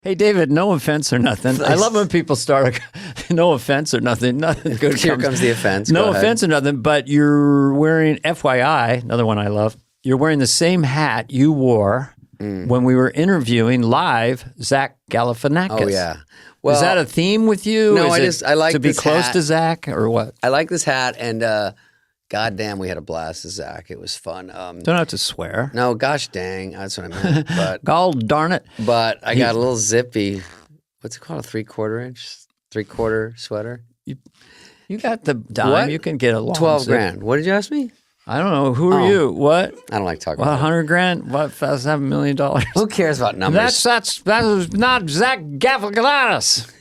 Hey, David, no offense or nothing. I love when people start, no offense or nothing. Nothing good. Here comes the offense. No offense or nothing, but you're wearing, FYI, another one I love, you're wearing the same hat you wore when we were interviewing live Zach Galifianakis. Oh, yeah. Well, is that a theme with you? No, I like to be this close hat. to Zach or what? I like this hat, and goddamn, we had a blast with Zach. It was fun. Don't have to swear. No, gosh dang, that's what I meant. But God darn it. But I got a little zippy. What's it called? A 3/4 inch, 3/4 sweater. You got the dime. What? You can get a long 12 zip. grand. What did you ask me? I don't know. Who are you? What? I don't like talking What, about 100 grand? What, that's $7 million? Who cares about numbers? That's not Zach Galifianakis.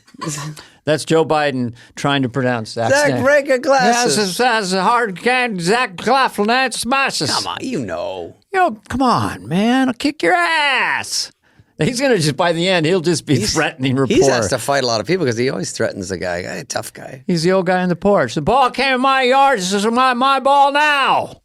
That's Joe Biden trying to pronounce Zach's Zach, name. break your glasses. That's a hard can. Zach Galifianakis. Come on, you know. Come on, man. I'll kick your ass. He's going to just, by the end, he'll just be threatening rapport. He has to fight a lot of people because he always threatens the guy. Hey, tough guy. He's the old guy in the porch. The ball came in my yard. This is my ball now.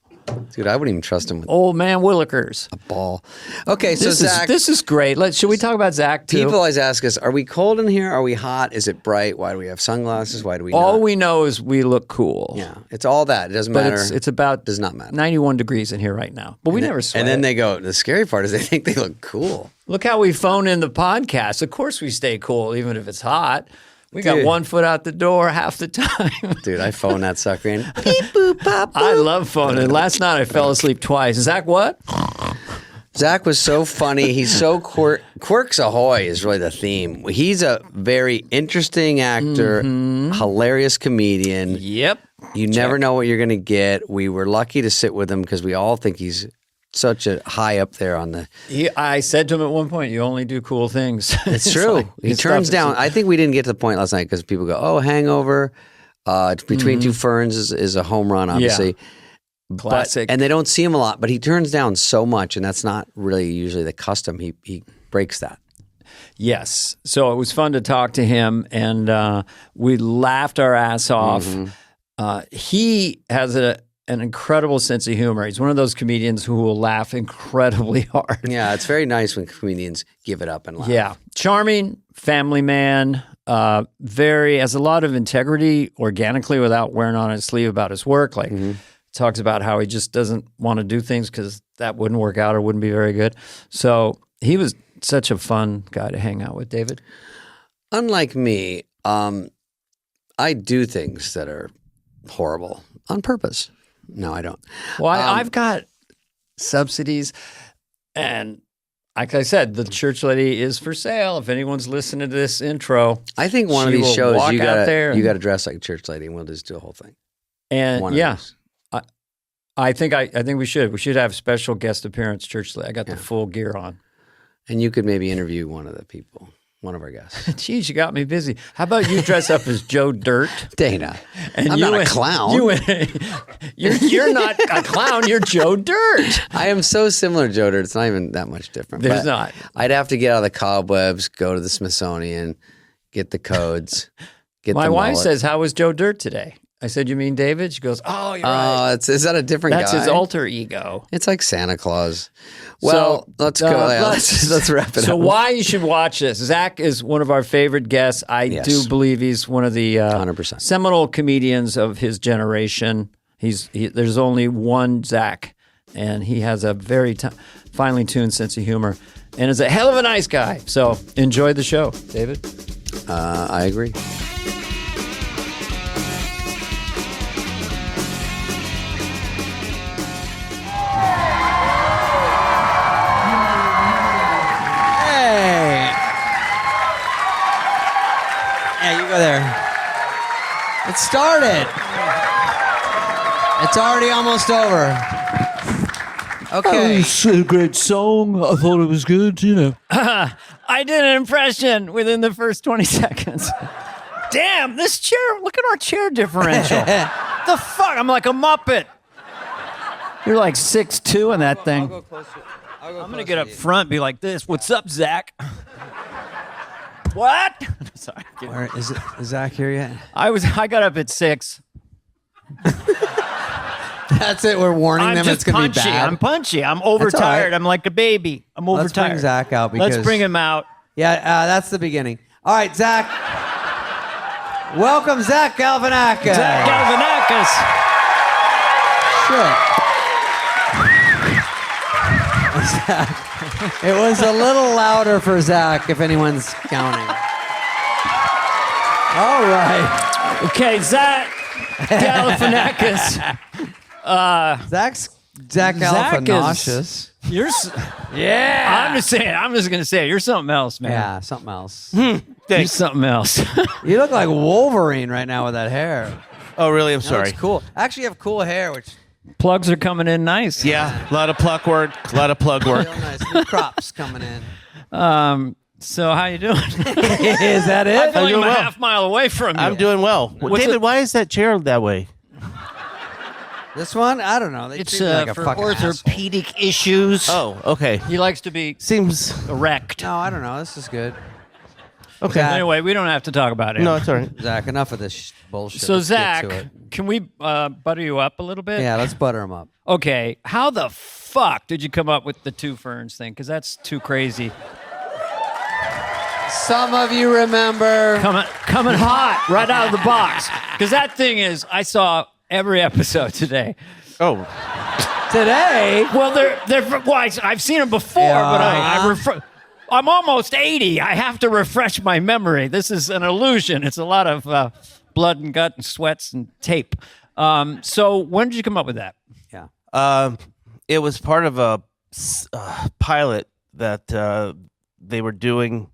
Dude, I wouldn't even trust him with Old man Willikers. a ball. Okay, so Zach. This is great. Should we talk about Zach too? People always ask us, are we cold in here? Are we hot? Is it bright? Why do we have sunglasses? Why do we All not? we know is we look cool. Yeah, it's all that. It doesn't But matter. it's about does not matter. 91 degrees in here right now. But we never sweat. And then they go, the scary part is they think they look cool. Look how we phone in the podcast. Of course we stay cool even if it's hot. We got Dude. 1 foot out the door half the time. Dude, I phone that sucker in. Beep, boop, pop, boop. I love phoning. Last night I fell asleep twice. Zach, what? Zach was so funny. He's so Quirks Ahoy is really the theme. He's a very interesting actor, hilarious comedian. Yep. You never know what you're going to get. We were lucky to sit with him because we all think he's such a high up there on the... I said to him at one point, you only do cool things. It's true. He turns down... I think we didn't get to the point last night because people go, oh, Hangover, Between Two Ferns is a home run, obviously. Yeah. Classic. And they don't see him a lot, but he turns down so much, and that's not really usually the custom. He breaks that. Yes. So it was fun to talk to him, and we laughed our ass off. He has an incredible sense of humor. He's one of those comedians who will laugh incredibly hard. Yeah, it's very nice when comedians give it up and laugh. Yeah. Charming, family man, has a lot of integrity organically without wearing on his sleeve about his work. Like talks about how he just doesn't want to do things because that wouldn't work out or wouldn't be very good. So he was such a fun guy to hang out with, David. Unlike me, I do things that are horrible on purpose. No, I don't. Well, I've got subsidies, and like I said, the church lady is for sale. If anyone's listening to this intro, I think one of she these will shows walk you out there got to dress like a church lady, and we'll just do a whole thing. And One of yeah, those. I think we should. We should have special guest appearance church lady. I got the full gear on. And you could maybe interview one of the people, one of our guests. Jeez, you got me busy. How about you dress up as Joe Dirt? Dana, And I'm not a clown. You're not a clown. You're Joe Dirt. I am so similar to Joe Dirt. It's not even that much different. There's But not. I'd have to get out of the cobwebs, go to the Smithsonian, get the codes, get My the wife mullet. says, "How was Joe Dirt today?" I said, "You mean David?" She goes, "Oh, you're right. Is that a different That's guy? his alter ego." It's like Santa Claus. Well, let's go. Let's wrap it up. So why you should watch this? Zach is one of our favorite guests. I do believe he's one of the 100%. seminal comedians of his generation. There's only one Zach, and he has a very finely tuned sense of humor, and is a hell of a nice guy. So enjoy the show, David. I agree. Yeah, you go there. It started. It's already almost over. Okay. It's a great song. I thought it was good, you know. I did an impression within the first 20 seconds. Damn, this chair, look at our chair differential. The fuck? I'm like a Muppet. You're like 6'2" in that thing. I'll go closer. I'm going to get up front and be like this. What's up, Zach? What? Sorry. Is Zach here yet? I got up at 6. That's it. We're warning I'm them just it's going to be punchy. bad. I'm punchy. I'm overtired. all right. I'm like a baby. I'm overtired. Let's bring Zach out because Let's bring him out. Yeah, that's the beginning. All right, Zach. Welcome, Zach Galifianakis. Zach Galifianakis. Sure. It was a little louder for Zach, if anyone's counting. All right. Okay, Zach Galifianakis. Zach Galifianakis. You're. Yeah. I'm just gonna say it. You're something else, man. Yeah, something else. You're something else. You look like Wolverine right now with that hair. Oh, really? I'm That sorry. looks cool. Actually, you have cool hair, which Plugs are coming in nice. Yeah, a lot of plug work. A lot of plug work. real nice. New crops coming in. So how you doing? Is that I it? feel like doing I'm a well. half mile away from you. I'm doing well. David, it- why is that chair that way? This one? I don't know. They It's treat me like a for fucking asshole. orthopedic issues. Oh, okay. He likes to be Seems erect. No, I don't know. This is good. okay. Zach, Anyway, we don't have to talk about it. No, it's all right. Zach, enough of this bullshit. So Let's get Zach, to it. can we butter you up a little bit? Yeah, let's butter him up. Okay. How the fuck did you come up with the two Ferns thing? Because that's too crazy. Some of you remember. Coming hot right out of the box. Because that thing is, I saw every episode today. Oh, Today, Well, I've seen them before, Yeah. but I'm almost 80. I have to refresh my memory. This is an illusion. It's a lot of blood and gut and sweats and tape. So when did you come up with that? yeah. it was part of a pilot that they were doing,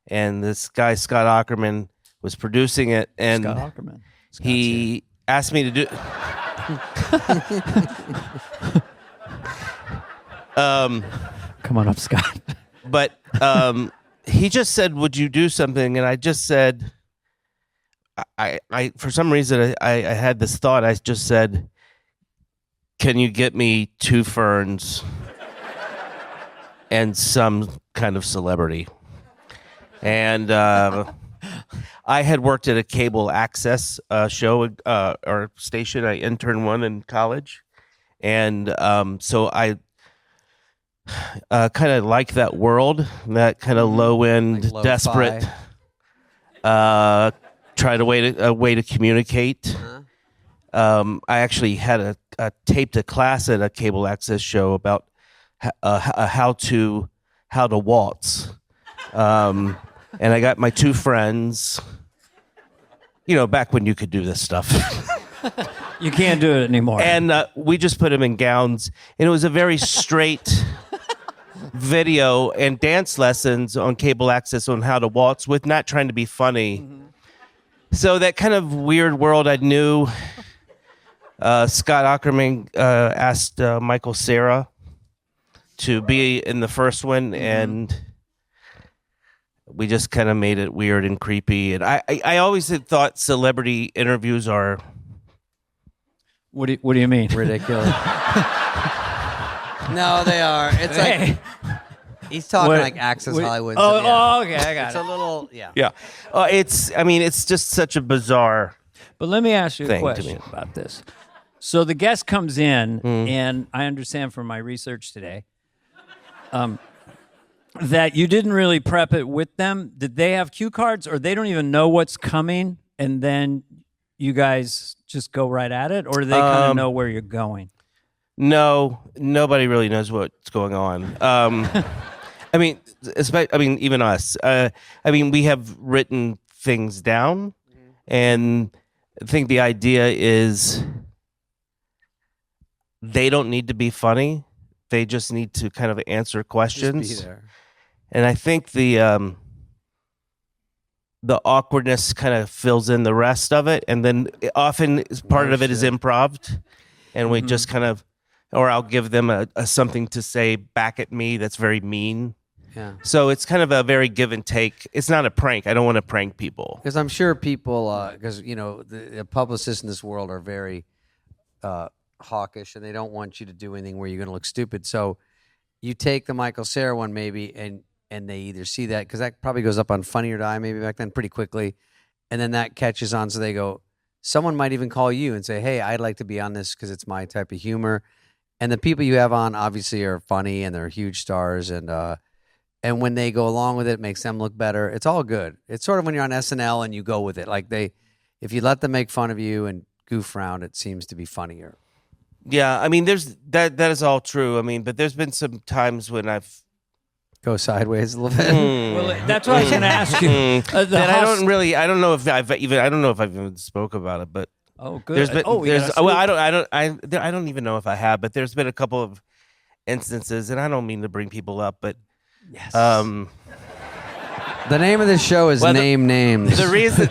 and this guy Scott Ackerman was producing it, and Scott Ackerman. he asked me to do. Come on up, Scott. But he just said, "Would you do something?" And I just said, I for some reason I had this thought. I just said, "Can you get me two Ferns and some kind of celebrity?" And I had worked at a cable access show or station. I interned one in college, and so I kind of like that world, that kind of low end, Like lo-fi. desperate. Tried a way to communicate. I actually had a taped a class at a cable access show about how to waltz, and I got my two friends. You know, back when you could do this stuff. You can't do it anymore. And we just put them in gowns, and it was a very straight video and dance lessons on cable access on how to waltz with not trying to be funny. Mm-hmm. So that kind of weird world I knew. Scott Ackerman asked Michael Cera to be in the first one, and we just kind of made it weird and creepy. And I always had thought celebrity interviews are... What do you mean? Ridiculous. No, they are. It's like he's talking What- like Access what- Hollywood. Oh, stuff, yeah. oh, okay, I got It's it. a little, yeah. Yeah. It's just such a bizarre... But let me ask you a thing to question me. about this. So the guest comes in, and I understand from my research today that you didn't really prep it with them. Did they have cue cards, or they don't even know what's coming, and then you guys just go right at it, or do they kind of know where you're going? No, nobody really knows what's going on. Even us. We have written things down, and I think the idea is they don't need to be funny. They just need to kind of answer questions. Just be there. And I think the awkwardness kind of fills in the rest of it, and then often part of it is improv, and we just kind of, or I'll give them a something to say back at me that's very mean. Yeah. So it's kind of a very give and take. It's not a prank. I don't want to prank people. Because I'm sure people, because, the publicists in this world are very hawkish, and they don't want you to do anything where you're going to look stupid. So you take the Michael Cera one maybe, and they either see that, because that probably goes up on Funny or Die maybe back then pretty quickly, and then that catches on, so they go, someone might even call you and say, hey, I'd like to be on this because it's my type of humor. And the people you have on obviously are funny, and they're huge stars, and and when they go along with it, it makes them look better. It's all good. It's sort of when you're on SNL and you go with it. Like if you let them make fun of you and goof around, it seems to be funnier. Yeah, I mean, there's that is all true. I mean, but there's been some times when I've Go sideways a little bit. Well, that's what I was going to ask you. that I don't know if I've even spoke about it, but oh, good. there's been I don't even know if I have, but there's been a couple of instances, and I don't mean to bring people up, but yes. The name of this show is Name Names. The reason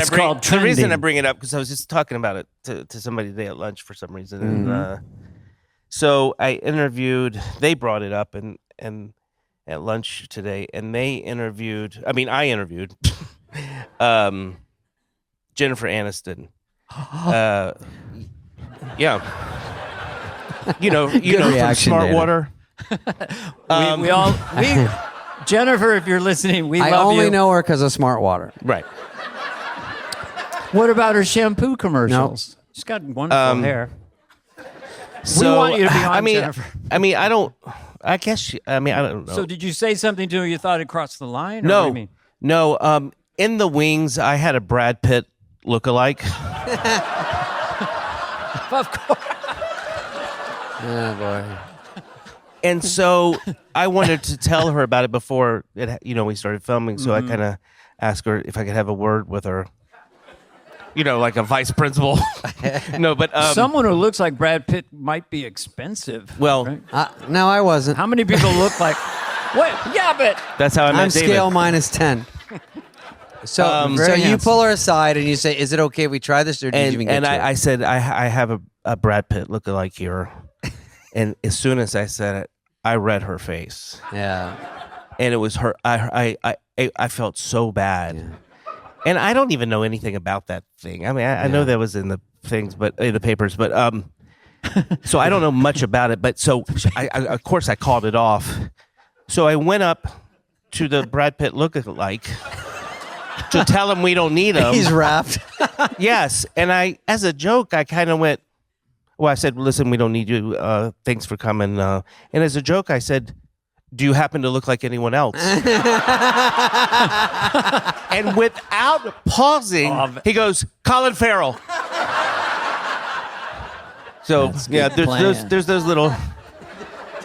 I bring it up because I was just talking about it to somebody today at lunch for some reason, and so I interviewed. They brought it up and at lunch today, and I interviewed Jennifer Aniston. Yeah, you know from Smart Dana. Water. Jennifer, if you're listening, we love you. I only know her because of Smart Water. Right. What about her shampoo commercials? No. She's got wonderful hair. So, we want you to be on, Jennifer. I mean, I don't. I guess. I don't know. So, did you say something to her you thought it crossed the line? Or No, what do you mean? no. In the wings, I had a Brad Pitt lookalike. Of course. Oh boy. And so I wanted to tell her about it before we started filming. So I kind of asked her if I could have a word with her. Like a vice principal. No, but someone who looks like Brad Pitt might be expensive. Well, right? No, I wasn't. How many people look like? What? Yeah, but that's how I met I'm David. scale -10. So, very you handsome. pull her aside and you say, "Is it okay if we try this?" Or did you even get and to it? I said, I have a Brad Pitt lookalike here. And as soon as I said it, I read her face. Yeah. And it was her. I felt so bad. Yeah. And I don't even know anything about that thing. I mean, I know that was in the things, but in the papers, but so I don't know much about it. But so I of course I called it off. So I went up to the Brad Pitt lookalike to tell him we don't need him. He's wrapped. Yes, and as a joke, I kind of went. Well, I said, "Listen, we don't need you. Thanks for coming." And as a joke, I said, "Do you happen to look like anyone else?" And without pausing, he goes, "Colin Farrell." So there's those little.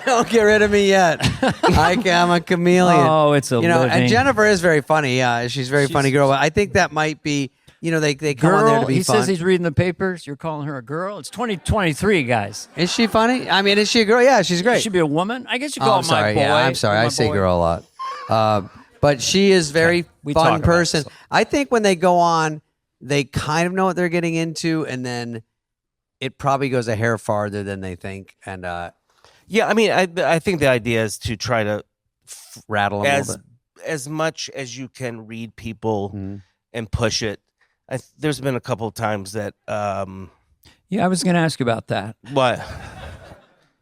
Don't get rid of me yet. I'm a chameleon. Oh, it's a living. And Jennifer is very funny. Yeah, she's a very funny girl. I think that might be. They come on there to be he fun. says he's reading the papers. You're calling her a girl. It's 2023, guys. Is she funny? I mean, is she a girl? Yeah, she's great. She should be a woman. I guess you call I'm her sorry. my boy. Yeah, I'm sorry. I say boy. girl a lot. But she is very We talk fun about person. this. I think when they go on, they kind of know what they're getting into, and then it probably goes a hair farther than they think. And Yeah, I mean, I think the idea is to try to rattle them a little bit. as much as you can read people and push it. There's been a couple of times that. Yeah, I was going to ask you about that. What?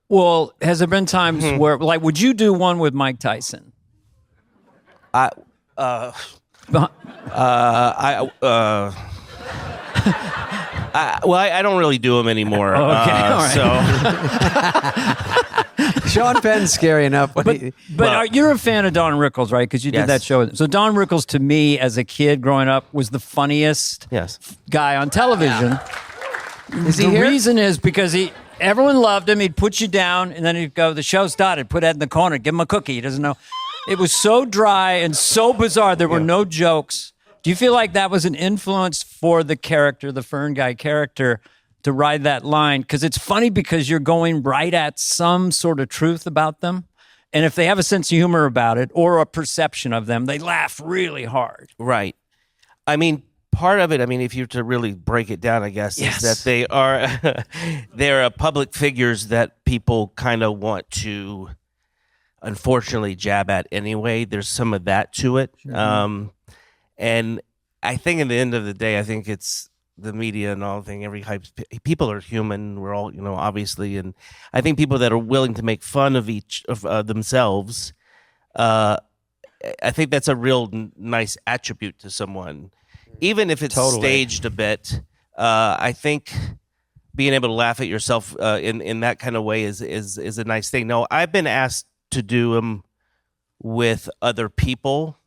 Well, has there been times where, like, would you do one with Mike Tyson? I don't really do them anymore. Okay, all right. So Sean Penn's scary enough. You're a fan of Don Rickles, right? Because you did Yes. that show. So Don Rickles, to me, as a kid growing up, was the funniest guy on television. Is he the here? reason is because everyone loved him. He'd put you down, and then he'd go, "The show started." Put Ed in the corner, give him a cookie. He doesn't know. It was so dry and so bizarre. There were no jokes. Do you feel like that was an influence for the character, the Fern guy character, to ride that line? Because it's funny because you're going right at some sort of truth about them. And if they have a sense of humor about it or a perception of them, they laugh really hard. Right. I mean, part of it, if you were to really break it down, I guess, is that they are they're public figures that people kind of want to, unfortunately, jab at anyway. There's some of that to it. Mm-hmm. And I think at the end of the day, I think it's the media and all thing. People are human. We're all, obviously. And I think people that are willing to make fun of each of themselves, I think that's a real nice attribute to someone, even if it's staged a bit. I think being able to laugh at yourself in that kind of way is a nice thing. No, I've been asked to do them with other people,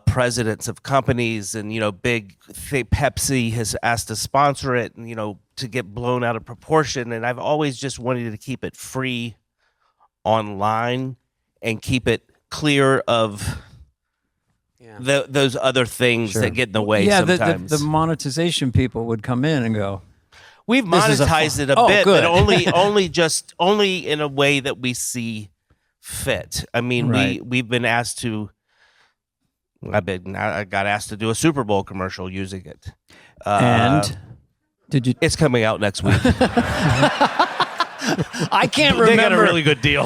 presidents of companies, and Pepsi has asked to sponsor it, and to get blown out of proportion. And I've always just wanted to keep it free online and keep it clear of those other things that get in the way. Sometimes the monetization people would come in and go, we've monetized it a bit, good. but only in a way that we see fit. I mean, Right. we've been asked to. I got asked to do a Super Bowl commercial using it. and did you? It's coming out next week. I can't remember. They got a really good deal.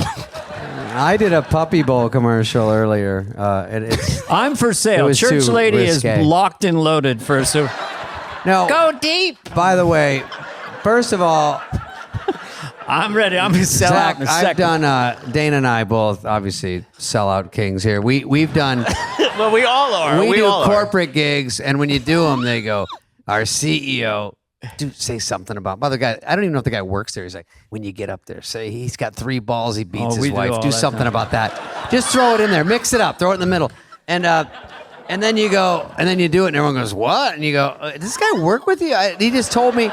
I did a Puppy Bowl commercial earlier. And it's I'm for It sale. was Church too lady risque. is locked and loaded for a super. no. Go deep. By the way, first of all, I'm ready. I'm gonna sell out Zach, in a I've second. done. Dana and I both obviously sellout kings here. We've done. Well, we all are. We do all are. corporate gigs, and when you do them, they go, "Our CEO." Do say something about. By the guy, I don't even know if the guy works there. He's like, when you get up there, say he's got 3 balls, he beats we his do wife. all Do that something time. about that. Just throw it in there, mix it up, throw it in the middle, and then you go, and then you do it, and everyone goes, "What?" And you go, "Does this guy work with you?" He just told me.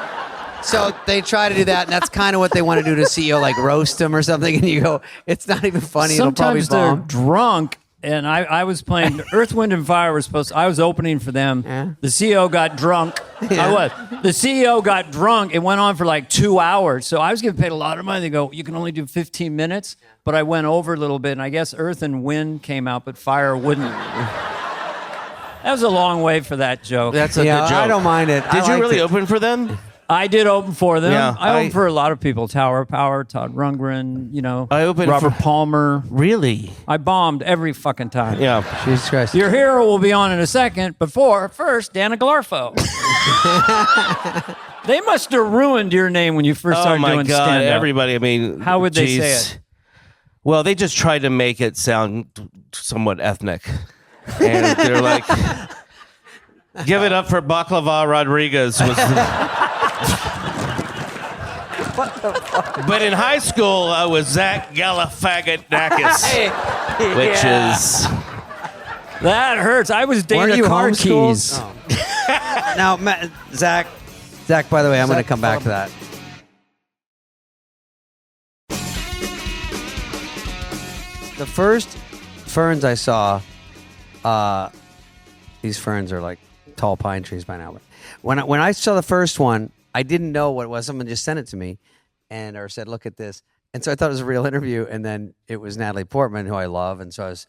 So they try to do that, and that's kind of what they want to do to CEO, like roast him or something. And you go, "It's not even funny. Sometimes It'll they're probably bomb." drunk, and I was playing Earth, Wind, and Fire. I was opening for them. Yeah. The CEO got drunk. I was. The CEO got drunk. It went on for like 2 hours. So I was getting paid a lot of money. They go, you can only do 15 minutes. But I went over a little bit, and I guess Earth and Wind came out, but Fire wouldn't. That was a long way for that joke. That's a Yeah, good joke. I don't mind it. Did you really open for them? I did open for them. Yeah, I opened for a lot of people. Tower of Power, Todd Rundgren, I opened Robert for- Palmer. Really? I bombed every fucking time. Yeah. Jesus Christ. Your hero will be on in a second, but first, Dana Glarfo. They must have ruined your name when you first Oh started my doing God! stand-up. Everybody. I mean, How would they say geez. it? Well, they just tried to make it sound somewhat ethnic, and they're like, "Give it up for Baklava Rodriguez." But in high school, I was Zach Galifianakis, which is That hurts. I was Weren't Dana you Car homeschooled? Keys. Oh. Now, Zach, by the way, I'm going to come back to that. The first ferns I saw, these ferns are like tall pine trees by now. But when I saw the first one, I didn't know what it was. Someone just sent it to me, or said, "Look at this." And so I thought it was a real interview. And then it was Natalie Portman, who I love, and so I was,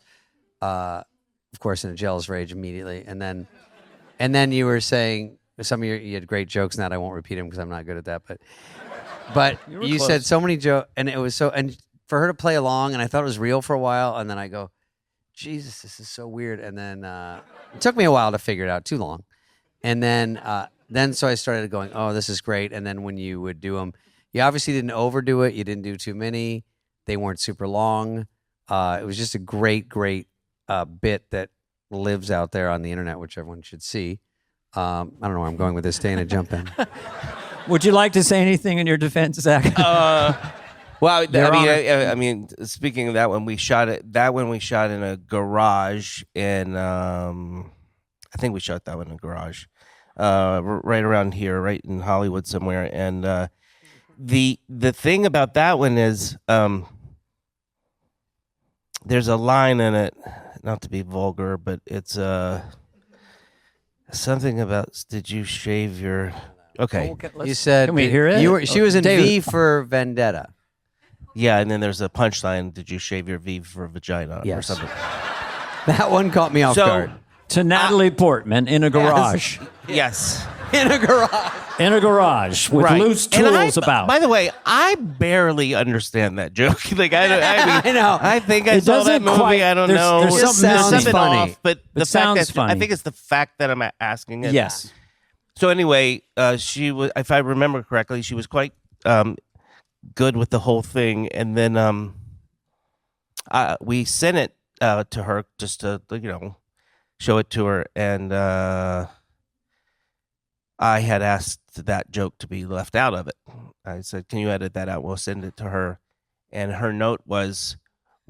of course, in a jealous rage immediately. And then you were saying some of you had great jokes. Now I won't repeat them because I'm not good at that. But you said so many jokes, and it was so. And for her to play along, and I thought it was real for a while, and then I go, Jesus, this is so weird. And then it took me a while to figure it out, too long. And then so I started going, oh, this is great. And then when you would do them, you obviously didn't overdo it. You didn't do too many. They weren't super long. It was just a great bit that lives out there on the internet, which everyone should see. I don't know where I'm going with this. Dana, jump in. Would you like to say anything in your defense, Zach? well. Your I mean, speaking of that one, we shot it. That one we shot in a garage, and I think we shot that one in a garage, right around here, right in Hollywood somewhere. And the thing about that one is, there's a line in it, not to be vulgar, but it's something about, did you shave your... Okay. You said Can we hear it? She was in David. V for Vendetta. Yeah, and then there's a punchline, did you shave your V for vagina or Yes. something? That one caught me off guard. To Natalie Portman in a garage. Yes. In a garage. In a garage with Right. loose And tools about. By the way, I barely understand that joke. Like I mean, I know. I think I It saw that doesn't movie. quite- I don't there's- know. there's something There's sounds something funny. off, but the fact sounds that funny. I think it's the fact that I'm asking it. Yes. So anyway, she was, if I remember correctly, she was quite good with the whole thing, and then we sent it to her just to show it to her, and I had asked that joke to be left out of it. I said, "Can you edit that out? We'll send it to her." And her note was,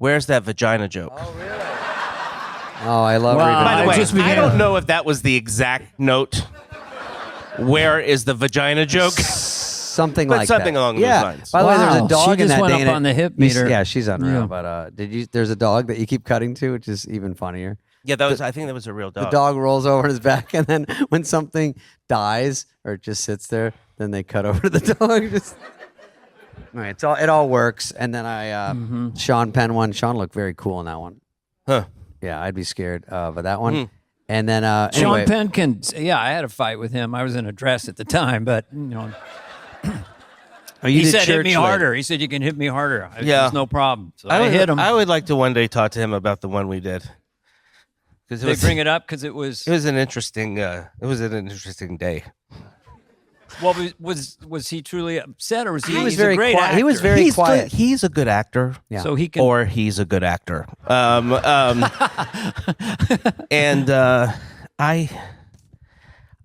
Where's that vagina joke? Oh, I love Wow. reading. By the I way, just I began- don't know if that was the exact note. Where is the vagina joke? Something But like something that. along those yeah. lines. By the way, there's Wow. a dog She in just that went up Dana. on the hip You s- meter. Yeah, she's unreal. Yeah. But there's a dog that you keep cutting to, which is even funnier. Yeah, I think that was a real dog. The dog rolls over his back, and then when something dies or it just sits there, then they cut over to the dog. Just... All right, it all works. And then Sean Penn one. Sean looked very cool in that one. Huh. Yeah, I'd be scared of that one. And then Sean anyway, Penn can. Yeah, I had a fight with him. I was in a dress at the time, but he said hit me harder. He said you can hit me harder. Yeah. There's no problem. So I hit him. I would like to one day talk to him about the one we did. Because They bring it up because it was. It was an interesting. It was an interesting day. Well, was he truly upset, or was he? He was he's very a great quiet. actor. He was very He's quiet. good. He's a good actor. Yeah. So he can. Or he's a good actor. And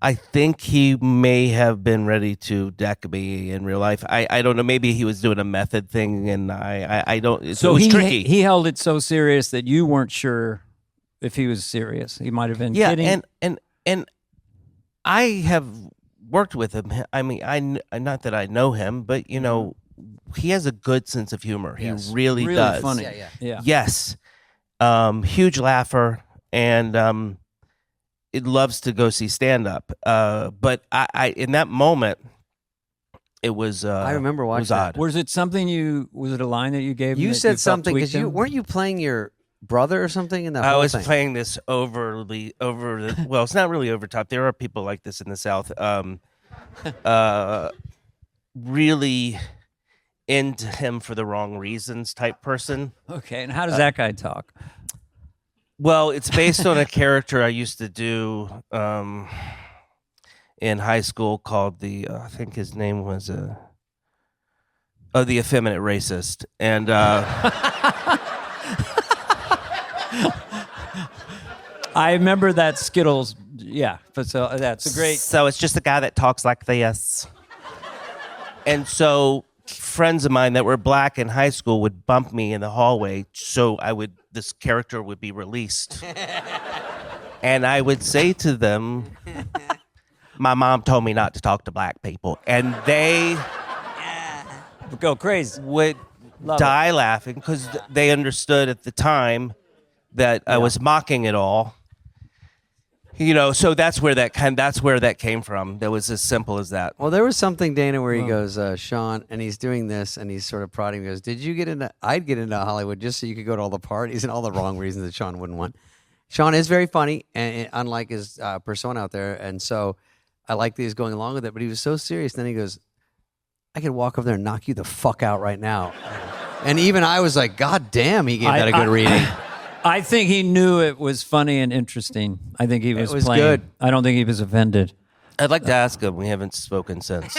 I think he may have been ready to deck me in real life. I don't know. Maybe he was doing a method thing, and I don't. so it was he tricky. he held it so serious that you weren't sure if he was serious. He might have been kidding. and I have worked with him. I mean, not that I know him, but you know, he has a good sense of humor. Yes. He really does. funny. Yeah. Yes. Huge laugher, and it loves to go see stand up. But I in that moment, it was. I remember it watching was that. odd. Was it something you? Was it a line that you gave? him You that said felt something because tweaked him? weren't you playing your brother or something in that I whole was thing? playing this over the. Well, it's not really over top. There are people like this in the South. Really into him for the wrong reasons type person. Okay, and how does that guy talk? Well, it's based on a character I used to do in high school called I think his name was the effeminate racist, and I remember that Skittles. Yeah, but so that's a great. So it's just a guy that talks like this. And so friends of mine that were black in high school would bump me in the hallway so this character would be released. And I would say to them, my mom told me not to talk to black people. And they Go crazy. would Love die laughing because they understood at the time that I was mocking it all. You know, so that's where that came from. That was as simple as that. Well, there was something, Dana, where he goes, Sean, and he's doing this, and he's sort of prodding. He goes, "Did you get into? I'd get into Hollywood just so you could go to all the parties and all the wrong reasons that Sean wouldn't want." Sean is very funny, and unlike his persona out there, and so I like that he's going along with it. But he was so serious. Then he goes, "I could walk over there and knock you the fuck out right now." And even I was like, "God damn, he gave that a good reading." I think he knew it was funny and interesting. I think he was, was playing. good. I don't think he was offended. I'd like to ask him. We haven't spoken since.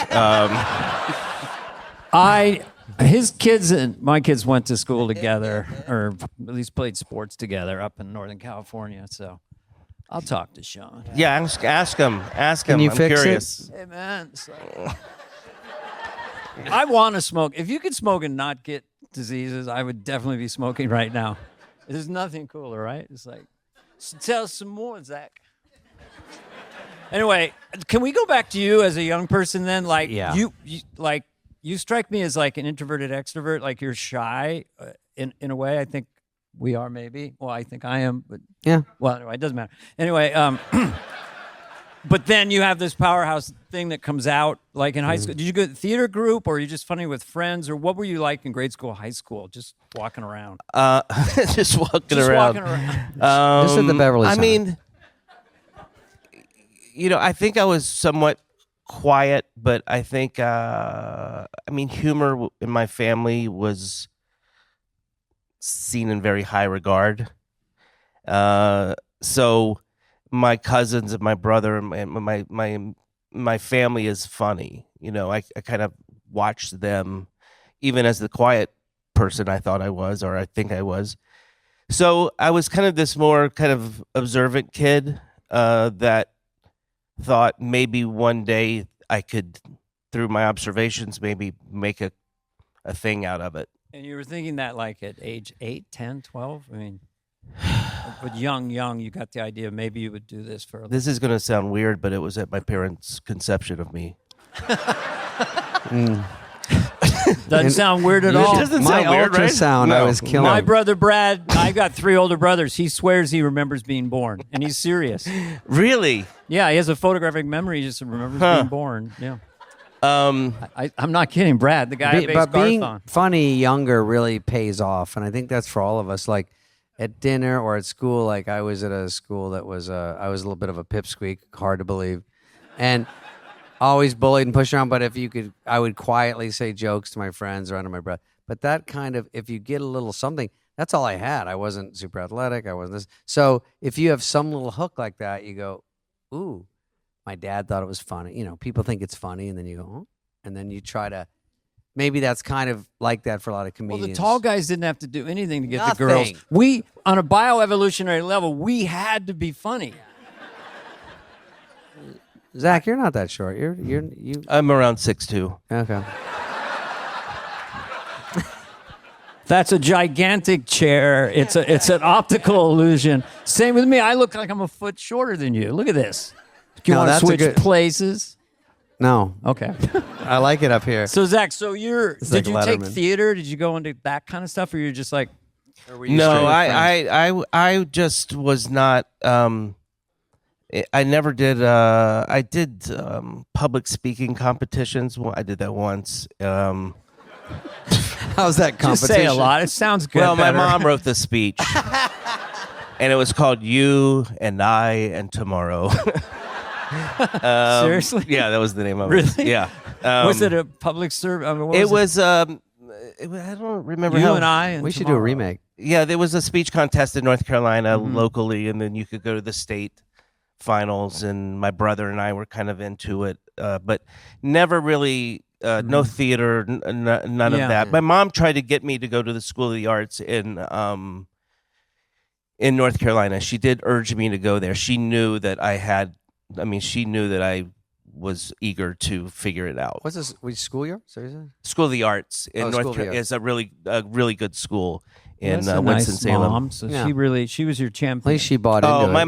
His kids and my kids went to school together, or at least played sports together up in Northern California. So I'll talk to Sean. Yeah, ask him. Ask him. Can you I'm fix it? curious. Hey man, I want to smoke. If you could smoke and not get diseases, I would definitely be smoking right now. There's nothing cooler, right? It's like, tell us some more, Zach. Anyway, can we go back to you as a young person then? Like, Yeah. you strike me as like an introverted extrovert. Like you're shy in a way. I think we are maybe. Well, I think I am, but Yeah. well, anyway, it doesn't matter. Anyway, but then you have this powerhouse thing that comes out like in high school. Did you go to theater group or are you just funny with friends or what were you like in grade school, high school? Just walking around. Just walking Just around. walking around. Just at the Beverly I Center. mean, you know, I think I was somewhat quiet, but I think, humor in my family was seen in very high regard. So my cousins and my brother and my family is funny. You know, I kind of watched them, even as the quiet person I thought I was, or I think I was. So I was kind of this more kind of observant kid that thought maybe one day I could, through my observations, maybe make a thing out of it. And you were thinking that like at age 8, 10, 12? I mean, but young, you got the idea maybe you would do this for a This is going to sound weird, but it was at my parents' conception of me. Doesn't sound weird at all. It doesn't My sound weird, right? ultrasound, I was killing. My brother Brad, I got 3 older brothers. He swears he remembers being born, and he's serious. Really? Yeah, he has a photographic memory. He just remembers being born. Yeah. I'm not kidding, Brad, the guy I based But being Garth on. funny younger really pays off, and I think that's for all of us. Like at dinner or at school, like I was at a school that was I was a little bit of a pipsqueak, hard to believe, and always bullied and pushed around. But if you could, I would quietly say jokes to my friends or under my breath. But that kind of, if you get a little something, that's all I had. I wasn't super athletic. I wasn't this. So if you have some little hook like that, you go, ooh. My dad thought it was funny. You know, people think it's funny, and then you go, oh, and then you try to. Maybe that's kind of like that for a lot of Well, comedians. the tall guys didn't have to do anything to get Nothing. the girls. We, on a bioevolutionary level, we had to be funny. Zach, you're not that short. You. I'm around 6'2". Okay. That's a gigantic chair. It's an optical illusion. Same with me. I look like I'm a foot shorter than you. Look at this. Do you No, want to that's a switch good- places? No, Okay. I like it up here. So Zach, did like you take Letterman. theater? Did you go into that kind of stuff, or you're just like? No, I just was not. I never did. I did public speaking competitions. Well, I did that once. How's that competition? Just say a lot. It sounds good. Well, my better. mom wrote the speech, and it was called "You and I and Tomorrow." Seriously? Yeah, that was the name of it. Really? Yeah. Was it a public service? I mean, what It was. I don't remember You how. and I. And We should do a tomorrow. remake. Yeah, there was a speech contest in North Carolina Mm-hmm. locally, and then you could go to the state finals. And my brother and I were kind of into it, but never really. No theater, none of Mm-hmm. Yeah. that. My mom tried to get me to go to the School of the Arts in North Carolina. She did urge me to go there. She knew that I had. I mean, she knew that I was eager to figure it out. What's this? Which school year? Seriously? School of the Arts in Oh, North School of the Carolina Arts. is a really good school in That's a Winston-Salem. nice mom. So Yeah. she was your At champion. least she bought into Oh, it. my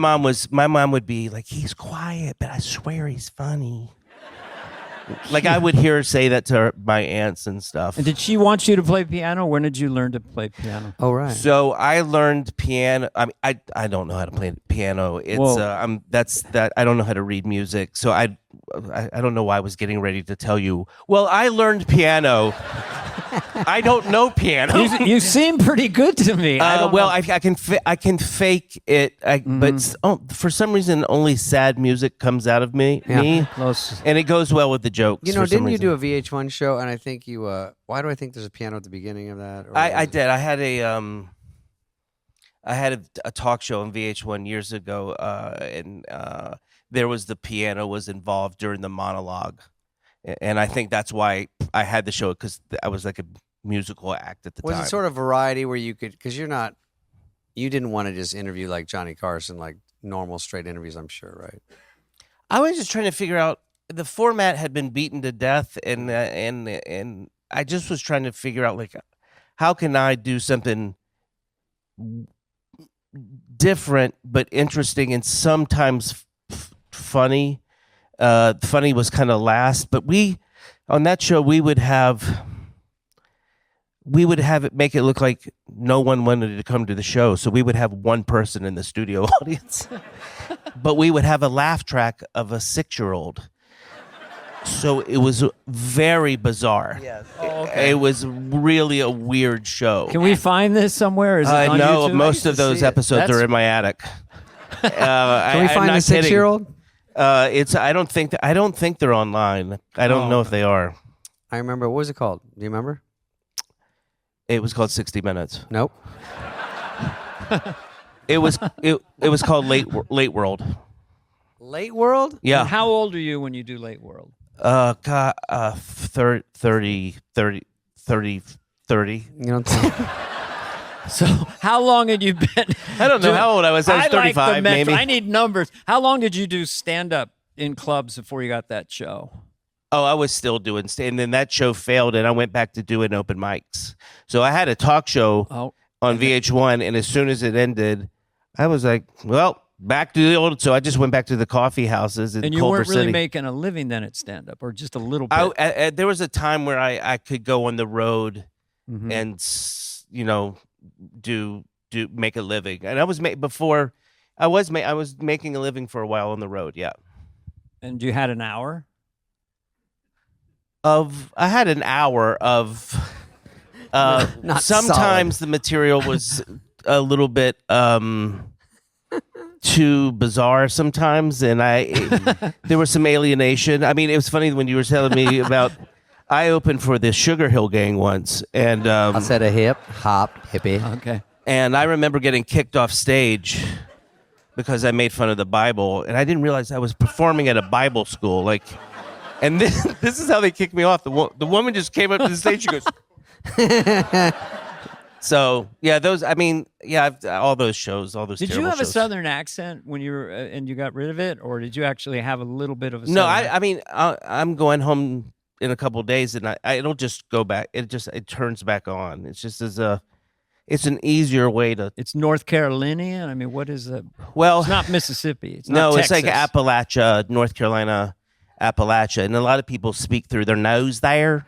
mom would be like, he's quiet, but I swear he's funny. Like I would hear her say that to my aunts and stuff. And did she want you to play piano? When did you learn to play piano? Oh, right. So I learned piano. I mean, I don't know how to play piano. It's Whoa. that's that I don't know how to read music. So I don't know why I was getting ready to tell you. Well, I learned piano. I don't know piano. You seem pretty good to me. I don't Well, know. I can fake it, but for some reason, only sad music comes out of me. Close. And it goes well with the jokes. You know, for some didn't you reason. do a VH1 show? And I think you. Why do I think there's a piano at the beginning of that? Or I did. I had a talk show on VH1 years ago, and there was the piano was involved during the monologue, and I think that's why I had the show because I was like a musical act at the Was time. it sort of variety where you could? Because you didn't want to just interview like Johnny Carson, like normal straight interviews. I'm sure, right? I was just trying to figure out the format had been beaten to death, and I just was trying to figure out like how can I do something different but interesting and sometimes funny. Funny was kind of last, but on that show we would have it make it look like no one wanted to come to the show, so we would have one person in the studio audience, but we would have a laugh track of a 6-year-old. So it was very bizarre. Yes. It was really a weird show. Can we find this somewhere? Is it on No, YouTube? most of those episodes are in my attic. Can we find the 6-year-old? I don't think they're online. I don't know if they are. I remember. What was it called? Do you remember? It was called 60 Minutes. Nope. It was called Late World. Late World? Yeah. And how old are you when you do Late World? God, 30. You don't think? So how long had you been? I don't know how old I was. I was like the 35, metric. maybe. I need numbers. How long did you do stand up in clubs before you got that show? Oh, I was still doing and then that show failed, and I went back to doing open mics. So I had a talk show on VH1, and as soon as it ended, I was like, well, back to the old. So I just went back to the coffee houses in Culver City. And you weren't really making a living then at stand-up, or just a little bit? There was a time where I could go on the road and, make a living. And I was I was making a living for a while on the road, yeah. And you had an hour? I had an hour of Not sometimes solid. the material was a little bit too bizarre sometimes, and there was some alienation. I mean, it was funny when you were telling me about I opened for the Sugar Hill Gang once, and I said a hip hop hippie. Okay. And I remember getting kicked off stage because I made fun of the Bible, and I didn't realize I was performing at a Bible school. And this is how they kicked me off. The woman just came up to the stage. She goes. So yeah, all those shows, all those. Did you have shows. a Southern accent when you were, and you got rid of it, or did you actually have a little bit of a? No, Southern I mean, I'm going home in a couple of days, and it'll just go back. It turns back on. It's just it's an easier way to. It's North Carolinian. I mean, what is that? Well, it's not Mississippi. It's no, not it's Texas. like Appalachia, North Carolina, Appalachia, and a lot of people speak through their nose there.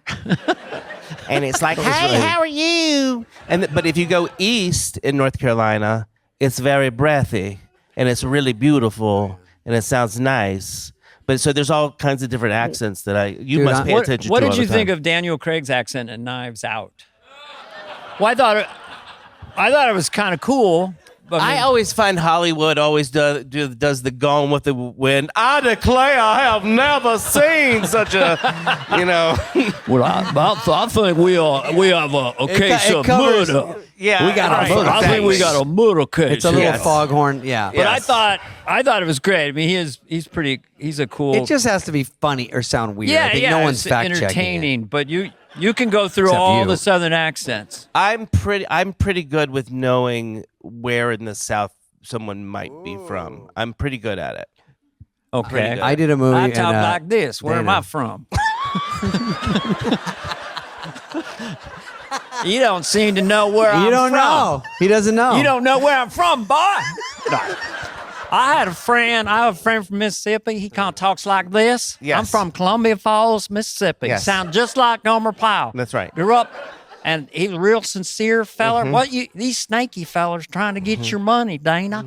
And it's like, hey, how are you? But if you go east in North Carolina, it's very breathy, and it's really beautiful, and it sounds nice. But so there's all kinds of different accents that you must pay attention to. What did all you the think time. of Daniel Craig's accent in Knives Out? Well, I thought it was kind of cool. I always find Hollywood always does the Gone with the Wind. I declare I have never seen such a, Well, I think we have a case of covers- murder. Yeah, We got a murder. I think we got a murder case. It's a little Yes. foghorn. Yeah. But Yes. I thought it was great. I mean, he's a cool. It just has to be funny or sound weird. yeah, I think yeah, no one's it's fact checking. entertaining. But you can go through Except all you. the Southern accents. I'm pretty good with knowing where in the South someone might be from. I'm pretty good at it. Okay, good. I did a movie. I talk and, like this. Where am Dana. I from? You don't seem to know where I'm You don't from. know. He doesn't know. You don't know where I'm from, boy. No. I have a friend from Mississippi. He kind of talks like this. Yes. I'm from Columbia Falls, Mississippi. Yes. Sound just like Gomer Pyle. That's right. Grew up, and he's a real sincere feller. These snaky fellers trying to get your money, Dana.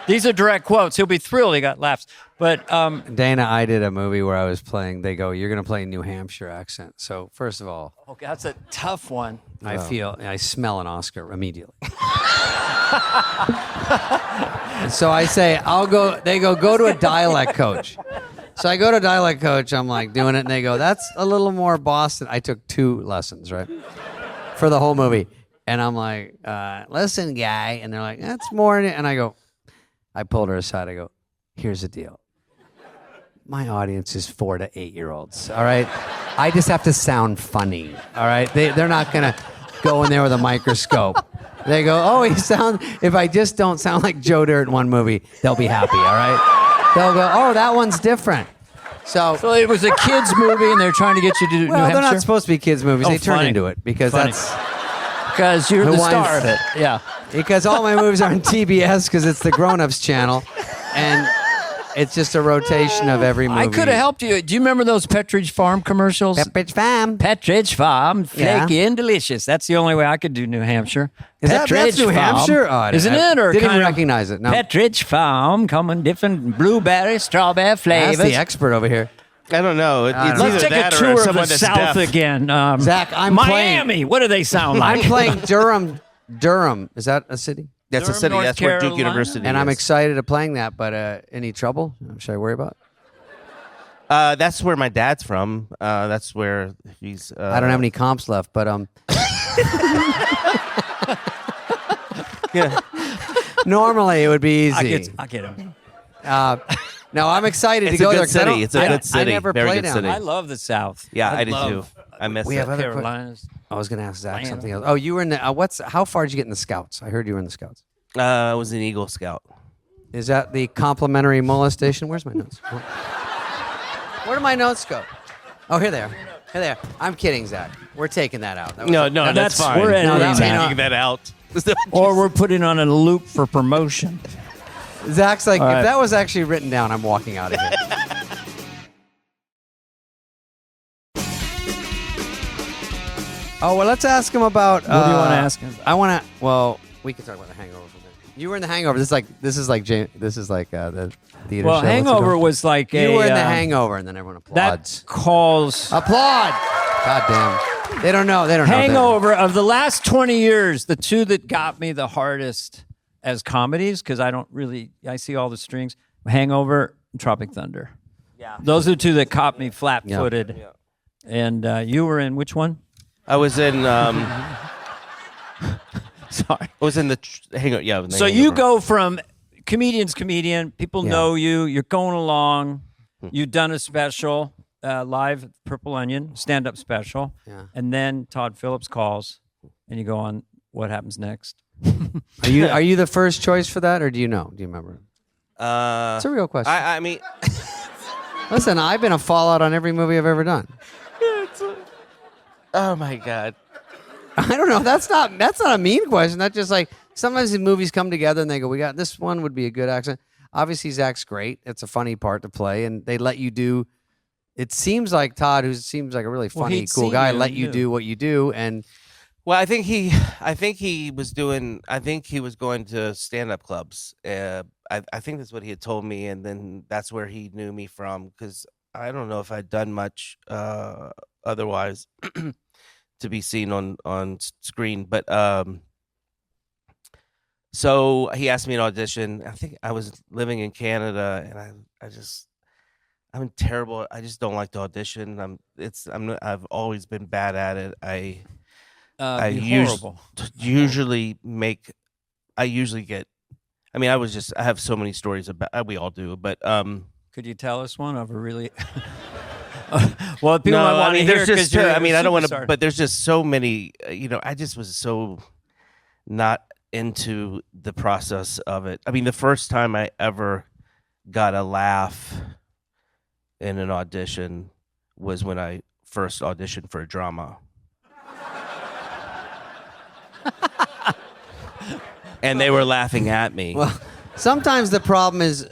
These are direct quotes. He'll be thrilled he got laughs. But Dana, I did a movie where I was playing. They go, "You're going to play a New Hampshire accent." So first of all, okay, that's a tough one. I smell an Oscar immediately. So I say, I'll go. They go to a dialect coach. So I go to a dialect coach. I'm like doing it, and they go, "That's a little more Boston." I took 2 lessons, right, for the whole movie, and I'm like, "Listen, guy," and they're like, "That's more," and I pulled her aside. I go, "Here's the deal. My audience is 4 to 8 year olds. All right, I just have to sound funny. All right, they're not gonna go in there with a microscope. They go, oh, if I just don't sound like Joe Dirt in one movie, they'll be happy. All right, they'll go, oh, that one's different. So it was a kids movie, and they're trying to get you to do New well, they're Hampshire. not supposed to be kids movies. Oh, They turn funny. into it because Funny. Because you're Who the wants- star of it. Yeah. because all my movies are on TBS because it's the grown-ups channel, and it's just a rotation of every movie. I could have helped you. Do you remember those Petridge Farm commercials? Pepperidge Farm. Petridge Farm, Yeah. flaky and delicious. That's the only way I could do New Hampshire. That's New Farm. Hampshire? Oh, Isn't I it? Or didn't kind even of recognize it. No, Petridge Farm, coming different blueberry, strawberry flavors. that's the expert over here. I don't know. It's don't know. Let's either take a that or tour of someone the that's South deaf. again. Zach, I'm Miami. playing. What do they sound like? I'm playing Durham. Durham. Is that a city? That's a Durham, city. North That's where Duke Carolina. University And is. I'm excited to playing that, but any trouble? Should I worry about? That's where my dad's from. That's where he's. I don't have any comps left, but Yeah. normally it would be easy. I get him. No, I'm excited It's to go a there. good 'cause I city. don't- It's a good city. I never Very played good down city. there. I love the South. Yeah, I do love too. I miss We it. have other Carolinas. I was going to ask Zach Atlanta. something else. Oh, you were in the how far did you get in the Scouts? I heard you were in the Scouts. I was an Eagle Scout. Is that the complimentary molestation? Where's my notes? Where do my notes go? Oh, here they are. Here they are. I'm kidding, Zach. We're taking that out. That was- No, No, that's fine. we're editing that's- that. Taking that out. Or we're putting on a loop for promotion. Zach's like, All right. if that was actually written down, I'm walking out of here. Oh, well, let's ask him about. What do you wanna ask him about? I want to. Well, we can talk about The Hangover for a minute. You were in The Hangover. This is like the theater. Well, show. What's it Hangover called? was like You were in The um, Hangover, and then everyone that applauds. calls Applaud! God damn. They don't know. They don't know. Hangover of the last 20 years, the two that got me the hardest as comedies, because I see all the strings. Hangover and Tropic Thunder. Yeah. Those are the two that caught me flat-footed. Yeah. And you were in which one? I was in. Sorry. I was in the hangover. Yeah. So you go from comedian, people know you, you're going along, you've done a special, live at Purple Onion, stand-up special, and then Todd Phillips calls, and you go on What Happens Next. Are you the first choice for that, or do you know? Do you remember? It's a real question. I mean, Listen, I've been a fallout on every movie I've ever done. oh my God. I don't know. That's not a mean question. That's just like sometimes the movies come together and they go, "We got this one would be a good accent." Obviously, Zach's great. It's a funny part to play, and they let you do. It seems like Todd, who seems like a really funny, he'd cool seen guy, you let and you knew. do what you do, and Well, I think he was going to stand-up clubs. I think that's what he had told me, and then that's where he knew me from. Because I don't know if I'd done much otherwise to be seen on screen. But so he asked me an audition. I think I was living in Canada, and I'm terrible. I just don't like to audition. I've always been bad at it. I Horrible. usually get. I mean, I have so many stories about. We all do, but Could you tell us one of a really? Well, people might want to hear there's because just. you're. I mean, I don't want to, superstar. but there's just so many. I just was so not into the process of it. I mean, the first time I ever got a laugh in an audition was when I first auditioned for a drama. And they were laughing at me. well, sometimes the problem is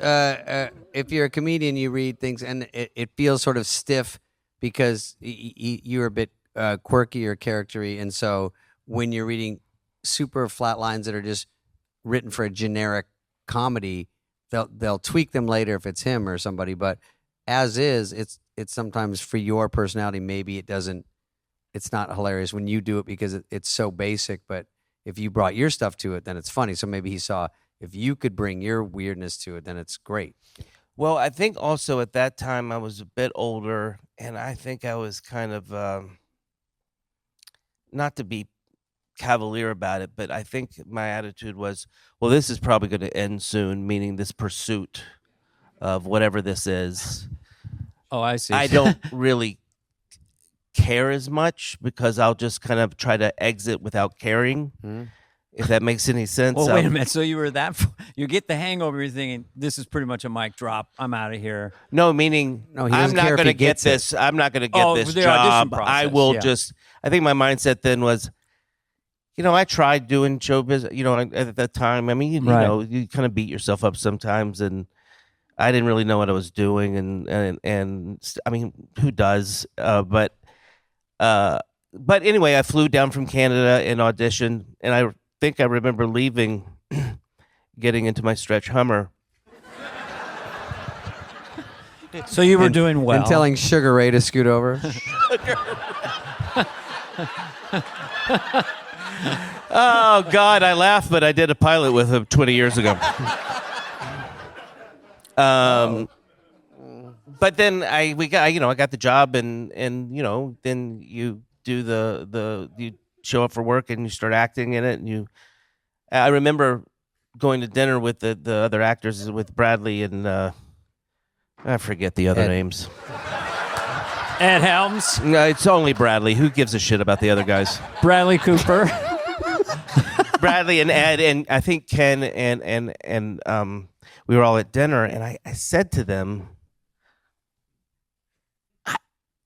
if you're a comedian, you read things and it feels sort of stiff because you're a bit quirky or charactery, and so when you're reading super flat lines that are just written for a generic comedy, they'll tweak them later if it's him or somebody, but as is, it's sometimes for your personality, maybe it's not hilarious when you do it because it's so basic, but if you brought your stuff to it, then it's funny. So maybe he saw if you could bring your weirdness to it, then it's great. Well, I think also at that time I was a bit older, and I think I was kind of not to be cavalier about it, but I think my attitude was, well, this is probably going to end soon, meaning this pursuit of whatever this is. Oh, I see. I don't really care as much because I'll just kind of try to exit without caring, if that makes any sense. Well, wait a minute. So you were you get the hangover, you're thinking, this is pretty much a mic drop. I'm out of here. No, meaning No, he I'm doesn't not care if going he to get gets it. this. I'm not going to get Oh, this the audition job. process, I will yeah. just. I think my mindset then was, I tried doing show business. At that time, I mean, you Right. know, you kind of beat yourself up sometimes, and I didn't really know what I was doing, and I mean, who does? But anyway, I flew down from Canada and auditioned, and I think I remember leaving, getting into my stretch Hummer. So you were doing well. And telling Sugar Ray to scoot over. Oh God, I laugh, but I did a pilot with him 20 years ago. But then I got the job, and then you do you show up for work and you start acting in it, and I remember going to dinner with the other actors, with Bradley and I forget the other Ed. names. Ed Helms, No, it's only Bradley. Who gives a shit about the other guys? Bradley Cooper. Bradley and Ed, and I think Ken and we were all at dinner, and I said to them,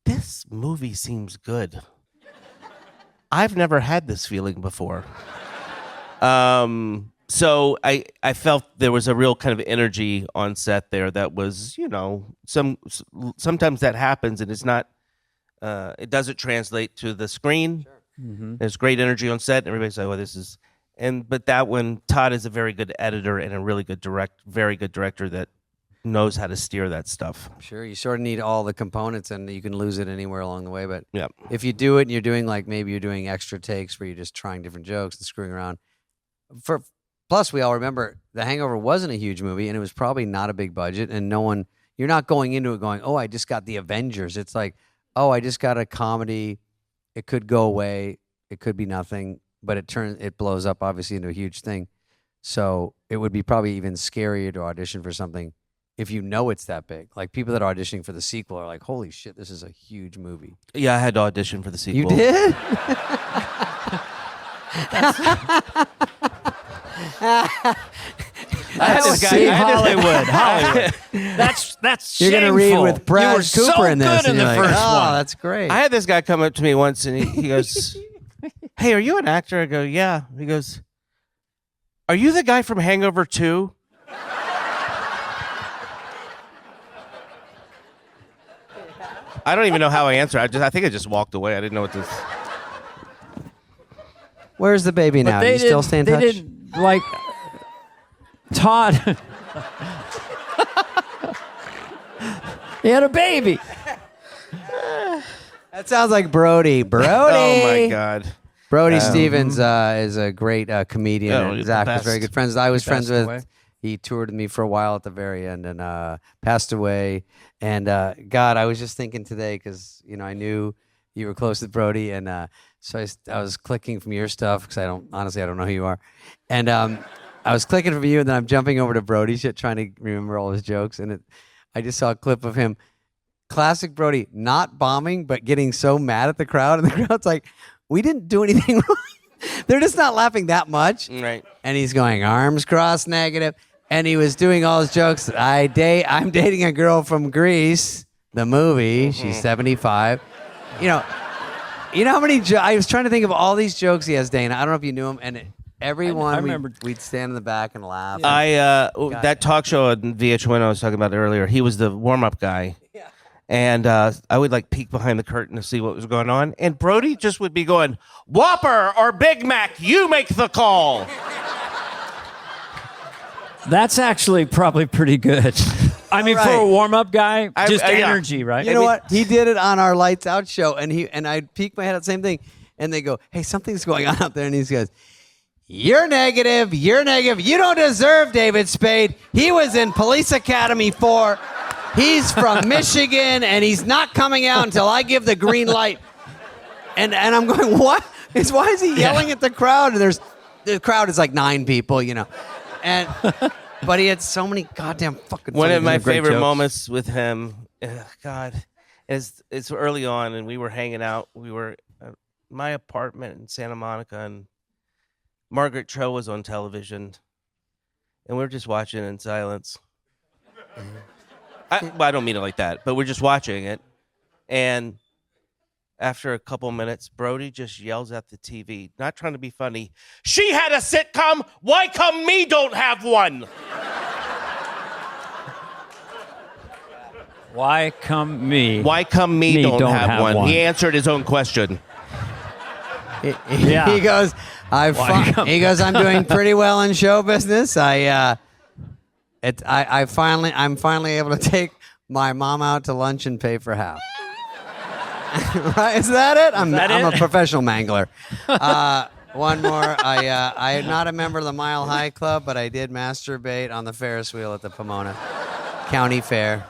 this movie seems good. I've never had this feeling before. So I felt there was a real kind of energy on set there that was, sometimes that happens and it's not, it doesn't translate to the screen. Sure. Mm-hmm. There's great energy on set. And everybody's like, "Oh, this is," but that one, Todd is a very good editor and a really good very good director that knows how to steer that stuff. Sure, you sort of need all the components, and you can lose it anywhere along the way. But yeah, if you do it and you're doing maybe you're doing extra takes where you're just trying different jokes and screwing around. Plus, we all remember The Hangover wasn't a huge movie, and it was probably not a big budget, and you're not going into it going, "Oh, I just got the Avengers." It's like, "Oh, I just got a comedy. It could go away. It could be nothing, but it blows up obviously into a huge thing." So it would be probably even scarier to audition for something if you know it's that big. Like people that are auditioning for the sequel are like, "Holy shit, this is a huge movie." Yeah, I had to audition for the sequel. You did? Hollywood. That's You're gonna read with Brad you were Cooper so in this. good in the and you're first like, one. That's great. I had this guy come up to me once and he goes, "Hey, are you an actor?" I go, "Yeah." He goes, "Are you the guy from Hangover 2? I don't even know how I answered. I think I just walked away. I didn't know what this. Where's the baby now? Do you still stay in touch? They didn't like Todd. He had a baby. That sounds like Brody. Brody. Oh my God. Brody Stevens is a great comedian. Oh, And Zach was very good friends. I was friends with. away. He toured with me for a while at the very end and passed away. And God, I was just thinking today because I knew you were close with Brody, and so I was clicking from your stuff because I don't know who you are, and I was clicking from you, and then I'm jumping over to Brody shit trying to remember all his jokes, and I just saw a clip of him, classic Brody, not bombing but getting so mad at the crowd, and the crowd's like, "We didn't do anything wrong." They're just not laughing that much, Right? And he's going arms crossed negative. And he was doing all his jokes. I'm dating a girl from Greece, the movie. Mm-hmm. She's 75. You know how many I was trying to think of all these jokes he has, Dana. I don't know if you knew him. And everyone, I remember we'd stand in the back and laugh. That talk show on VH1 I was talking about earlier, he was the warm-up guy. Yeah. And I would peek behind the curtain to see what was going on. And Brody just would be going, "Whopper or Big Mac, you make the call." That's actually probably pretty good. I mean, for a warm-up guy, just energy, right? You know what? He did it on our Lights Out show, and I'd peek my head at the same thing, and they go, "Hey, something's going on out there," and he goes, You're negative. You don't deserve David Spade. He was in Police Academy 4. He's from Michigan, and he's not coming out until I give the green light." And I'm going, what? Why is he yelling at the crowd? And the crowd is like 9 people, but he had so many goddamn fucking. One of my favorite jokes. Moments with him, God, is it's early on, and we were hanging out. We were at my apartment in Santa Monica, and Margaret Cho was on television, and we were just watching in silence. I don't mean it like that, but we're just watching it, and after a couple minutes, Brody just yells at the TV, not trying to be funny. "She had a sitcom. Why come me don't have one?" Why come me? Why come me don't have one? He answered his own question. He goes, he goes, "I'm doing pretty well in show business. I'm finally able to take my mom out to lunch and pay for half." Right? Is that it? I'm a professional mangler. One more. I am not a member of the Mile High Club, but I did masturbate on the Ferris wheel at the Pomona County Fair.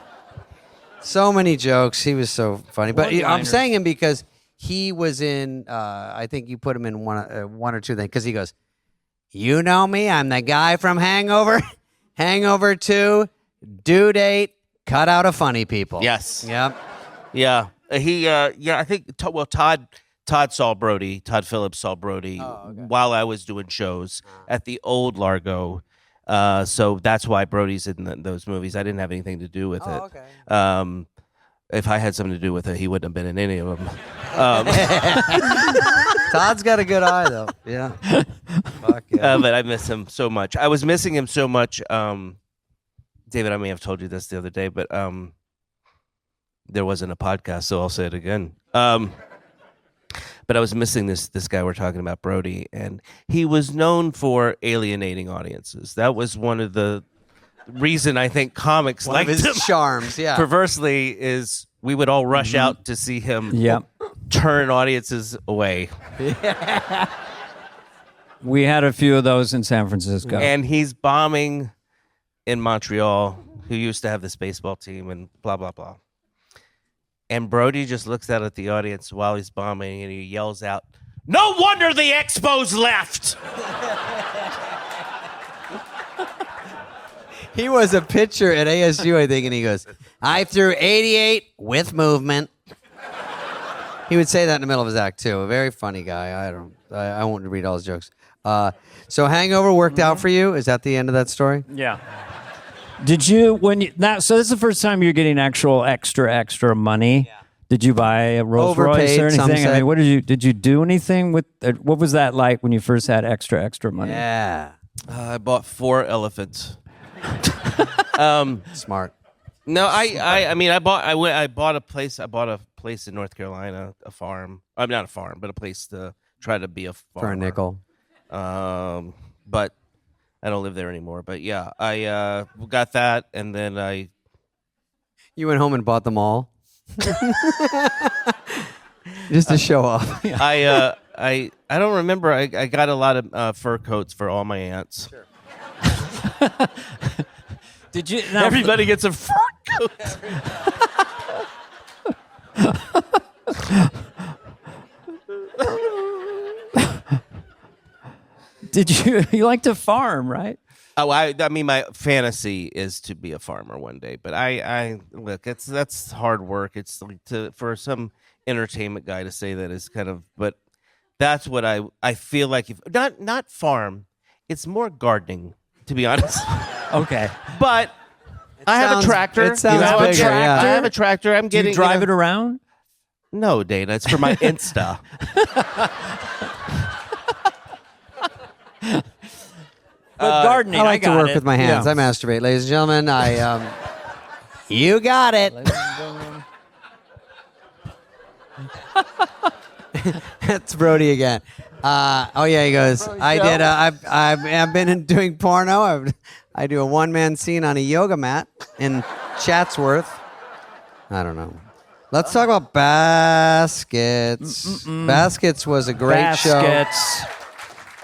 So many jokes. He was so funny. But I'm saying him because he was in, I think you put him in one or two things, because he goes, "You know me, I'm the guy from Hangover, Hangover 2, Due Date, Cut Out of Funny People." Yes. Yep. Yeah. I think, Todd saw Brody. Todd Phillips saw Brody while I was doing shows at the old Largo. So that's why Brody's in those movies. I didn't have anything to do with it. Okay. if I had something to do with it, he wouldn't have been in any of them. Todd's got a good eye, though. Yeah. Fuck yeah. But I miss him so much. I was missing him so much. David, I may have told you this the other day, but there wasn't a podcast, so I'll say it again. But I was missing this guy we're talking about, Brody, and he was known for alienating audiences. That was one of the reason I think comics One of liked his him. charms, yeah. Perversely, is we would all rush out to see him turn audiences away. We had a few of those in San Francisco. And he's bombing in Montreal, who used to have this baseball team, and blah, blah, blah. And Brody just looks out at the audience while he's bombing, and he yells out, "No wonder the Expos left!" He was a pitcher at ASU, I think, and he goes, "I threw 88 with movement." He would say that in the middle of his act, too. A very funny guy. I won't read all his jokes. So Hangover worked out for you? Is that the end of that story? Yeah. Did you so this is the first time you're getting actual extra money? Yeah. Did you buy a Rolls Royce or anything? I mean, did you do anything with what was that like when you first had extra money? Yeah. I bought 4 elephants. Smart. No, I mean, I bought a place. I bought a place in North Carolina, a farm. I'm not a farm, but a place to try to be a farmer. For a nickel. But I don't live there anymore. But yeah, I got that, and then You went home and bought them all? Just to show off. I don't remember. I got a lot of fur coats for all my aunts. Sure. Did you? Everybody gets a fur coat. Did you like to farm, right? Oh, I mean, my fantasy is to be a farmer one day. But I look, that's hard work. It's like for some entertainment guy to say that is kind of, but that's what I feel like. If not farm, it's more gardening, to be honest. Okay, but I have a tractor. It sounds bigger, yeah. I have a tractor. I'm getting. Do you drive it around? No, Dana. It's for my Insta. But gardening, I like to work it. with my hands. Yeah. I masturbate, ladies and gentlemen. You got it. That's Brody again. Oh yeah, he goes. I've been doing porno. I do a one-man scene on a yoga mat in Chatsworth. I don't know. Let's talk about Baskets. Baskets was a great show. Baskets.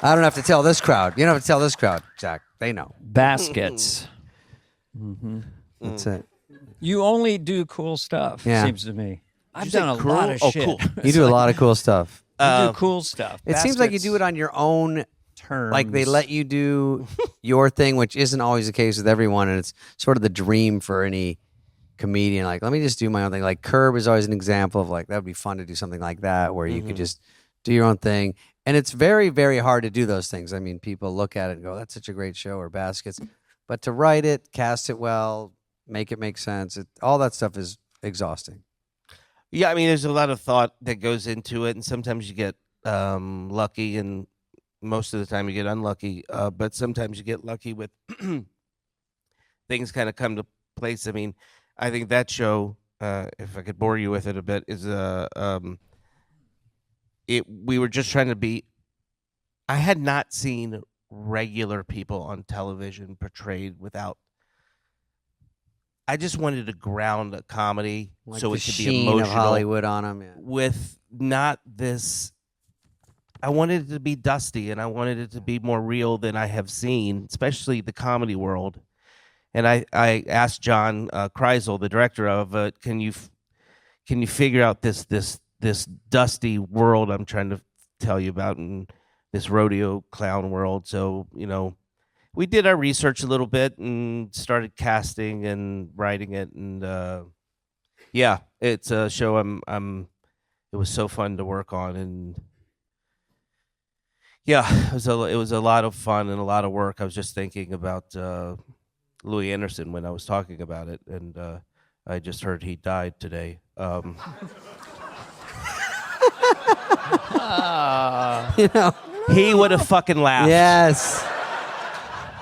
I don't have to tell this crowd. You don't have to tell this crowd, Zach. They know. Baskets. That's it. You only do cool stuff, Yeah. seems to me. I've done a lot of shit. Cool. You do a lot of cool stuff. You do cool stuff. It seems like you do it on your own terms. Like they let you do your thing, which isn't always the case with everyone, and it's sort of the dream for any comedian. Like, let me just do my own thing. Like Curb is always an example of like that would be fun to do something like that, where you could just do your own thing. And it's very, very hard to do those things. I mean, people look at it and go, "That's such a great show," or Baskets, but to write it, cast it well, make it make sense, all that stuff is exhausting. Yeah, I mean, there's a lot of thought that goes into it, and sometimes you get lucky, and most of the time you get unlucky. But sometimes you get lucky with things kind of come to place. I mean, I think that show, if I could bore you with it a bit, is we were just trying to be. I had not seen regular people on television portrayed without. I just wanted to ground a comedy Like so the it could be sheen emotional. of Hollywood on them. Yeah. With not this. I wanted it to be dusty, and I wanted it to be more real than I have seen, especially the comedy world. And I asked John Kreisel, the director of it, can you figure out this dusty world I'm trying to tell you about, in this rodeo clown world? So, we did our research a little bit and started casting and writing it, and yeah, it's a show it was so fun to work on, and yeah, it was a lot of fun and a lot of work. I was just thinking about Louis Anderson when I was talking about it, and I just heard he died today. You know. He would have fucking laughed. Yes.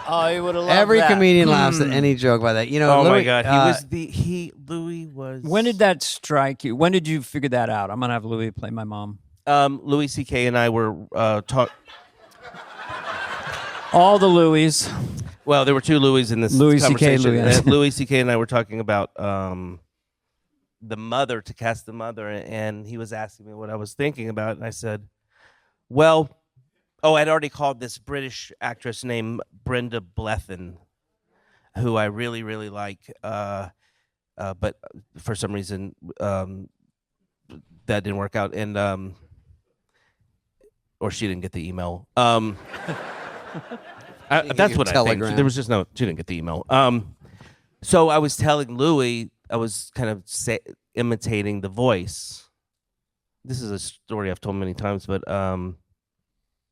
Oh, he would have loved Every that. comedian laughs at any joke by that. You know. Oh my Louis, God, Louis was. When did that strike you? When did you figure that out? I'm gonna have Louis play my mom. Louis C.K. and I were All the Louis. Well, there were two Louis in this Louis C.K., conversation. Louis. Louis C.K. and I were talking about the mother, to cast the mother, and he was asking me what I was thinking about, and I said, well, I'd already called this British actress named Brenda Blethyn, who I really, really like, but for some reason that didn't work out, and or she didn't get the email. That's what I think. There was just she didn't get the email. So I was telling Louis, I was kind of imitating the voice. This is a story I've told many times, but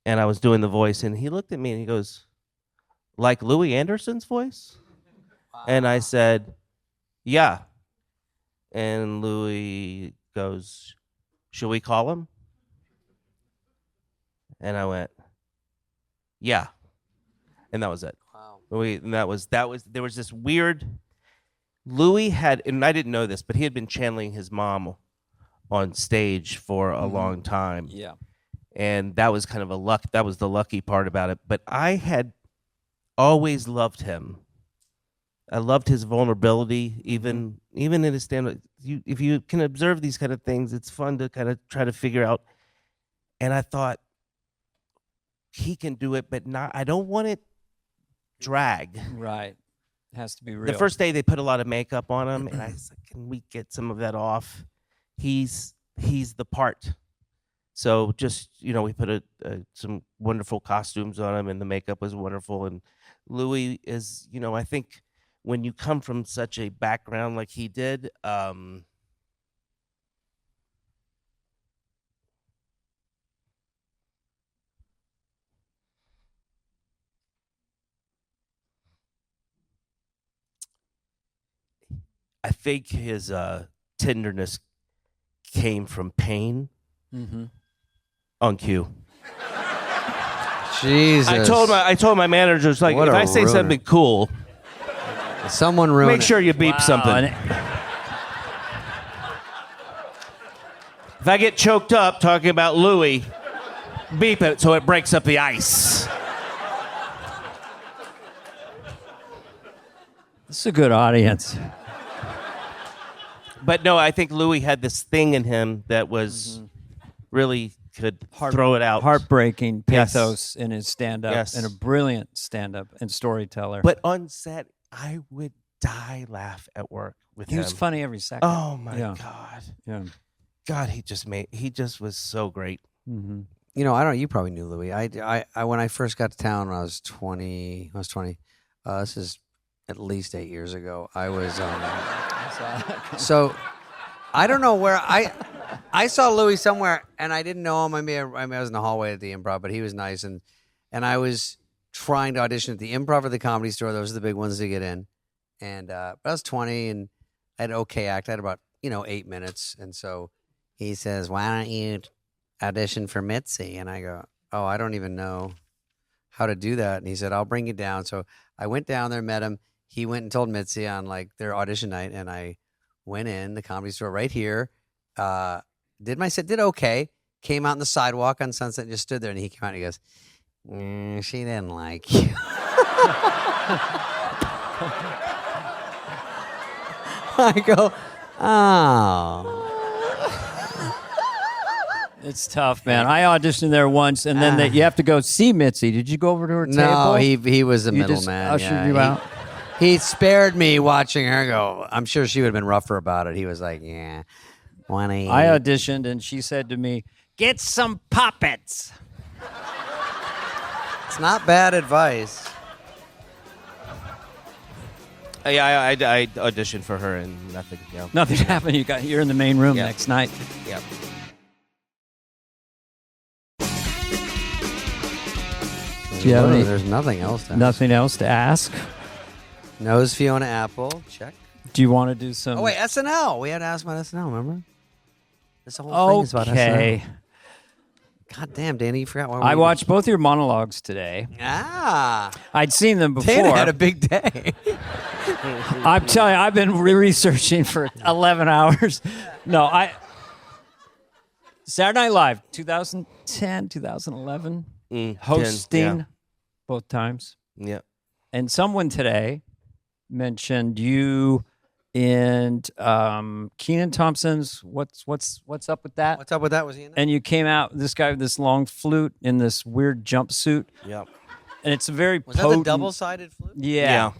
and I was doing the voice, and he looked at me and he goes, like Louis Anderson's voice? Wow. And I said, yeah. And Louis goes, should we call him? And I went, yeah. And that was it. Wow. There was this weird, Louis had, and I didn't know this, but he had been channeling his mom on stage for a long time. Yeah. And that was kind of that was the lucky part about it. But I had always loved him. I loved his vulnerability, even in his stand-up. If you can observe these kind of things, it's fun to kind of try to figure out. And I thought, he can do it, but I don't want it drag. Right. It has to be real. The first day they put a lot of makeup on him, and I was like, can we get some of that off? He's the part. So just, we put some wonderful costumes on him, and the makeup was wonderful. And Louis is, I think when you come from such a background like he did, I think his tenderness came from pain on cue. Jesus. I told my managers, like, if I say something cool, someone ruined make sure you beep something. If I get choked up talking about Louis, beep it so it breaks up the ice. This is a good audience. But no, I think Louis had this thing in him that was really could throw it out. Heartbreaking pathos in his stand-up, and a brilliant stand-up and storyteller. But on set, I would die laugh at work with him. He was funny every second. Oh my God. Yeah. God, he just was so great. Mm-hmm. You probably knew Louis. I when I first got to town when I was 20, this is at least 8 years ago. I was so I don't know where I saw Louis somewhere, and I didn't know him. I was in the hallway at the Improv, but he was nice, and I was trying to audition at the Improv or the Comedy Store. Those are the big ones to get in. And but I was 20, and I had an okay act. I had about 8 minutes, and so he says, "Why don't you audition for Mitzi?" And I go, "Oh, I don't even know how to do that." And he said, "I'll bring you down." So I went down there, met him. He went and told Mitzi on their audition night, and I went in the Comedy Store right here. Did my set, did okay. Came out on the sidewalk on Sunset and just stood there, and he came out and he goes, "She didn't like you." I go, "Oh." It's tough, man. I auditioned there once, and then you have to go see Mitzi. Did you go over to her table? No, he was a middleman. Ushered you out. He spared me watching her go. I'm sure she would have been rougher about it. He was like, "Yeah, I auditioned, and she said to me, "Get some puppets." It's not bad advice. Yeah, I auditioned for her, and nothing. Nothing happened. You're in the main room next night. Yep. There's nothing else to ask. Nothing else to ask. Knows Fiona Apple. Check. Do you want to do some? Oh wait, SNL. We had to ask about SNL. Remember? This whole thing is about SNL. Okay. God damn, Danny, you forgot why I watched both your monologues today. Ah, I'd seen them before. Dana had a big day. I'm telling you, I've been researching for 11 hours. No, Saturday Night Live, 2010, 2011, hosting both times. Yeah. And someone today mentioned you and Kenan Thompson's What's Up With That? What's up with that? Was he in it? And you came out, this guy with this long flute in this weird jumpsuit. Yep. And it's a very Was that potent. the double-sided flute? Yeah.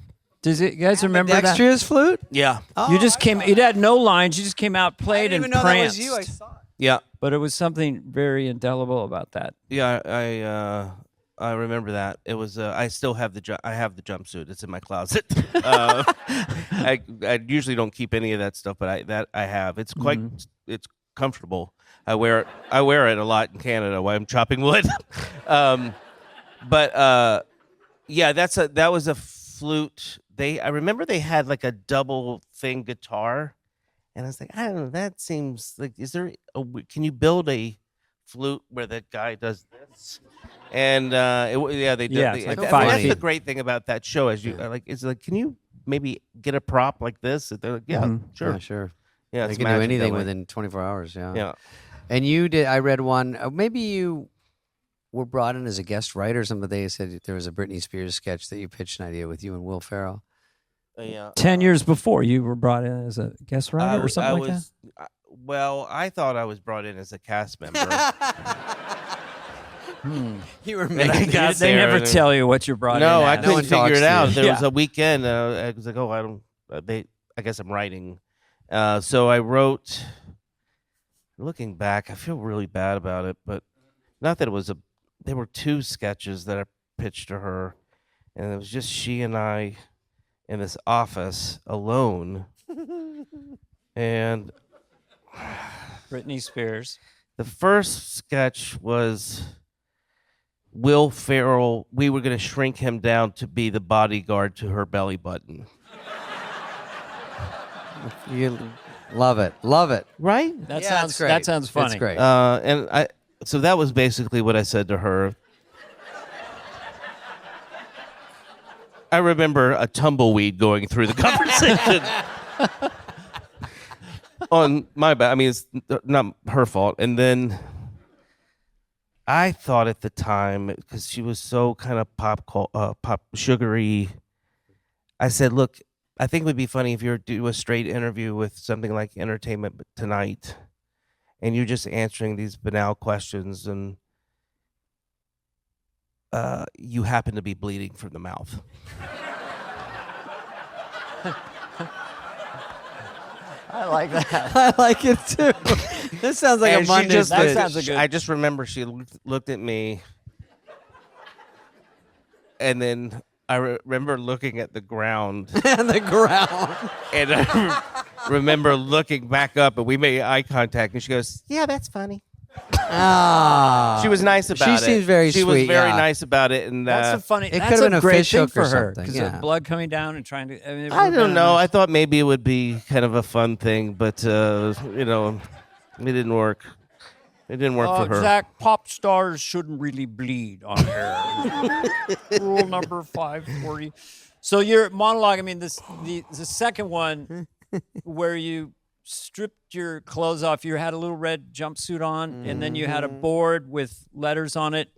Does it? You guys remember that? Dexterous flute? Yeah. You just came. It had no lines. You just came out, I played, didn't and even know that was pranced. you. I saw it. Yeah. But it was something very indelible about that. Yeah. I remember that. It was. I still have I have the jumpsuit. It's in my closet. I usually don't keep any of that stuff, but I have. It's quite. It's comfortable. I wear it a lot in Canada while I'm chopping wood. Yeah, that was a flute. I remember they had like a double thing guitar, and I was like, I don't know. That seems like, can you build a flute where that guy does this? And they did. Yeah, it's like 5 that's feet. the great thing about that show. Can you maybe get a prop like this? And they're like, yeah, sure, Yeah, sure. yeah. They It's can do magic anything that way. within 24 hours. Yeah. Yeah. And you did. I read one. Maybe you were brought in as a guest writer or something. They said there was a Britney Spears sketch that you pitched an idea with you and Will Ferrell. Yeah. 10 years before, you were brought in as a guest writer or something like that? Well, I thought I was brought in as a cast member. You were And I got They there never and- tell you what you're brought in No, I as. No one couldn't figure talks it to out. you. There was Yeah. a weekend. I was like, I don't. I guess I'm writing. So I wrote. Looking back, I feel really bad about it, but not that it was there were 2 sketches that I pitched to her, and it was just she and I in this office alone. And Britney Spears. the first sketch was Will Ferrell. We were going to shrink him down to be the bodyguard to her belly button. You love it. Love it. Right? That Yeah, sounds it's great. that sounds funny. It's great. So that was basically what I said to her. I remember a tumbleweed going through the conversation. On my back. I mean, it's not her fault. And then I thought at the time, because she was so kind of pop sugary, I said, look, I think it would be funny if you were to do a straight interview with something like Entertainment Tonight, and you're just answering these banal questions, and you happen to be bleeding from the mouth. I like that. I like it too. This sounds like And a Monday. That sounds a good. I just remember she looked at me, and then I remember looking at the ground, on the ground. and I remember looking back up, and we made eye contact, and she goes, "Yeah, that's funny." Ah. She was nice about it. She seems very She was sweet, very yeah. nice about it, and That's a funny. it That's could've been a great fish thing hook for or her something, because yeah. of blood coming down and trying to. I mean, I don't know. I thought maybe it would be kind of a fun thing, but it didn't work. It didn't work for her. Zach, pop stars shouldn't really bleed on air. Rule number 540. So your monologue. I mean, the second one where you stripped your clothes off. You had a little red jumpsuit on, and then you had a board with letters on it.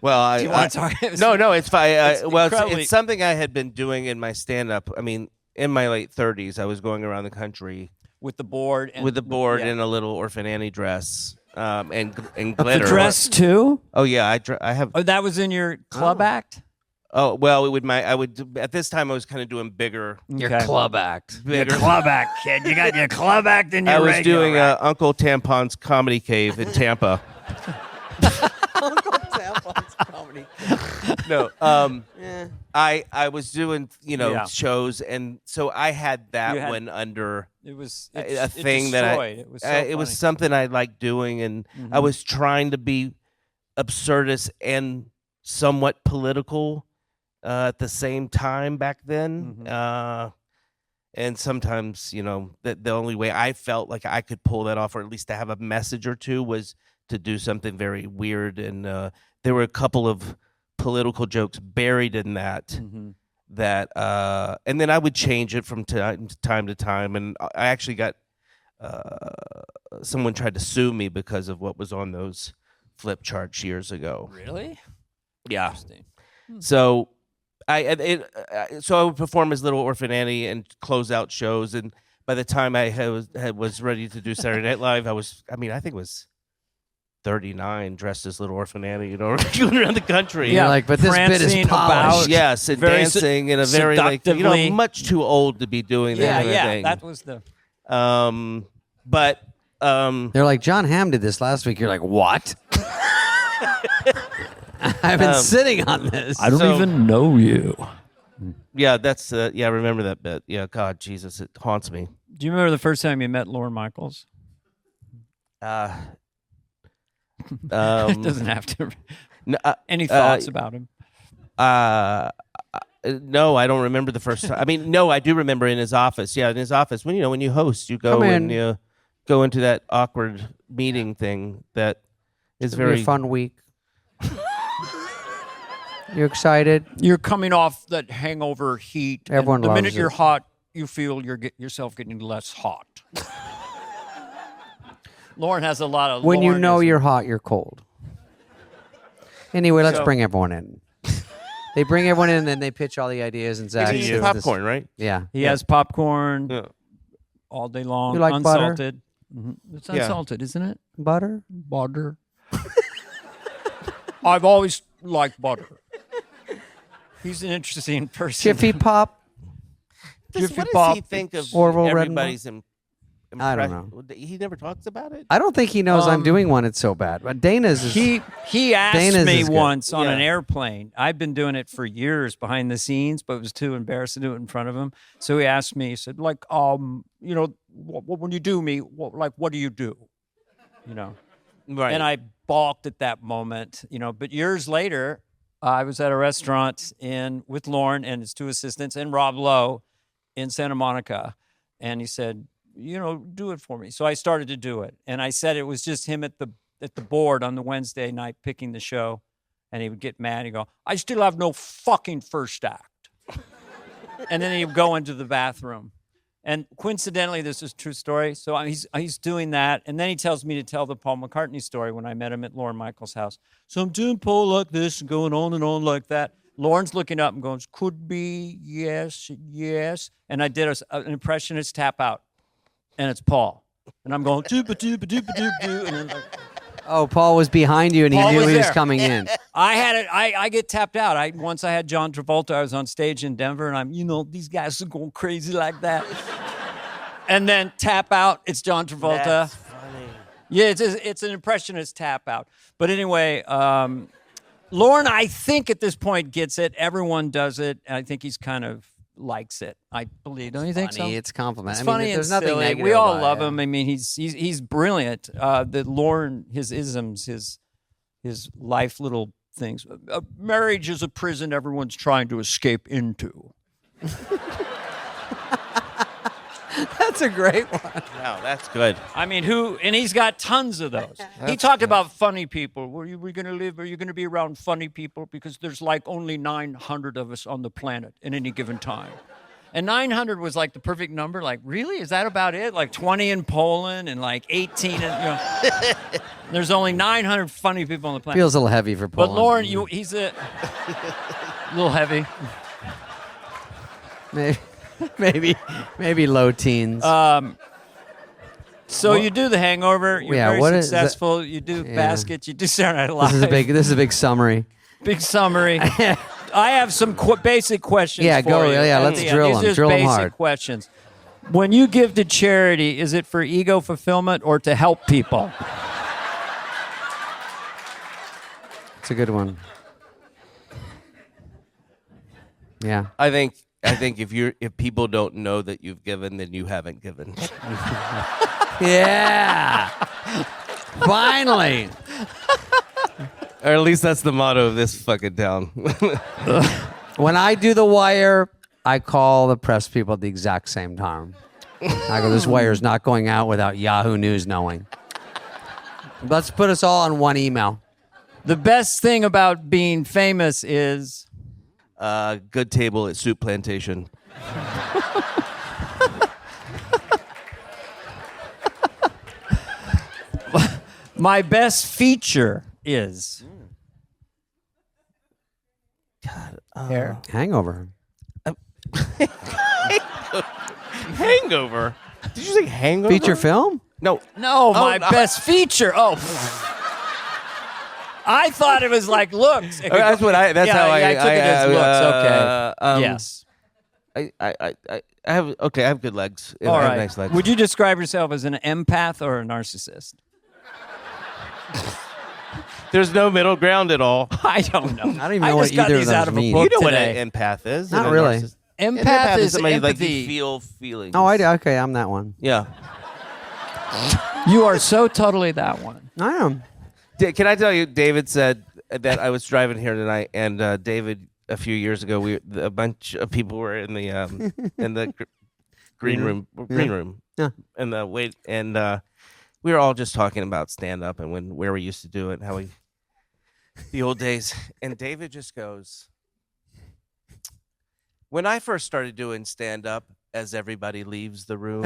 Well, Do you want to talk? No, it's fine. It's Well, incredibly- it's something I had been doing in my stand-up. I mean, in my late 30s, I was going around the country with the board. And, with the board yeah. in a little Orphan Annie dress and the glitter. dress too. Oh yeah, I have. Oh, that was in your club act. Oh well, I would at this time I was kind of doing bigger. Your club act. Bigger. club act, kid. You got your club act and your I was regular doing act. Uncle Tampon's Comedy Cave in Tampa. No, I was doing Yeah. shows, and so I had that You had- one under It was a thing that it was so it was funny. something I liked doing, and I was trying to be absurdist and somewhat political, at the same time back then. And sometimes, the only way I felt like I could pull that off, or at least to have a message or two, was to do something very weird. And there were a couple of political jokes buried in that. That and then I would change it from time to time. And I actually got someone tried to sue me because of what was on those flip charts years ago. Really? Yeah. Interesting. So I would perform as Little Orphan Annie and close out shows. And by the time I was ready to do Saturday Night Live, I think it was 39, dressed as Little Orphan Annie, going around the country. You're like, but this bit is polished. Yes, and very dancing in a very much too old to be doing that kind of thing. That was the. But They're like, John Hamm did this last week. You're like, what? I've been sitting on this. I don't even know you. Yeah, that's I remember that bit. Yeah, God, Jesus, it haunts me. Do you remember the first time you met Lorne Michaels? It doesn't have to. Any thoughts about him? No, I don't remember the first time. I mean, no, I do remember in his office. Yeah, in his office. When you host, you go and you go into that awkward meeting thing that is very a fun week. You excited? You're coming off that hangover heat. Everyone the loves minute it. you're hot, you feel yourself getting less hot. Lauren has a lot of. When you know Laurenism. you're hot, you're cold. Anyway, let's bring everyone in. They bring everyone in, and then they pitch all the ideas, and Zach He gives eats popcorn, right? Yeah. He has popcorn Yeah. all day long. You like butter? unsalted. It's unsalted, isn't it? Butter? Butter. I've always liked butter. He's an interesting person. Jiffy Pop? Jiffy What does Pop. he think of Orville everybody's I don't know. He never talks about it? I don't think he knows I'm doing one. It's so bad. But Dana's is... He asked Dana's me is good. once on Yeah. an airplane. I've been doing it for years behind the scenes, but it was too embarrassed to do it in front of him. So he asked me, he said, like, when you do me, what do you do? Right. And I balked at that moment, But years later, I was at a restaurant with Lorne and his two assistants and Rob Lowe in Santa Monica, and he said, do it for me. So I started to do it, and I said it was just him at the board on the Wednesday night picking the show, and he would get mad. He'd go, "I still have no fucking first act," and then he'd go into the bathroom. And coincidentally, this is a true story. So he's doing that, and then he tells me to tell the Paul McCartney story when I met him at Lorne Michaels' house. So I'm doing Paul like this and going on and on like that. Lorne's looking up and going, "Could be, yes, yes." And I did an impressionist tap out, and it's Paul. And I'm going, "Dooba dooba dooba dooba doo," and then like, Oh, Paul was behind you, and he Paul knew was he was there. coming in. I had it. I get tapped out. Once I had John Travolta. I was on stage in Denver, and I'm, these guys are going crazy like that. And then tap out. It's John Travolta. That's funny. Yeah, it's an impressionist tap out. But anyway, Lorne, I think at this point gets it. Everyone does it. I think he's kind of likes it. I believe. Don't you think so? Funny, it's compliment. It's I mean, funny there's and nothing silly. negative We all about love it. him. I mean, he's brilliant. The Lorne, his isms, his life little things. Marriage is a prison everyone's trying to escape into. That's a great one. Wow, that's good. I mean, and he's got tons of those. He talked about funny people. Where you going to live? Are you going to be around funny people? Because there's like only 900 of us on the planet at any given time. And 900 was like the perfect number. Like, really? Is that about it? Like 20 in Poland and like 18 in, There's only 900 funny people on the planet. Feels a little heavy for Paul. But Lorne, he's a little heavy. Maybe low teens. So you do The Hangover. You're Yeah, very what is successful. You do Baskets. You do Saturday Night Live. This is a big summary. Big summary. I have some basic questions. Yeah, for go. you. Yeah, let's These drill are them. just Drill them basic hard. questions. When you give to charity, is it for ego fulfillment or to help people? It's a good one. Yeah. I think if people don't know that you've given, then you haven't given. Yeah. Finally. Or at least that's the motto of this fucking town. When I do The Wire, I call the press people at the exact same time. I go, this Wire's not going out without Yahoo News knowing. Let's put us all on one email. The best thing about being famous is Good table at Soup Plantation. my best feature is hair. Hangover. Hangover. Did you say hangover? Feature film? No. No, my no. best feature. Oh. I thought it was like looks. That's what I. That's how I. I took it as looks. Okay. Yes. I have. Okay, I have good legs. All I have right. nice legs. Would you describe yourself as an empath or a narcissist? There's no middle ground at all. I don't know. I don't even know what just got either of these those out of a mean. book You know today. what an empath is? Not and a really. narcissist. Empath is somebody like empathy. you feel feelings. Oh, I do. Okay, I'm that one. Yeah. You are so totally that one. I am. Can I tell you? David said that I was driving here tonight, and David, a few years ago, a bunch of people were in the green room, Yeah. and the wait, and we were all just talking about stand up and where we used to do it, and how the old days. And David just goes, when I first started doing stand up, as everybody leaves the room.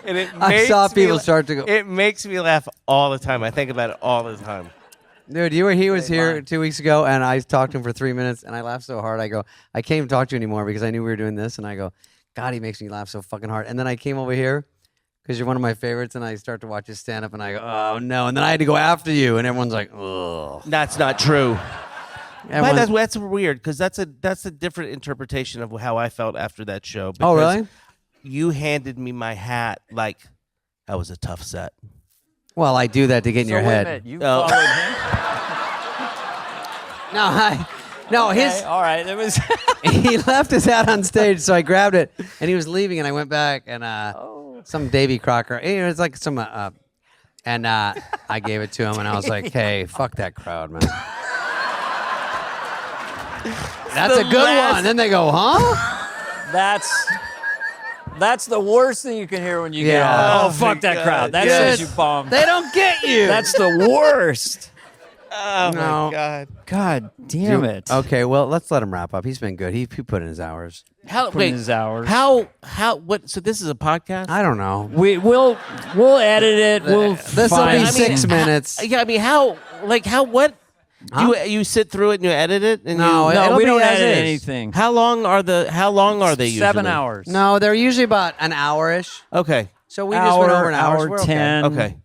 And I saw people start to go. It makes me laugh all the time. I think about it all the time. Dude, he was here 2 weeks ago, and I talked to him for 3 minutes, and I laughed so hard. I go, I can't even talk to you anymore because I knew we were doing this, and I go, God, he makes me laugh so fucking hard. And then I came over here because you're one of my favorites, and I start to watch his stand up, and I go, oh no. And then I had to go after you, and everyone's like, ugh. That's not true. Everyone- That's weird because that's a different interpretation of how I felt after that show. Oh, because really? You handed me my hat like that was a tough set. Well, I do that to get in your So wait a head. minute, You Oh. followed him? No, Okay, his all right. It was. he left his hat on stage, so I grabbed it, and he was leaving, and I went back, and some Davy Crocker, it was like some, and I gave it to him, and I was like, hey, fuck that crowd, man. That's a good one. Then they go, huh? That's the worst thing you can hear when you get Yeah. off. Oh, Oh, fuck my that God. crowd. That Yes. says you bombed. They don't get you. That's the worst. Oh No. my God! God damn it. Okay, well, let's let him wrap up. He's been good. He put in his hours. How Put in his hours. How what? So this is a podcast. I don't know. We'll edit it. We'll This will find be I mean, 6 minutes. Yeah, I mean, what? Huh? You sit through it and you edit it? And No, you, No, it'll we be don't as edit is. anything. How long are they usually? 7 hours. No, they're usually about an hour-ish. Okay. So we just went over an hour. hour We're okay. 10. Okay.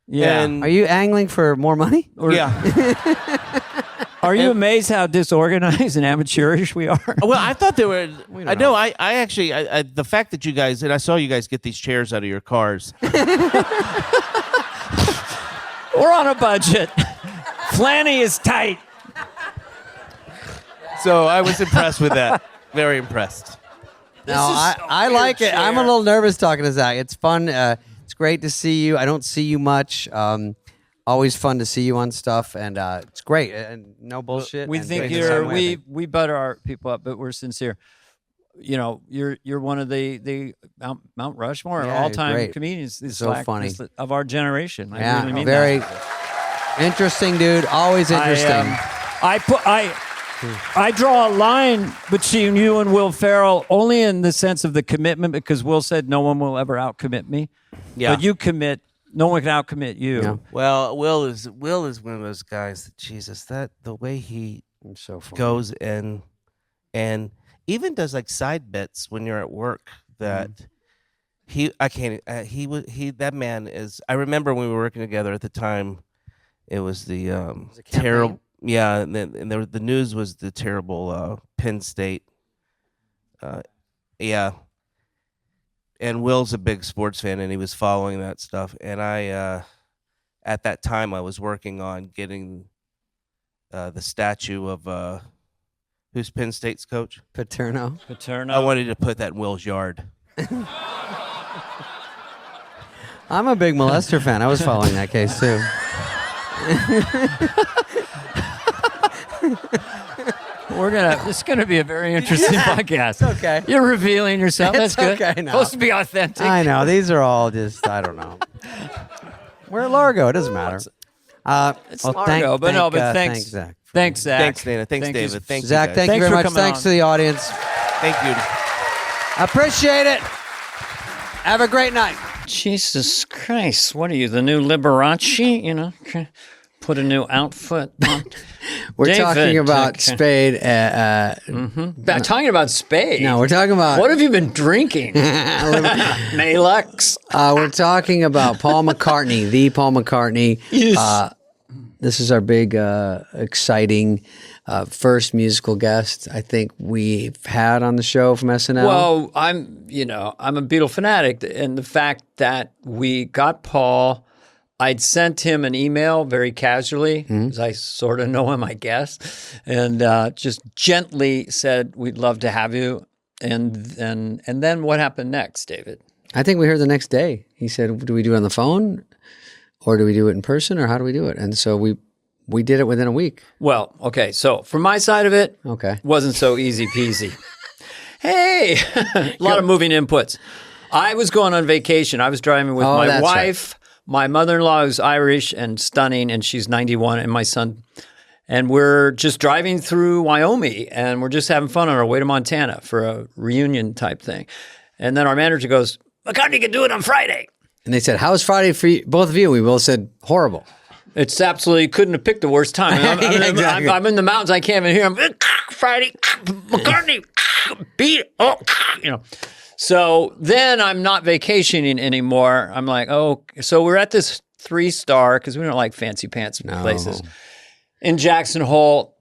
Yeah. And, Are you angling for more money? yeah. Are you amazed how disorganized and amateurish we are? Well, I thought they were. don't I know. know. I actually. The fact that you guys and I saw you guys get these chairs out of your cars. We're on a budget. Flanny is tight. So I was impressed with that. Very impressed. No, I like it. I'm a little nervous talking to Zach. It's fun. It's great to see you. I don't see you much. Always fun to see you on stuff, and it's great. And no bullshit. We and think great the same way. we butter our people up, but we're sincere. You know, you're one of the Mount Rushmore Yeah, all time you're great. comedians. It's So funny. of our generation. I Yeah, really mean very that. interesting, dude. Always interesting. I draw a line between you and Will Ferrell only in the sense of the commitment, because Will said no one will ever outcommit me. Yeah. But you commit. No one can outcommit you. Yeah. Well, Will is one of those guys that Jesus, that the way he I'm so funny. goes and even does like side bits when you're at work that that man is. I remember when we were working together at the time, it was the terrible. Yeah, and the news was the terrible Penn State. Yeah. And Will's a big sports fan, and he was following that stuff. And I, at that time, I was working on getting the statue of who's Penn State's coach? Paterno. I wanted to put that in Will's yard. I'm a big molester fan. I was following that case too. It's gonna be a very interesting podcast. okay. You're revealing yourself. It's That's good. okay now. Supposed to be authentic. I know. These are all just, I don't know. We're at Largo. It doesn't matter. It's Largo, but thanks. Thanks, Zach. Thanks, Zach. Thanks, Dana. Thanks, Thank David. you. Thank you, Zach, guys. thank you Thanks very for much. coming Thanks on. to the audience. Thank you. Appreciate it. Have a great night. Jesus Christ, what are you, the new Liberace? You know, put a new outfit on. We're David, talking about okay. Spade. Talking about Spade. No, we're talking about. What have you been drinking? Malux. We're talking about Paul McCartney, the Paul McCartney. Yes. This is our big, exciting first musical guest I think we've had on the show from SNL. Well, I'm a Beatle fanatic, and the fact that we got Paul, I'd sent him an email very casually, because I sort of know him, I guess, and just gently said, we'd love to have you. And then what happened next, David? I think we heard the next day. He said, do we do it on the phone or do we do it in person or how do we do it? And so we did it within a week. Well, okay, so from my side of it, Okay. wasn't so easy peasy. Hey, a lot of moving inputs. I was going on vacation. I was driving with my that's wife, my mother-in-law who's Irish and stunning, and she's 91, and my son. And we're just driving through Wyoming, and we're just having fun on our way to Montana for a reunion type thing. And then our manager goes, McCartney can do it on Friday. And they said, how's Friday for you, both of you? We both said, horrible. It's absolutely couldn't have picked the worst time. Exactly. I'm in the mountains. I can't even hear him. Friday, McCartney, beat it. Oh, you know. So then I'm not vacationing anymore. I'm like, oh, so we're at this 3-star because we don't like fancy pants places in Jackson Hole,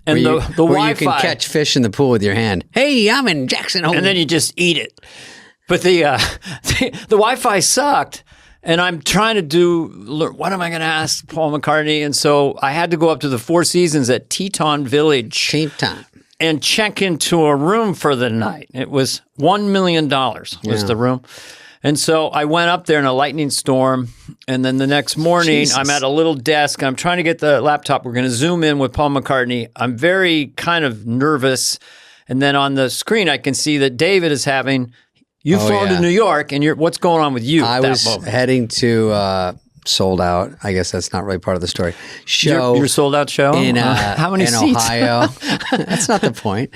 and Where the you Wi-Fi. can catch fish in the pool with your hand. Hey, I'm in Jackson Hole. and then you just eat it. But the Wi-Fi sucked. And I'm trying to what am I going to ask Paul McCartney? And so I had to go up to the Four Seasons at Teton Village Cheap time. and check into a room for the night. It was $1 million was the room. And so I went up there in a lightning storm. And then the next morning, Jesus. I'm at a little desk. I'm trying to get the laptop. We're going to zoom in with Paul McCartney. I'm very kind of nervous. And then on the screen, I can see that David is having... You've flown to New York, and what's going on with you? I at that was moment? heading to Sold Out. I guess that's not really part of the story. Show Your sold out show? in How many in seats? Ohio. That's not the point.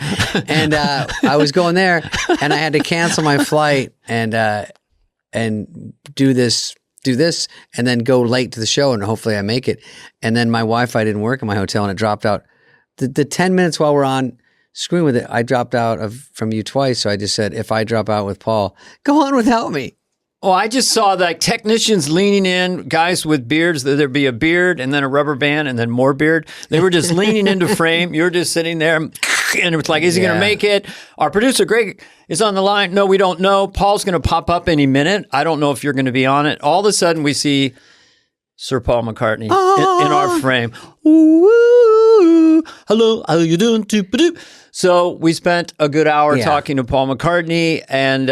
And I was going there, and I had to cancel my flight and do this, and then go late to the show, and hopefully I make it. And then my Wi-Fi didn't work in my hotel, and it dropped out. The 10 minutes while we're on screen with it, I dropped out from you twice. So I just said, if I drop out with Paul, go on without me. Well, I just saw like technicians leaning in, guys with beards. There'd be a beard and then a rubber band and then more beard. They were just leaning into frame. You're just sitting there, and it's like, is he going to make it? Our producer, Greg, is on the line. No, we don't know. Paul's going to pop up any minute. I don't know if you're going to be on it. All of a sudden, we see Sir Paul McCartney in our frame. Ooh, hello, how you doing? So we spent a good hour talking to Paul McCartney, and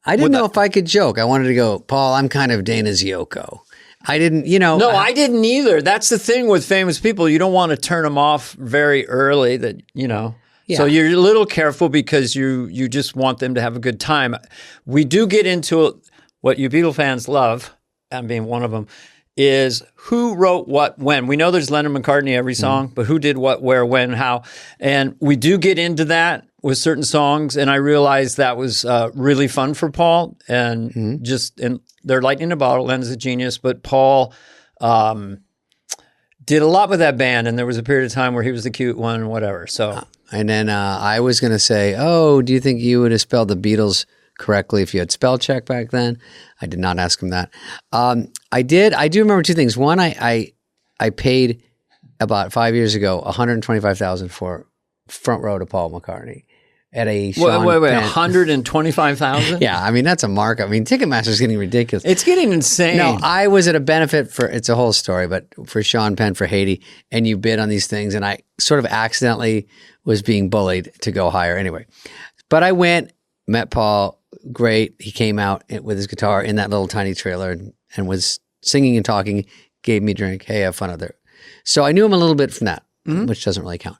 I didn't know if I could joke. I wanted to go, Paul, I'm kind of Dana's Yoko. I didn't, No, I didn't either. That's the thing with famous people. You don't want to turn them off very early. So you're a little careful because you just want them to have a good time. We do get into what you Beatle fans love, and being one of them, is who wrote what when. We know there's Lennon McCartney every song, but who did what, where, when, how. And we do get into that with certain songs, and I realized that was really fun for Paul. And and they're lightning in a bottle. Lennon's a genius, but Paul did a lot with that band, and there was a period of time where he was the cute one, whatever. So, and then I was going to say, oh, do you think you would have spelled the Beatles correctly if you had spell check back then? I did not ask him that. I did. I do remember two things. One, I paid about 5 years ago $125,000 for front row to Paul McCartney at a Sean wait, Penn. 125,000? Yeah, I mean that's a mark. I mean Ticketmaster's getting ridiculous. It's getting insane. No, I was at a benefit for, it's a whole story, but for Sean Penn for Haiti, and you bid on these things, and I sort of accidentally was being bullied to go higher anyway. But I went, met Paul, great. He came out with his guitar in that little tiny trailer and was singing and talking, gave me a drink. Hey, have fun out there. So I knew him a little bit from that. which doesn't really count.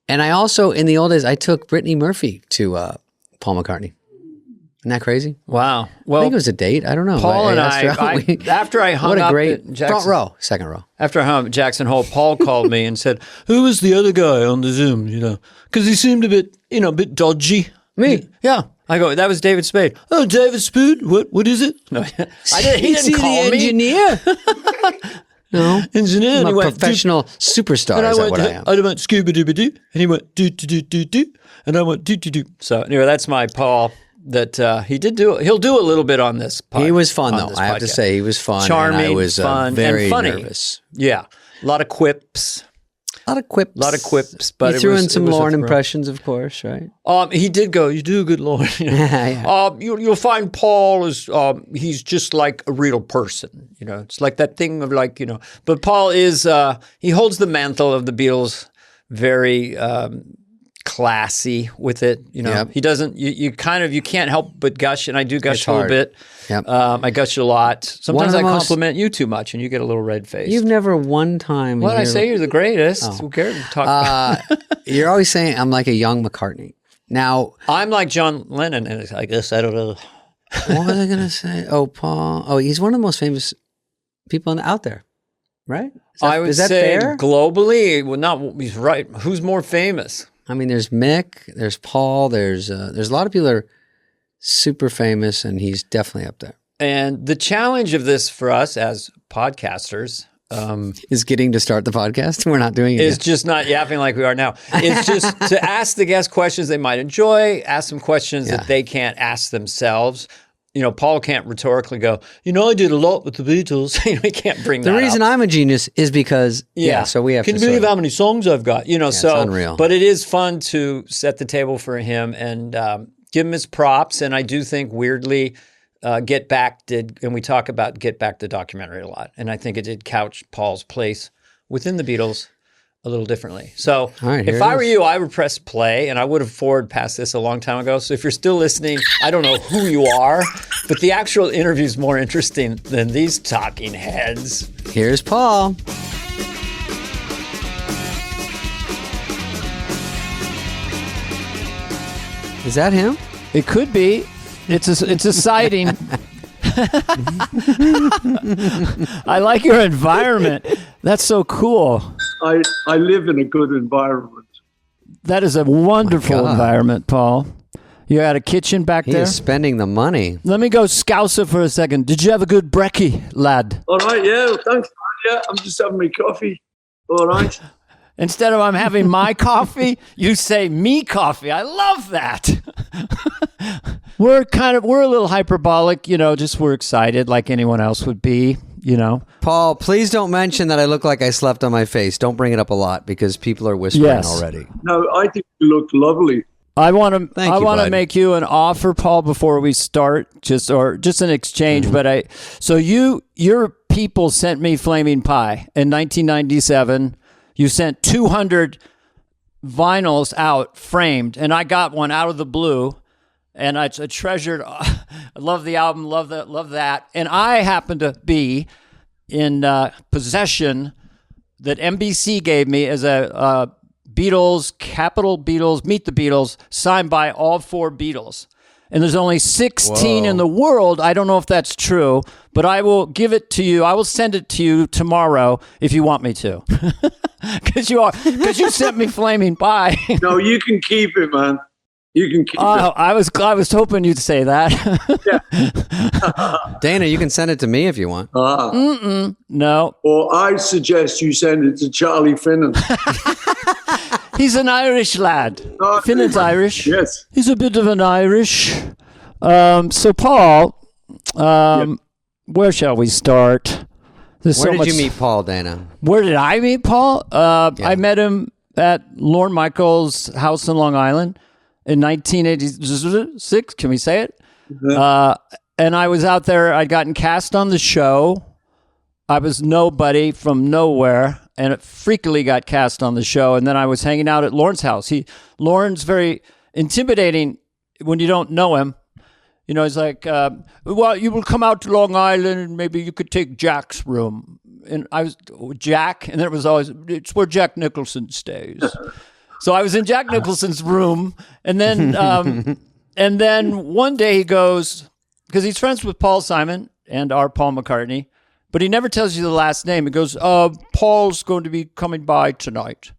And I also, in the old days, I took Brittany Murphy to Paul McCartney. Isn't that crazy? Wow. I Well, think it was a date. I don't know. Paul and asked her out. after I hung what a up great at Jackson, front row, second row. after I hung up at Jackson Hole, Paul called me and said, "Who was the other guy on the Zoom? Because he seemed a bit dodgy." Me. Yeah. I go, "That was David Spade." "Oh, David Spade? What is it?" No, I didn't. He didn't call me. Engineer. No, Engineer. I'm And he a went, professional superstar. And Is I that went, what I am? I went scuba dooba doo, and he went do do do do do, and I went do do do. So anyway, that's my Paul. That he did do. He'll do a little bit on this. He was fun, on though. this I have to podcast. say, he was fun. Charming, and I was fun, very and funny. nervous. Yeah, a lot of quips. A lot of quips. But you it threw was- in some it was a Lauren thrill. impressions, of course, right? He did go, "You do a good Lord." Yeah. You'll find Paul is he's just like a real person. It's like that thing of But Paul is he holds the mantle of the Beatles very classy with it. Yep. He doesn't. You can't help but gush, and I do gush It's a little hard. bit. Yep. I gush a lot. Sometimes the I most- compliment you too much, and you get a little red faced. You've never one time. What in I your- say? You're the greatest. Who cares? Talk. You're always saying I'm like a young McCartney. Now, I'm like John Lennon, and I guess I don't know. what was I going to say? Oh, Paul. Oh, he's one of the most famous people out there, right? I would is that say fair? globally, well, not he's right. Who's more famous? I mean, there's Mick, there's Paul, there's a lot of people that are super famous, and he's definitely up there. And the challenge of this for us as podcasters Is getting to start the podcast? We're not doing it is yet. just not yapping like we are now. It's just to ask the guests questions they might enjoy, ask them questions that they can't ask themselves. Paul can't rhetorically go, I did a lot with the Beatles. He can't bring that The reason up. I'm a genius is because, so we have Can to you believe sort how many songs I've got? So, it's unreal. But it is fun to set the table for him and give him his props. And I do think weirdly, Get Back did, and we talk about Get Back the documentary a lot. And I think it did couch Paul's place within the Beatles a little differently. So All right, here if it I were is. you, I would press play, and I would have forward past this a long time ago. So if you're still listening, I don't know who you are, but the actual interview is more interesting than these talking heads. Here's Paul. Is that him? It could be. It's a sighting. I like your environment. That's so cool. I live in a good environment. That is a wonderful God. environment, Paul. You got a kitchen back He there? is spending the money. Let me go scouser for a second. Did you have a good brekkie, lad? All right, yeah, thanks. Yeah, I'm just having my coffee. All right. Instead of I'm having my coffee, you say me coffee. I love that. We're a little hyperbolic, just we're excited like anyone else would be, Paul, please don't mention that I look like I slept on my face. Don't bring it up a lot because people are whispering Yes. already. No, I think you look lovely. I want to Thank you, bud. make you an offer, Paul, before we start, just an exchange. But your people sent me Flaming Pie in 1997. You sent 200 vinyls out framed, and I got one out of the blue, and I treasured. I love the album, love that, and I happen to be in possession that NBC gave me as a Beatles, Capital Beatles, Meet the Beatles, signed by all 4 Beatles. And there's only 16 in the world. I don't know if that's true, but I will give it to you. I will send it to you tomorrow if you want me to. Because you sent me Flaming Pie. No, you can keep it, man. You can keep it. I was hoping you'd say that. Dana, you can send it to me if you want. No, Or I suggest you send it to Charlie Finnan. he's an Irish lad. Oh, Finnan's Irish. Yes. He's a bit of an Irish. So Paul, where shall we start? There's Where so did you much- meet Paul, Dana? Where did I meet Paul? I met him at Lorne Michaels' house in Long Island in 1986. Can we say it? And I was out there. I'd gotten cast on the show. I was nobody from nowhere, and it freakily got cast on the show. And then I was hanging out at Lorne's house. Lorne's very intimidating when you don't know him. He's like, well, you will come out to Long Island and maybe you could take Jack's room. and I was Jack, and then it was always, it's where Jack Nicholson stays. So I was in Jack Nicholson's room, and then one day he goes, because he's friends with Paul Simon and our Paul McCartney, but he never tells you the last name. He goes, Paul's going to be coming by tonight.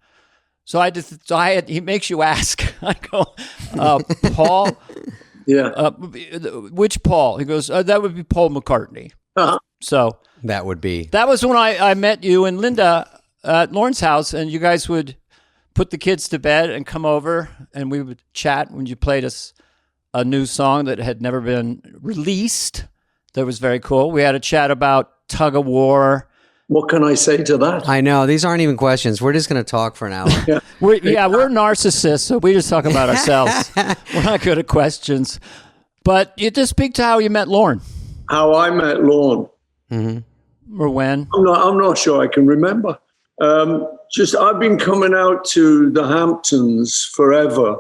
So he makes you ask. I go, Paul? Yeah. Which Paul? He goes, that would be Paul McCartney. Uh-huh. So That was when I met you and Linda at Lauren's house, and you guys would put the kids to bed and come over, and we would chat when you played us a new song that had never been released. That was very cool. We had a chat about tug of war. What can I say to that? I know. These aren't even questions. We're just going to talk for an hour. We're narcissists, so we just talk about ourselves. We're not good at questions. But you just speak to how you met Lauren. How I met Lorne. Mm-hmm. Or when. I'm not sure I can remember. I've been coming out to the Hamptons forever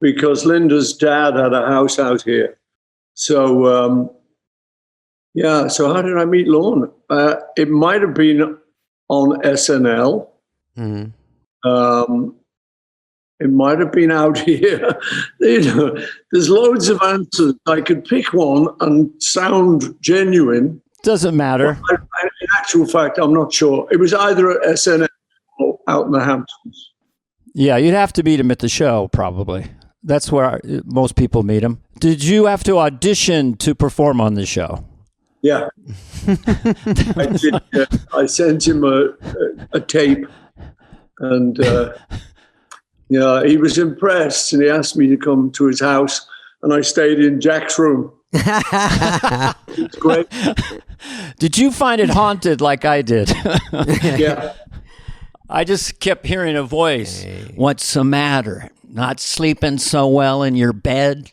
because Linda's dad had a house out here. So, so how did I meet Lorne? It might have been on SNL. Mm-hmm. It might have been out here. There's loads of answers. I could pick one and sound genuine. Doesn't matter. In actual fact, I'm not sure. It was either at SNL or out in the Hamptons. Yeah, you'd have to meet him at the show, probably. That's where most people meet him. Did you have to audition to perform on the show? Yeah. I did. I sent him a tape, and he was impressed, and he asked me to come to his house, and I stayed in Jack's room. It's great. Did you find it haunted like I did? Yeah. I just kept hearing a voice. Hey. What's the matter? Not sleeping so well in your bed?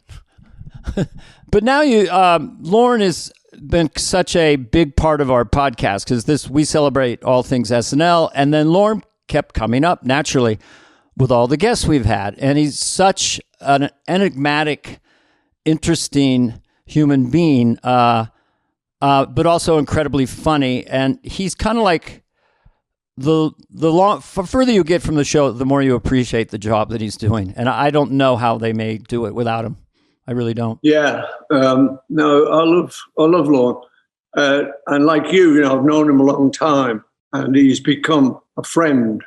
But now Lauren has been such a big part of our podcast because we celebrate all things SNL, and then Lauren kept coming up naturally with all the guests we've had, and he's such an enigmatic, interesting human being, but also incredibly funny, and he's kind of like the further you get from the show, the more you appreciate the job that he's doing, and I don't know how they may do it without him. I really don't. Yeah. No, I love Lorne. And like you, I've known him a long time, and he's become a friend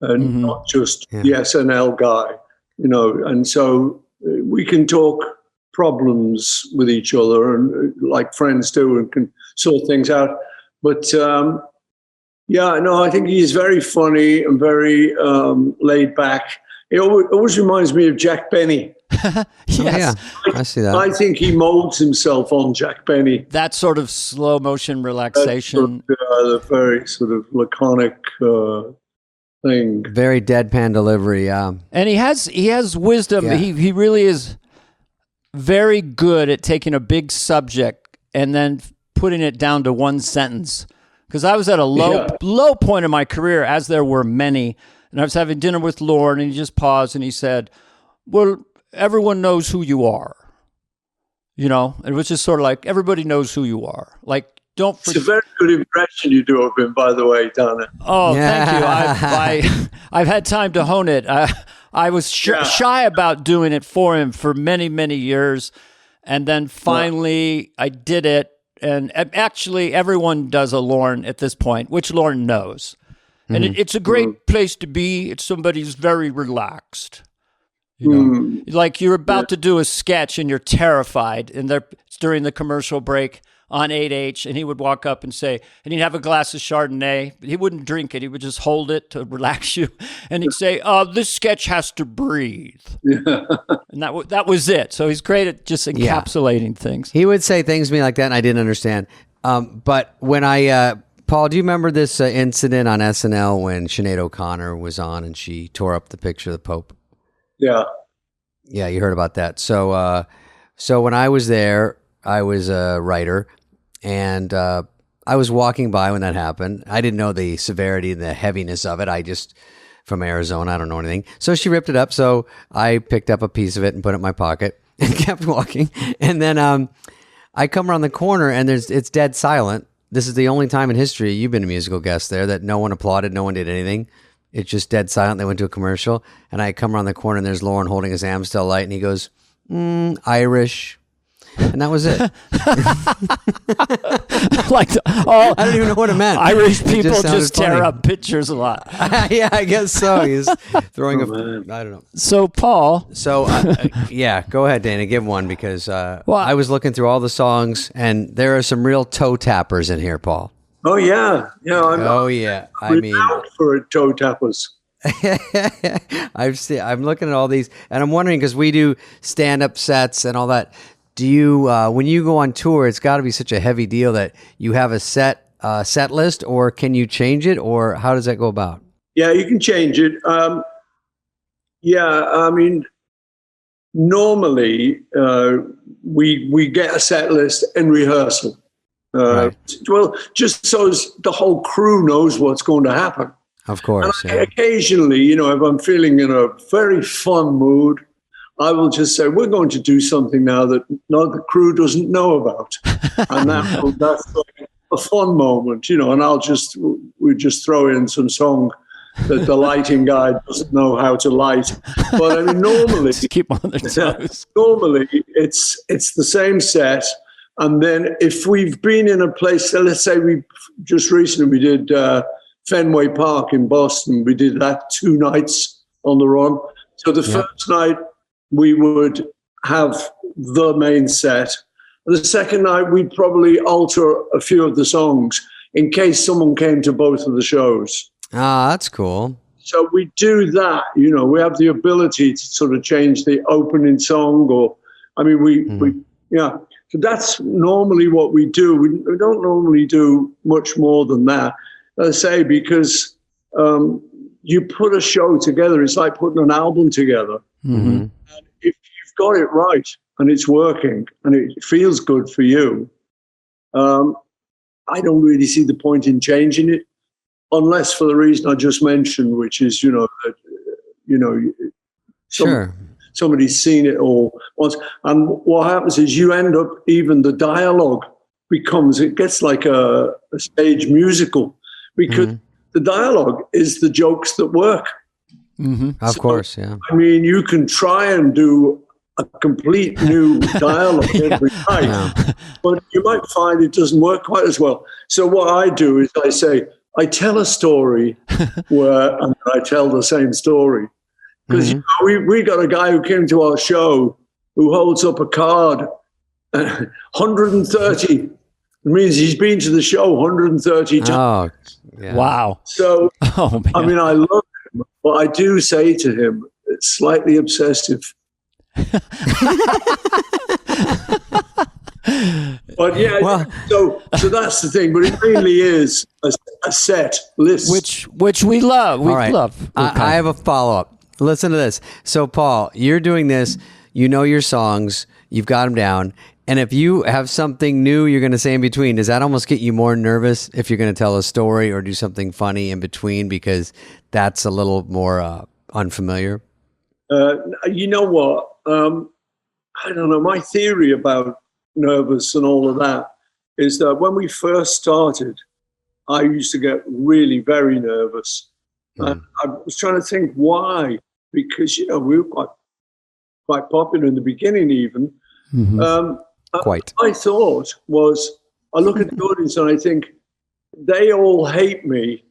and not just the SNL guy, and so we can talk problems with each other and like friends do and can sort things out. But I think he's very funny and very laid back. It always reminds me of Jack Benny. Yes. I see that. I think he molds himself on Jack Benny. That sort of slow motion relaxation. The very sort of laconic thing. Very deadpan delivery, yeah. And he has wisdom. Yeah. He really is very good at taking a big subject and then putting it down to one sentence. Because I was at a low point in my career, as there were many, and I was having dinner with Lauren, and he just paused and he said, well, everyone knows who you are. It was just sort of like, everybody knows who you are. Like, don't forget. It's a very good impression you do of him, by the way, Donna. Oh, thank you. I've had time to hone it. I was shy about doing it for him for many, many years. And then finally I did it. And actually everyone does a Lauren at this point, which Lauren knows. And it's a great place to be. It's somebody who's very relaxed. Like you're about to do a sketch and you're terrified, and it's during the commercial break on 8H, and he would walk up and say, and he'd have a glass of Chardonnay, but he wouldn't drink it. He would just hold it to relax you, and he'd say, this sketch has to breathe. Yeah. And that was it. So he's great at just encapsulating things. He would say things to me like that, and I didn't understand. But when Paul, do you remember this incident on SNL when Sinead O'Connor was on and she tore up the picture of the Pope? Yeah. Yeah, you heard about that. So when I was there, I was a writer, and I was walking by when that happened. I didn't know the severity and the heaviness of it. I just, from Arizona, I don't know anything. So she ripped it up, so I picked up a piece of it and put it in my pocket and kept walking. And then I come around the corner, and it's dead silent. this is the only time in history you've been a musical guest there that no one applauded, no one did anything. It's just dead silent. They went to a commercial, and I come around the corner, and there's Lauren holding his Amstel light, and he goes, Irish. And that was it. I don't even know what it meant. Irish people just tear funny. up pictures a lot. Yeah, I guess so. He's throwing I don't know. So, Paul. So, yeah, go ahead, Dana. Give one because I was looking through all the songs, and there are some real toe tappers in here, Paul. Oh, yeah. I mean, out for toe tappers. I'm looking at all these, and I'm wondering because we do stand-up sets and all that. Do you, when you go on tour, it's got to be such a heavy deal that you have a set list, or can you change it, or how does that go about? Yeah, you can change it. I mean, normally we get a set list in rehearsal. Right. Well, just so the whole crew knows what's going to happen. Of course. And occasionally, if I'm feeling in a very fun mood, I will just say, we're going to do something now that the crew doesn't know about. And that's like a fun moment, and we just throw in some song that the lighting guy doesn't know how to light. But I mean, normally, Just keep on their toes. Normally it's the same set. And then if we've been in a place, so let's say we just recently we did Fenway Park in Boston. We did that 2 nights on the run. So the first night, we would have the main set. The second night, we'd probably alter a few of the songs in case someone came to both of the shows. Ah, that's cool. So we do that, we have the ability to sort of change the opening song So that's normally what we do. We don't normally do much more than that, I say, because you put a show together, it's like putting an album together. Mm-hmm. And if you've got it right and it's working and it feels good for you, I don't really see the point in changing it, unless for the reason I just mentioned, which is, somebody's seen it all once. And what happens is you end up, even the dialogue it gets like a stage musical, because the dialogue is the jokes that work. Mm-hmm. Of course, yeah. I mean, you can try and do a complete new dialogue every night, but you might find it doesn't work quite as well. So what I do is I tell a story and I tell the same story. Because we got a guy who came to our show who holds up a card, 130. It means he's been to the show 130 times. Oh, yeah. Wow. So, man. I mean, I love him, but I do say to him, it's slightly obsessive. But yeah, so that's the thing. But it really is a set list, which we love. We love. I have a follow-up. Listen to this. So, Paul, you're doing this. You know your songs. You've got them down. And if you have something new you're going to say in between, does that almost get you more nervous if you're going to tell a story or do something funny in between, because that's a little more unfamiliar? You know what? I don't know. My theory about nervous and all of that is that when we first started, I used to get really very nervous. And I was trying to think why, because, we were quite popular in the beginning even. Quite. I thought was, I look at the audience and I think, they all hate me,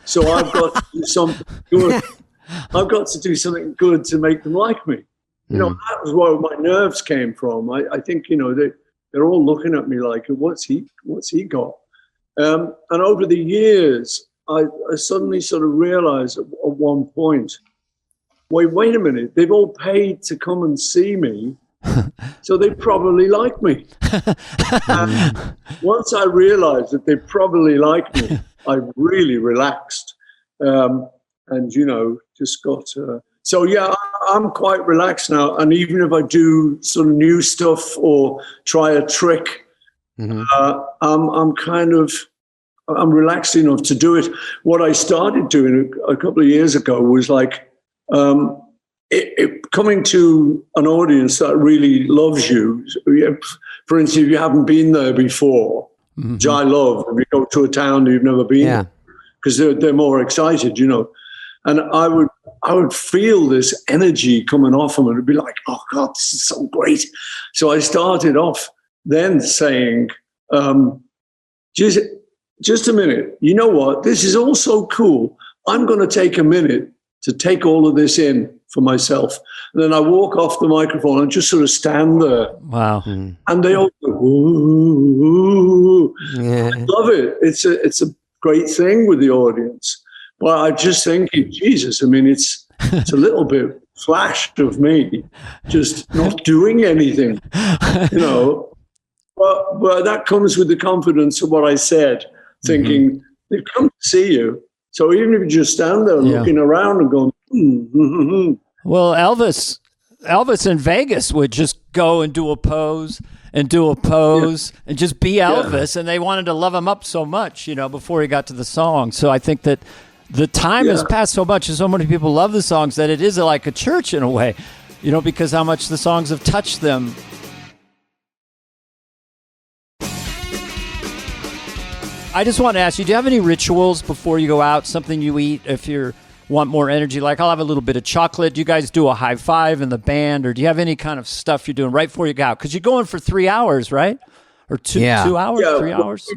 so I've got to do something good. I've got to do something good to make them like me. That was where my nerves came from. I think, they're all looking at me like, what's he got? And over the years, I suddenly sort of realized at one point, wait a minute, they've all paid to come and see me, so they probably like me. And once I realized that they probably like me, I really relaxed. And, just got... So, yeah, I'm quite relaxed now. And even if I do some new stuff or try a trick, I'm relaxed enough to do it. What I started doing a couple of years ago was like coming to an audience that really loves you. For instance, if you haven't been there before, which I love. If you go to a town that you've never been, because they're more excited, you know. And I would feel this energy coming off them, and it'd be like, oh God, this is so great. So I started off then saying, just a minute. You know what? This is all so cool. I'm going to take a minute to take all of this in for myself. And then I walk off the microphone and just sort of stand there. Wow. And they all go, ooh. I love it. It's a great thing with the audience. But I just think, Jesus, I mean, it's a little bit flash of me just not doing anything, you know. But that comes with the confidence of what I said, thinking, they've come to see you. So even if you just stand there looking around and going, Well, Elvis in Vegas would just go and do a pose and just be Elvis. And they wanted to love him up so much, you know, before he got to the song. So I think that the time has passed so much and so many people love the songs that it is like a church in a way, you know, because how much the songs have touched them. I just want to ask you, do you have any rituals before you go out, something you eat if you want more energy? Like I'll have a little bit of chocolate. Do you guys do a high five in the band, or do you have any kind of stuff you're doing right before you go out? Because you're going for 3 hours, right? Or 2 hours, 3 hours?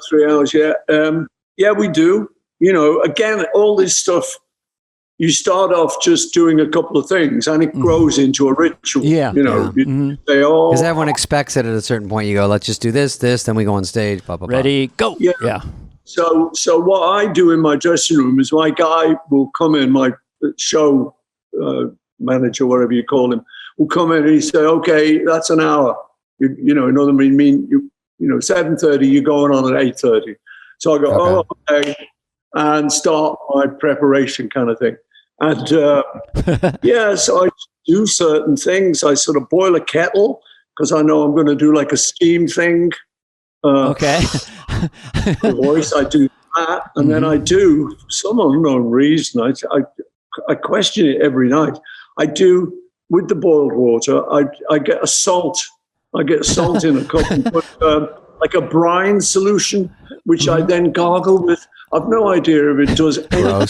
3 hours, yeah, we do. You know, again, all this stuff, you start off just doing a couple of things and it grows into a ritual. You know, you say, oh. Because everyone expects it at a certain point. You go, let's just do this, then we go on stage, blah, blah, blah. Ready, go. Yeah. So what I do in my dressing room is my guy will come in, my show manager, whatever you call him, will come in and he say, okay, that's an hour. You know, in other words, you know, 7:30, you're going on at 8:30. So I go, oh, okay, and start my preparation kind of thing. And so I do certain things. I sort of boil a kettle because I know I'm going to do like a steam thing. The voice, I do that. And then I do, for some unknown reason, I question it every night. I do, with the boiled water, I get a salt. I get salt in a cup and put like a brine solution, which I then gargle with. I've no idea if it does anything.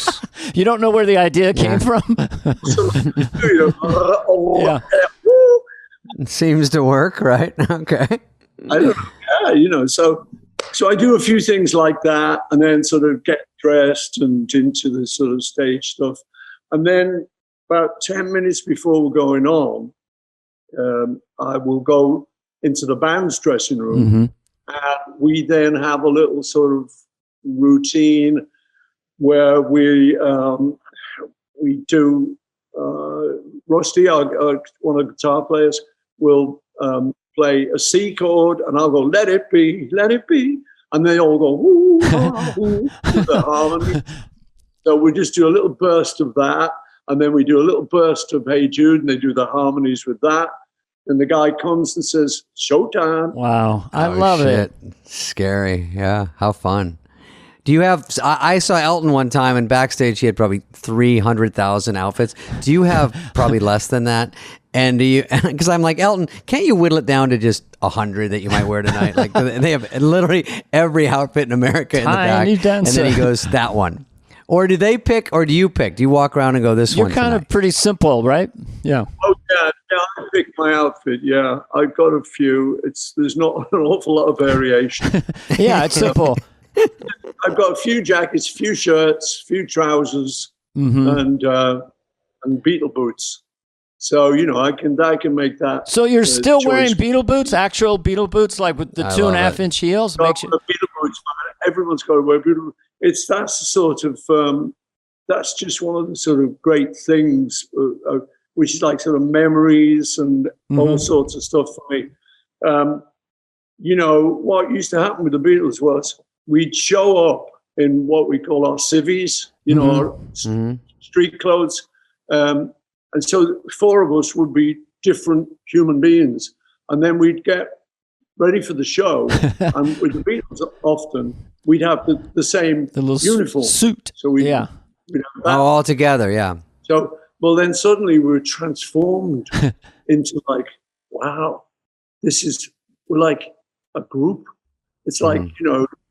You don't know where the idea came from? It seems to work, right? Okay. I don't know. Yeah, you know, so I do a few things like that and then sort of get dressed and into the sort of stage stuff. And then about 10 minutes before we're going on, I will go into the band's dressing room and we then have a little sort of routine where we do Rusty, one of the guitar players, will play a C chord and I'll go, let it be, and they all go, ooh, ah, ooh, with the harmony. So we just do a little burst of that, and then we do a little burst of Hey Jude, and they do the harmonies with that. And the guy comes and says, showtime. Wow. I love it. Scary. Yeah. How fun. Do you have, I saw Elton one time and backstage he had probably 300,000 outfits. Do you have probably less than that? And do you, because I'm like, Elton, can't you whittle it down to just 100 that you might wear tonight? Like they have literally every outfit in America in the back. And then he goes, that one. Or do they pick, or do you pick? Do you walk around and go, this one? You're kind of pretty simple, right? Yeah. Oh, yeah, I pick my outfit, yeah. I've got a few. There's not an awful lot of variation. Yeah, it's simple. I've got a few jackets, few shirts, few trousers, and Beatle boots. So, you know, I can make that. So you're still wearing Beatle boots, actual Beatle boots, like with the 2.5-inch heels? No, Beatle boots, man. Everyone's got to wear Beatle boots. That's the sort of, that's just one of the sort of great things, which is like sort of memories and all sorts of stuff for me. You know, what used to happen with the Beatles was we'd show up in what we call our civvies, you know, our street clothes. And so 4 of us would be different human beings. And then we'd get ready for the show. And with the Beatles, often we'd have the same uniform. Suit. So we'd have that. all together, yeah. So, well, then suddenly we were transformed into like, wow, we're like a group. It's like,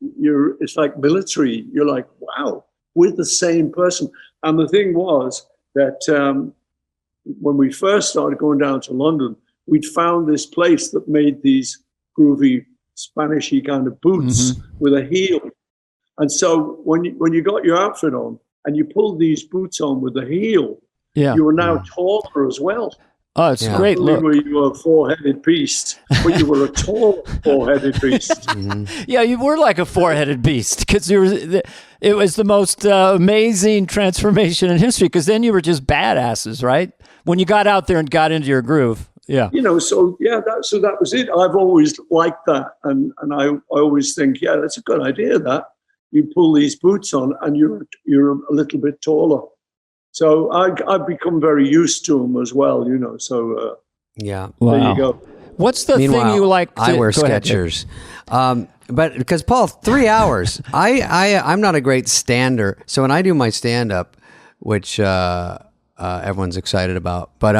it's like military. You're like, wow, we're the same person. And the thing was that when we first started going down to London, we'd found this place that made these groovy Spanishy kind of boots with a heel. And so when you got your outfit on and you pulled these boots on with a heel, you were now taller as well. Oh, it's a great look. You were a four-headed beast, but you were a tall four-headed beast. Yeah, you were like a four-headed beast because it was the most amazing transformation in history because then you were just badasses, right? When you got out there and got into your groove. Yeah. So that was it. I've always liked that. And I always think, that's a good idea that you pull these boots on and you're a little bit taller. So I've become very used to them as well, so yeah. There you go. What's the thing you like to... I wear Skechers. But because Paul, 3 hours, I'm not a great stander. So when I do my stand-up, which everyone's excited about, but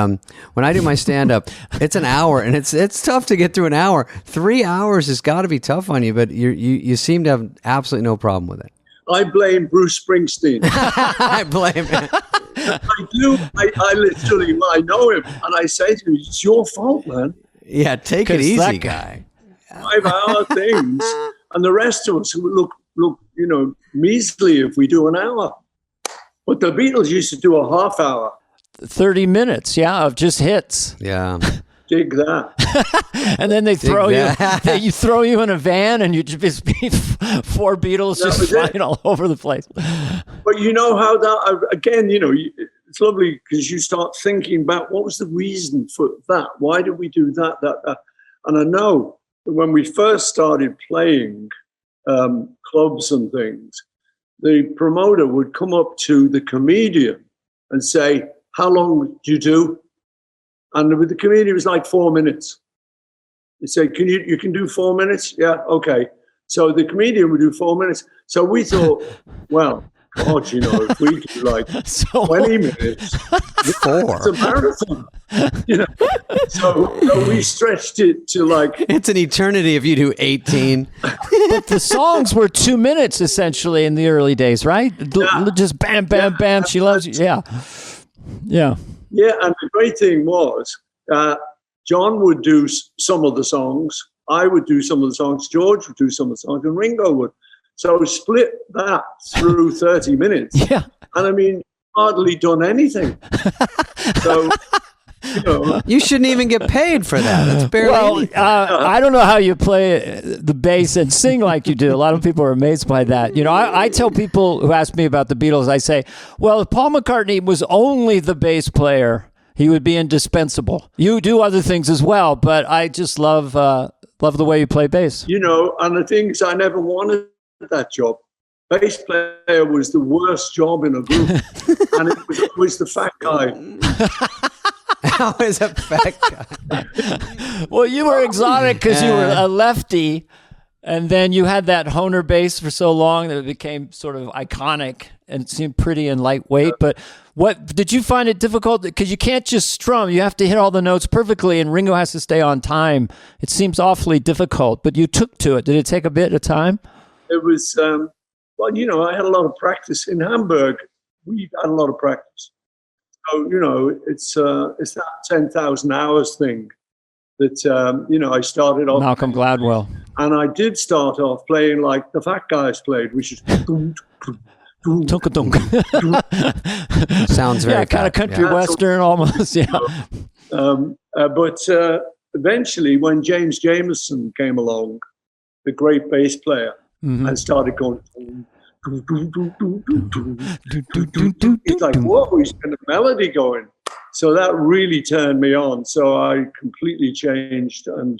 when I do my stand-up, it's an hour, and it's tough to get through an hour. 3 hours has got to be tough on you, but you seem to have absolutely no problem with it. I blame Bruce Springsteen. I blame him. I do. I literally, I know him, and I say to him, "It's your fault, man." Yeah, take it easy, guy. 5-hour things, and the rest of us look, measly if we do an hour. But the Beatles used to do a half hour, 30 minutes, of just hits. Yeah. Dig that. And then they throw you throw you in a van and you just be 4 Beatles just flying all over the place. But you know how that, again, it's lovely because you start thinking about what was the reason for that? Why did we do that? And I know that when we first started playing clubs and things, the promoter would come up to the comedian and say, "How long do you do?" And with the comedian, it was like 4 minutes. He said, you can do 4 minutes? Yeah, okay. So the comedian would do 4 minutes. So we thought, well, God, if we do like 20 minutes, it's a marathon. So we stretched it to like... It's an eternity if you do 18. But the songs were 2 minutes, essentially, in the early days, right? Yeah. Just bam, bam, bam, she loves you. Yeah. Yeah. Yeah, and the great thing was, John would do some of the songs, I would do some of the songs, George would do some of the songs, and Ringo would. So split that through 30 minutes. Yeah. And I mean, hardly done anything. So, You shouldn't even get paid for that. That's barely. Well, I don't know how you play the bass and sing like you do. A lot of people are amazed by that. I tell people who ask me about the Beatles, I say, well, if Paul McCartney was only the bass player, he would be indispensable. You do other things as well, but I just love the way you play bass. And the thing is, I never wanted that job. Bass player was the worst job in a group, and it was always the fat guy. How is a fat guy? Well, you were exotic because you were a lefty, and then you had that Hohner bass for so long that it became sort of iconic and it seemed pretty and lightweight. But what did you find it difficult? Because you can't just strum; you have to hit all the notes perfectly, and Ringo has to stay on time. It seems awfully difficult, but you took to it. Did it take a bit of time? It was I had a lot of practice in Hamburg. We had a lot of practice. So, it's that 10,000 hours thing that, I started off. Malcolm Gladwell. And I did start off playing like the fat guys played, which is... Sounds very kind of country western almost, yeah. But eventually, when James Jamerson came along, the great bass player, and started going... It's like, whoa, he's got a melody going. So that really turned me on. So I completely changed and,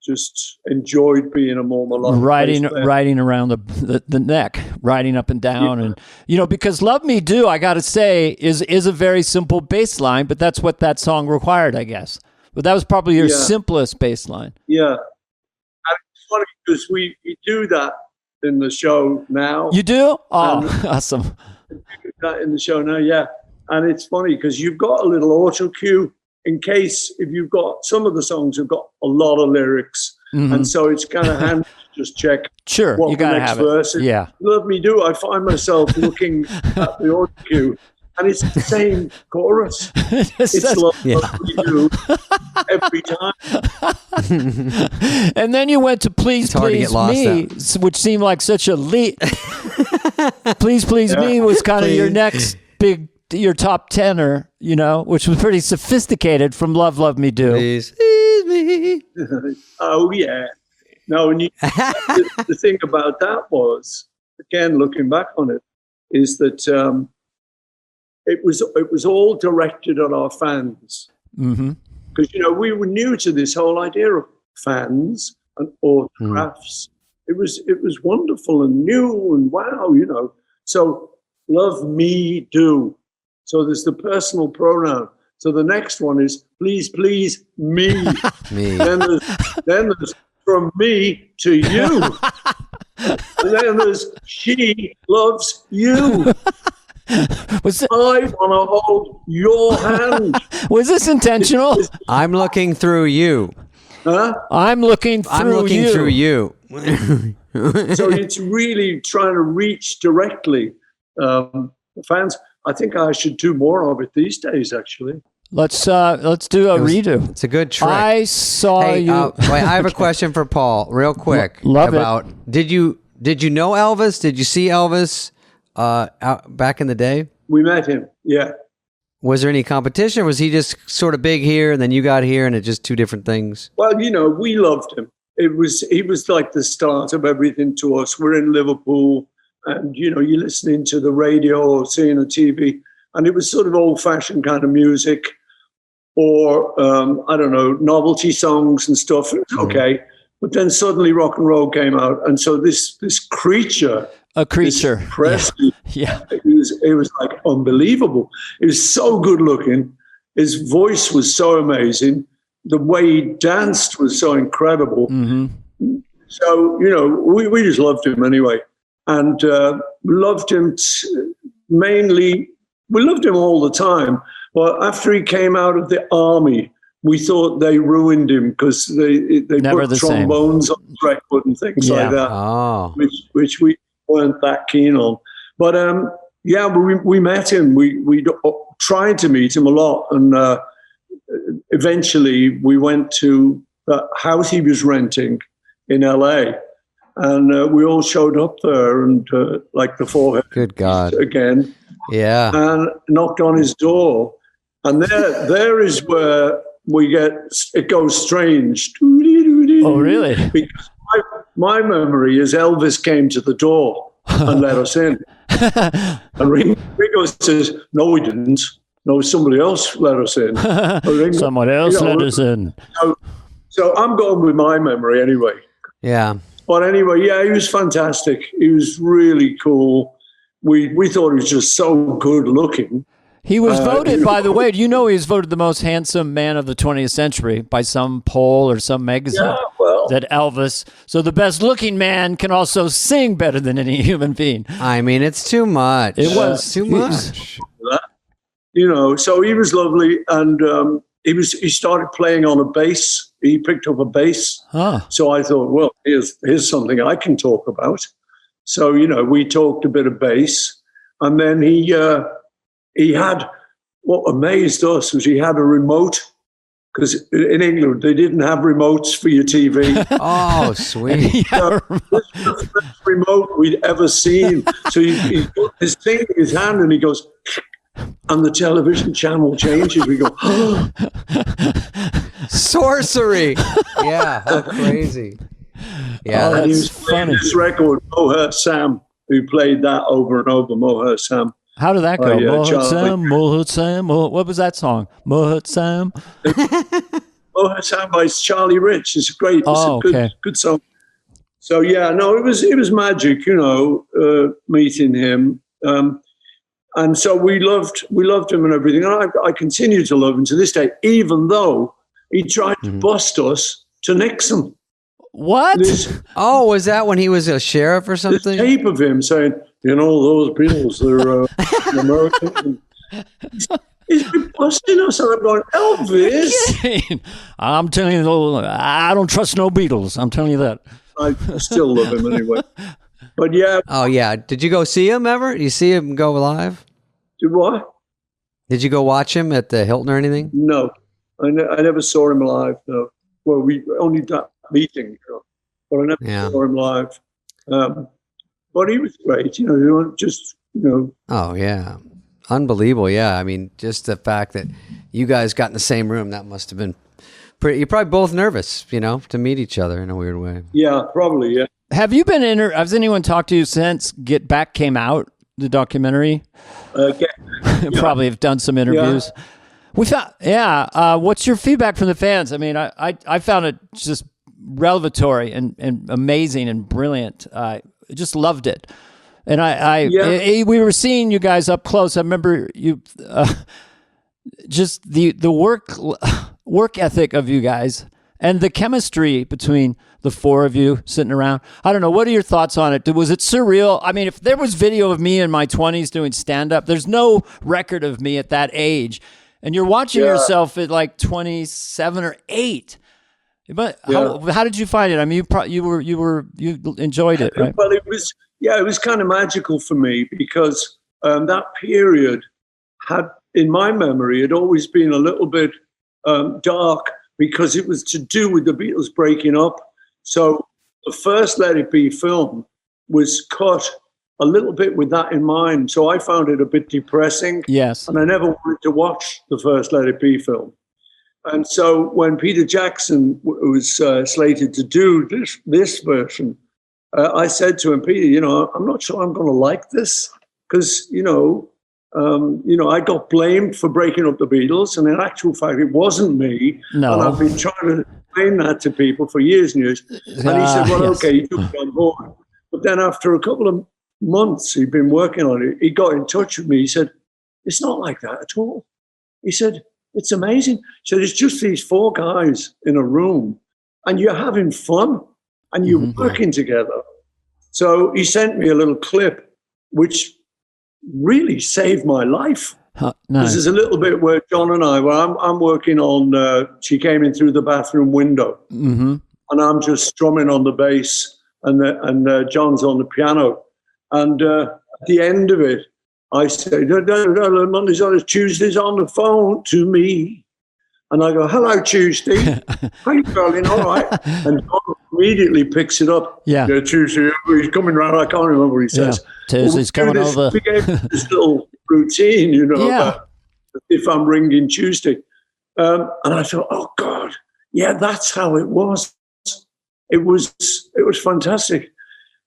just enjoyed being a more melodic riding around the neck, riding up and down. And, because Love Me Do, I got to say, is a very simple bass line, but that's what that song required, I guess. But that was probably your simplest bass line. Yeah. And it's funny because we do that in the show now. You do? Oh, awesome. That in the show now, yeah. And it's funny because you've got a little auto cue in case if you've got some of the songs have got a lot of lyrics And so it's kind of handy to just check Sure, what you the got to next have verse it. is. Yeah. Love Me Do, I find myself looking at the audio cue, and it's the same chorus. It's Love Me Do every time. And then you went to Please hard to Please get lost Me, which seemed like such a leap. Please Please Me was kind of your next your top tenor, you know, which was pretty sophisticated from Love, Love Me Do. Please me. Oh, yeah. No, and the thing about that was, again, looking back on it, is that it was all directed at our fans. Mm-hmm. Because, you know, we were new to this whole idea of fans and autographs. It was wonderful and new and wow, you know. So love me do. So there's the personal pronoun. So the next one is please, please me. Me. Then there's from me to you. And then there's she loves you. Was I want to hold your hand. this intentional? I'm looking through you. Huh? I'm looking through I'm looking you. through you. So it's really trying to reach directly the fans. I think I should do more of it these days, actually. Let's do a redo. It's a good trick. I saw Hey, you. wait, I have a question for Paul, real quick. Love it. Did you know Elvis? Did you see Elvis out back in the day? We met him, yeah. Was there any competition, or was he just sort of big here, and then you got here, and it's just two different things? Well, you know, we loved him. He was like the start of everything to us. We're in Liverpool, and you know, you're listening to the radio or seeing the TV, and it was sort of old-fashioned kind of music, or I don't know, novelty songs and stuff. It was okay, but then suddenly rock and roll came out, and so this creature. A creature. Presley. Yeah. It was like unbelievable. He was so good looking. His voice was so amazing. The way he danced was so incredible. Mm-hmm. So, you know, we just loved him anyway. And loved him mainly, we loved him all the time. But after he came out of the army, we thought they ruined him because they Never put the same. trombones on the record and things like that, Oh. which we weren't that keen on. But yeah, we met him. We tried to meet him a lot, and eventually we went to the house he was renting in LA, and we all showed up there, and like the four Good God. again, Yeah. and knocked on his door, and there is where it goes strange. Oh, really? Because my memory is Elvis came to the door and let us in. And Ringo says, no, we didn't. No, somebody else let us in. Someone else let us in. So I'm going with my memory anyway. Yeah. But anyway, yeah, he was fantastic. He was really cool. We thought he was just so good looking. He was voted, by the way, do you know he was voted the most handsome man of the 20th century by some poll or some magazine? Yeah, well. That Elvis, so the best looking man can also sing better than any human being. I mean, it's too much. It was too much. You know, so he was lovely, and he started playing on a bass. He picked up a bass. Huh. So I thought, well, here's something I can talk about. So, you know, we talked a bit of bass, and then he had, what amazed us was he had a remote, because in England they didn't have remotes for your TV. Oh, sweet. So this was the first remote we'd ever seen. So he put his thing in his hand and he goes, and the television channel changes. We go, Sorcery. Yeah. How crazy. Yeah. and he that's was playing funny. this record, Moher Sam, who played that over and over, Moher Sam. How did that go? Oh, yeah, Mohut Charlie. Sam, Mohut Sam. What was that song? Mohut Sam. Moher Sam by Charlie Rich. It's great. It's Oh, a good, okay. good song. So yeah, no, it was magic, you know, meeting him. And so we loved him and everything. And I continue to love him to this day, even though he tried to bust us to Nixon. What? This Was that when he was a sheriff or something? tape of him saying, you know, those Beatles, they're American. He's been busting us. And I'm going, Elvis. I'm telling you, I don't trust no Beatles. I'm telling you that. I still love him anyway. But yeah. Oh yeah. Did you go see him ever? Did you see him go live? Did what? Did you go watch him at the Hilton or anything? No, I never saw him live. No. Well, we only that meeting, but I never saw him live. But he was great. Just. Oh yeah, unbelievable. Yeah, I mean, just the fact that you guys got in the same room, that must have been pretty. You're probably both nervous, to meet each other in a weird way. Yeah, probably. Yeah. Have you been has anyone talked to you since Get Back came out, the documentary? Probably have done some interviews. Yeah. We found, what's your feedback from the fans? I mean, I found it just revelatory and amazing and brilliant. I just loved it. And we were seeing you guys up close. I remember you, just the work ethic of you guys and the chemistry between the four of you sitting around. I don't know. What are your thoughts on it? Was it surreal? I mean, if there was video of me in my 20s doing stand-up, there's no record of me at that age. And you're watching yourself at like 27 or 8. But how did you find it? I mean, you enjoyed it, right? Well, it was kind of magical for me because that period had, in my memory, had always been a little bit dark because it was to do with the Beatles breaking up. So the first Let It Be film was cut a little bit with that in mind. So I found it a bit depressing. Yes. And I never wanted to watch the first Let It Be film. And so when Peter Jackson was slated to do this version, I said to him, Peter, I'm not sure I'm going to like this because, I got blamed for breaking up the Beatles, and in actual fact, it wasn't me. No. And I've been trying to explain that to people for years and years. And he said, well, okay, you took it on board. But then after a couple of months he'd been working on it, he got in touch with me. He said, it's not like that at all. He said, it's amazing. He said, it's just these 4 guys in a room, and you're having fun, and you're working together. So he sent me a little clip, which really saved my life. Nice. There's a little bit where John and I'm working on She Came In Through the Bathroom Window, and I'm just strumming on the bass, and John's on the piano. And at the end of it, I say, Mondays on Tuesdays on the phone to me. And I go, hello, Tuesday. How you feeling? All right. And John immediately picks it up. Yeah, Tuesday, he's coming round. I can't remember what he says. Tuesday's coming over. We gave this little routine, about if I'm ringing Tuesday. And I thought, oh, God, that's how it was. It was fantastic.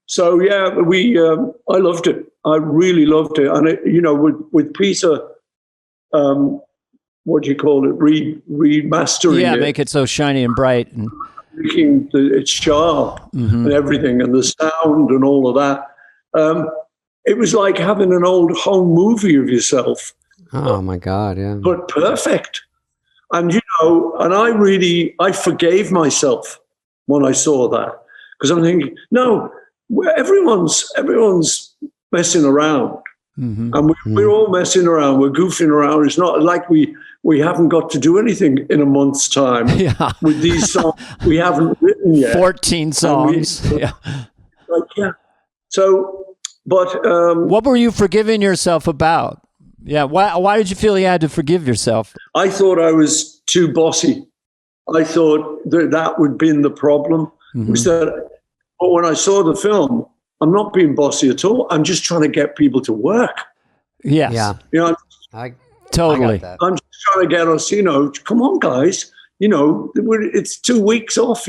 So, I loved it. I really loved it. And, with Peter, what do you call it, remastering it. Make it so shiny and bright. And making it sharp and everything, and the sound and all of that. It was like having an old home movie of yourself. Oh, my God, yeah. But perfect. And, and I forgave myself when I saw that. Because I'm thinking, no, everyone's messing around. And we're all messing around. We're goofing around. It's not like we haven't got to do anything in a month's time with these songs we haven't written yet. 14 songs. So, but what were you forgiving yourself about? Yeah. Why did you feel you had to forgive yourself? I thought I was too bossy. I thought that would be the problem. Was that, but when I saw the film, I'm not being bossy at all. I'm just trying to get people to work. Yes. Yeah. Totally. I'm just trying to get us, come on, guys. It's 2 weeks off,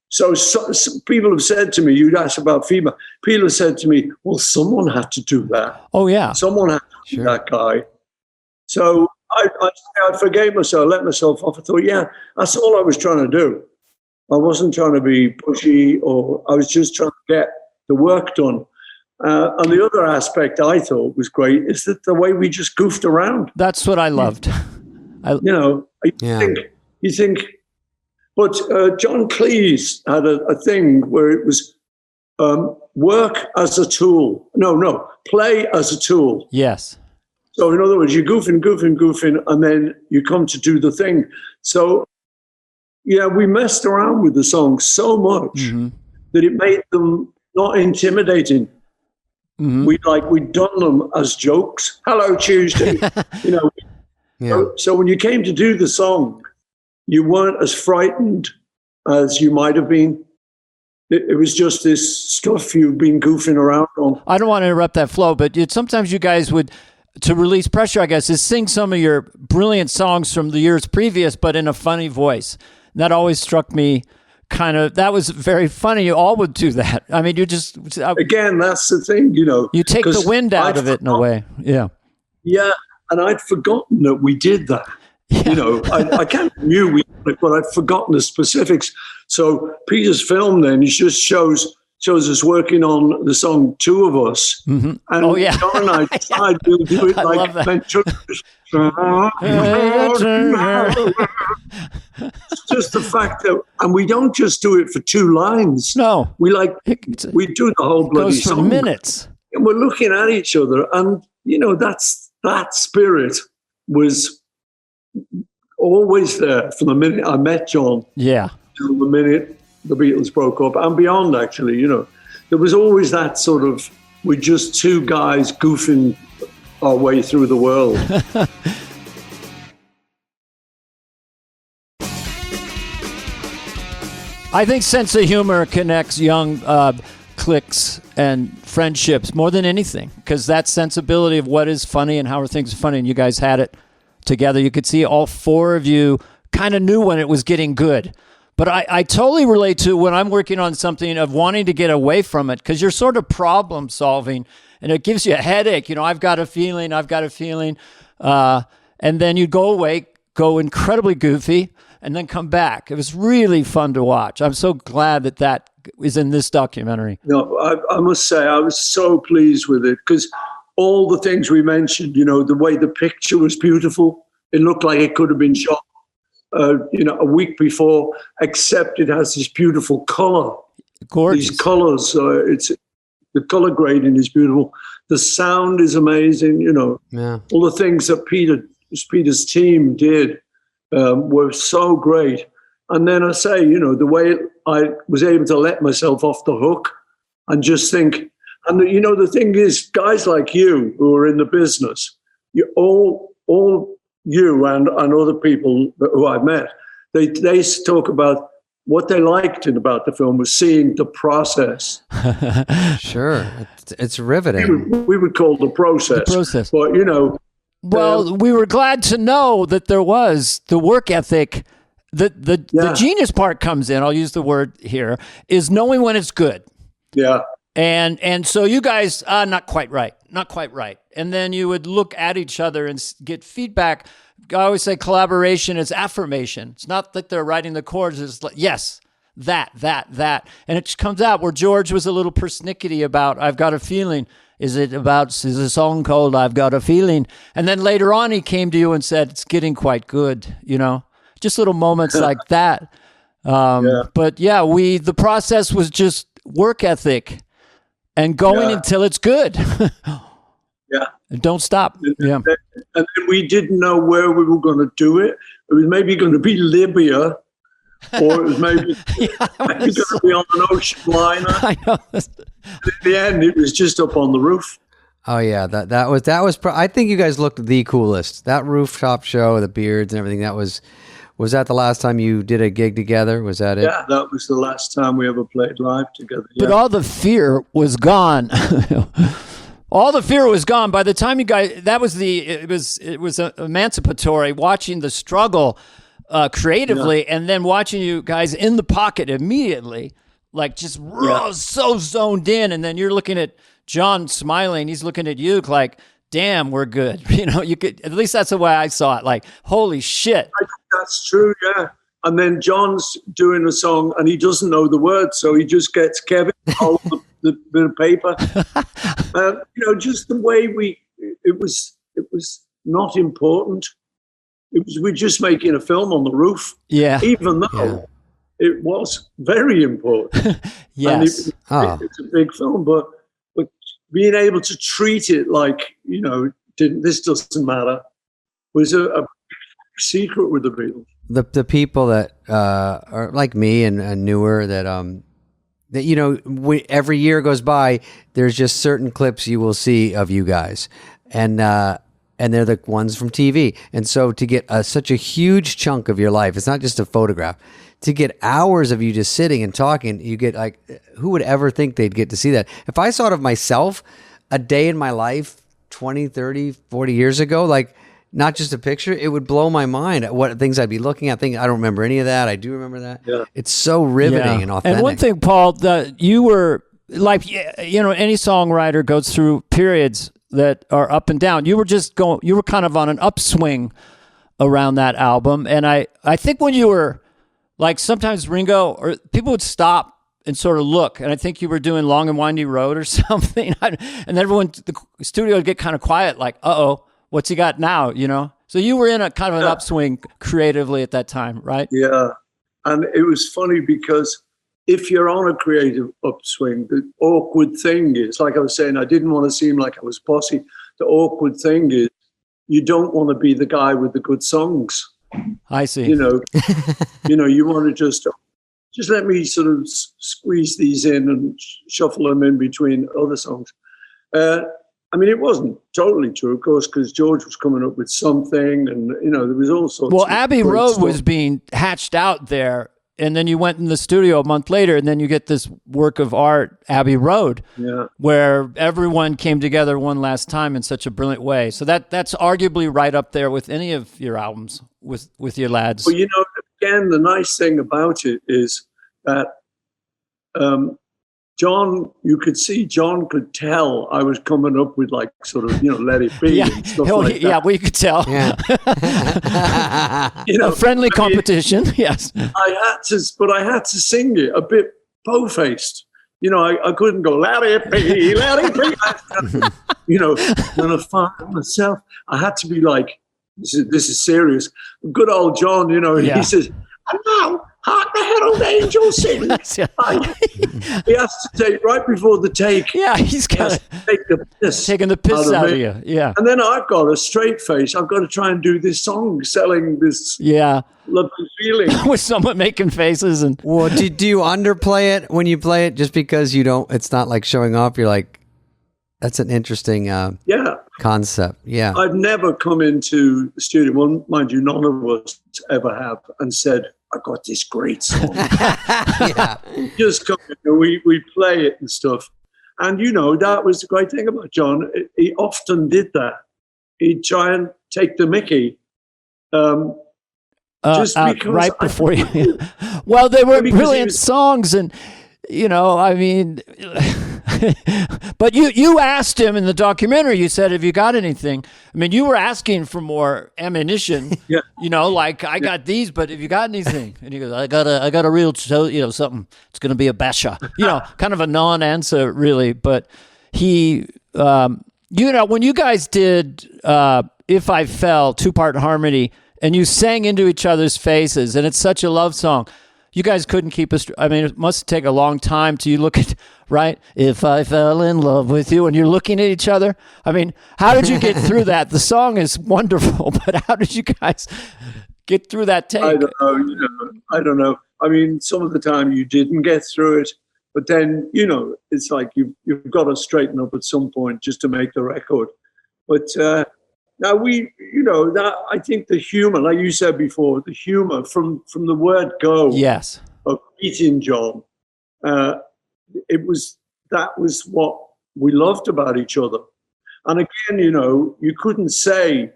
So some people have said to me, you'd ask about feedback. People have said to me, well, someone had to do that. Oh, yeah. Someone had to be that guy. So I forgave myself, let myself off. I thought, that's all I was trying to do. I wasn't trying to be pushy, or I was just trying to get the work done. And the other aspect I thought was great is that the way we just goofed around. That's what I loved. You think, but John Cleese had a thing where it was work as a tool. No, play as a tool. Yes. So in other words, you're goofing, and then you come to do the thing. So yeah, we messed around with the songs so much that it made them not intimidating. We'd done them as jokes. Hello, Tuesday. So when you came to do the song, you weren't as frightened as you might have been. It was just this stuff you've been goofing around on. I don't want to interrupt that flow, but sometimes you guys would, to release pressure, I guess, is sing some of your brilliant songs from the years previous, but in a funny voice. That always struck me that was very funny. You all would do that. I mean, you just... Again, that's the thing, You take the wind out of it in a way. Yeah. Yeah, and I'd forgotten that we did that. Yeah. I kind of knew we did it, but I'd forgotten the specifics. So Peter's film then just shows us working on the song Two of Us. And John and I decided we'll do it like It's just the fact that, and we don't just do it for 2 lines. No. We do the whole bloody song. Goes for minutes. And we're looking at each other, and that spirit was always there from the minute I met John. Yeah. Till the minute the Beatles broke up and beyond, actually, there was always that sort of, we're just 2 guys goofing our way through the world. I think sense of humor connects young cliques and friendships more than anything, because that sensibility of what is funny and how are things funny, and you guys had it together. You could see all 4 of you kind of knew when it was getting good. But I totally relate to when I'm working on something of wanting to get away from it, because you're sort of problem solving and it gives you a headache. I've got a feeling. And then you go away, go incredibly goofy, and then come back. It was really fun to watch. I'm so glad that is in this documentary. No, I must say I was so pleased with it, because all the things we mentioned, the way the picture was beautiful. It looked like it could have been shot a week before, except it has this beautiful color. Gorgeous. These colors, the color grading is beautiful. The sound is amazing. Yeah. All the things that Peter's team did were so great. And then I say, the way I was able to let myself off the hook and just think. And the thing is, guys like you who are in the business, all you and other people who I've met, they talk about what they liked about the film was seeing the process. Sure. It's riveting. We would call the process. The process. But, Well, we were glad to know that there was the work ethic. The genius part comes in, I'll use the word here, is knowing when it's good. Yeah. And so you guys, not quite right. And then you would look at each other and get feedback. I always say collaboration is affirmation. It's not that they're writing the chords. It's like, yes, that. And it comes out where George was a little persnickety about, I've got a feeling. Is a song called I've Got a Feeling? And then later on he came to you and said, it's getting quite good, just little moments like that. But yeah, the process was just work ethic and going until it's good. Yeah. And don't stop. And then we didn't know where we were going to do it. It was maybe going to be Libya, or it was maybe going to be on an ocean liner. I know. In the end, it was just up on the roof. Oh yeah, that was. I think you guys looked the coolest. That rooftop show, the beards and everything. Was that the last time you did a gig together? Was that it? Yeah, that was the last time we ever played live together. Yeah. But all the fear was gone. All the fear was gone by the time you guys. It was emancipatory watching the struggle creatively, and then watching you guys in the pocket immediately, like just so zoned in, and then you're looking at John smiling. He's looking at you like, damn, we're good. You could, at least that's the way I saw it. Like, holy shit. I think that's true, yeah. And then John's doing a song and he doesn't know the words, so he just gets Kevin to hold the bit of paper. Just the way it was not important. We're just making a film on the roof. Yeah. Even though it was very important. Yes. And it's a big film, but being able to treat it like, this doesn't matter, was a secret with the Beatles. The people that are like me and newer that every year goes by, there's just certain clips you will see of you guys, and they're the ones from TV. And so to get such a huge chunk of your life, it's not just a photograph. To get hours of you just sitting and talking, you get like, who would ever think they'd get to see that? If I saw it of myself, a day in my life, 20, 30, 40 years ago, like not just a picture, it would blow my mind at what things I'd be looking at. Thinking, I don't remember any of that. I do remember that. Yeah. It's so riveting and authentic. And one thing, Paul, that you were like, any songwriter goes through periods that are up and down. You were kind of on an upswing around that album. And I think when you were like, sometimes Ringo or people would stop and sort of look. And I think you were doing Long and Windy Road or something. And everyone, the studio would get kind of quiet, like, uh-oh, what's he got now, So you were in a kind of an upswing creatively at that time, right? Yeah. And it was funny because if you're on a creative upswing, the awkward thing is, like I was saying, I didn't want to seem like I was bossy. The awkward thing is you don't want to be the guy with the good songs. I see. You want to just let me sort of squeeze these in and shuffle them in between other songs. It wasn't totally true, of course, because George was coming up with something, and there was all sorts. Well, of Abbey Road stuff. was being hatched out there, and then you went in the studio a month later, and then you get this work of art, Abbey Road, where everyone came together one last time in such a brilliant way. So that's arguably right up there with any of your albums with your lads. Well, again, the nice thing about it is that John could tell I was coming up with like sort of, Let It Be and stuff like that. Yeah, we could tell. Yeah. A friendly competition, yes. I had to sing it a bit po-faced. I couldn't go, let it be, let it be. When I find myself, I had to be like, this is serious. Good old John, he says, and now, hark the herald angels sing. He has to take, right before the take. Yeah, he's got taking the piss out of you. Yeah. And then I've got a straight face. I've got to try and do this song, selling this lovely feeling. With someone making faces. And well, do you underplay it when you play it just because it's not like showing off? You're like, that's an interesting concept. Yeah. I've never come into the studio, well, mind you, none of us ever have, and said, I got this great song. Just come in, we play it and stuff. And, that was the great thing about John. He often did that. He'd try and take the mickey. Just because right before you. Well, they were brilliant songs, and but you asked him in the documentary. You said, "Have you got anything?" You were asking for more ammunition. Yeah. Like I got these, but have you got anything? And he goes, "I got a real, something. It's going to be a basha." Kind of a non-answer, really. But he, when you guys did "If I Fell" 2-part harmony, and you sang into each other's faces, and it's such a love song. You guys couldn't keep us. It must take a long time to you look at, right? If I fell in love with you, and you're looking at each other. How did you get through that? The song is wonderful, but how did you guys get through that take? I don't know. I don't know. Some of the time you didn't get through it, but then it's like you've got to straighten up at some point just to make the record. But now that I think the humor, like you said before, the humor from the word go, yes, of meeting John, that was what we loved about each other. And again, you couldn't say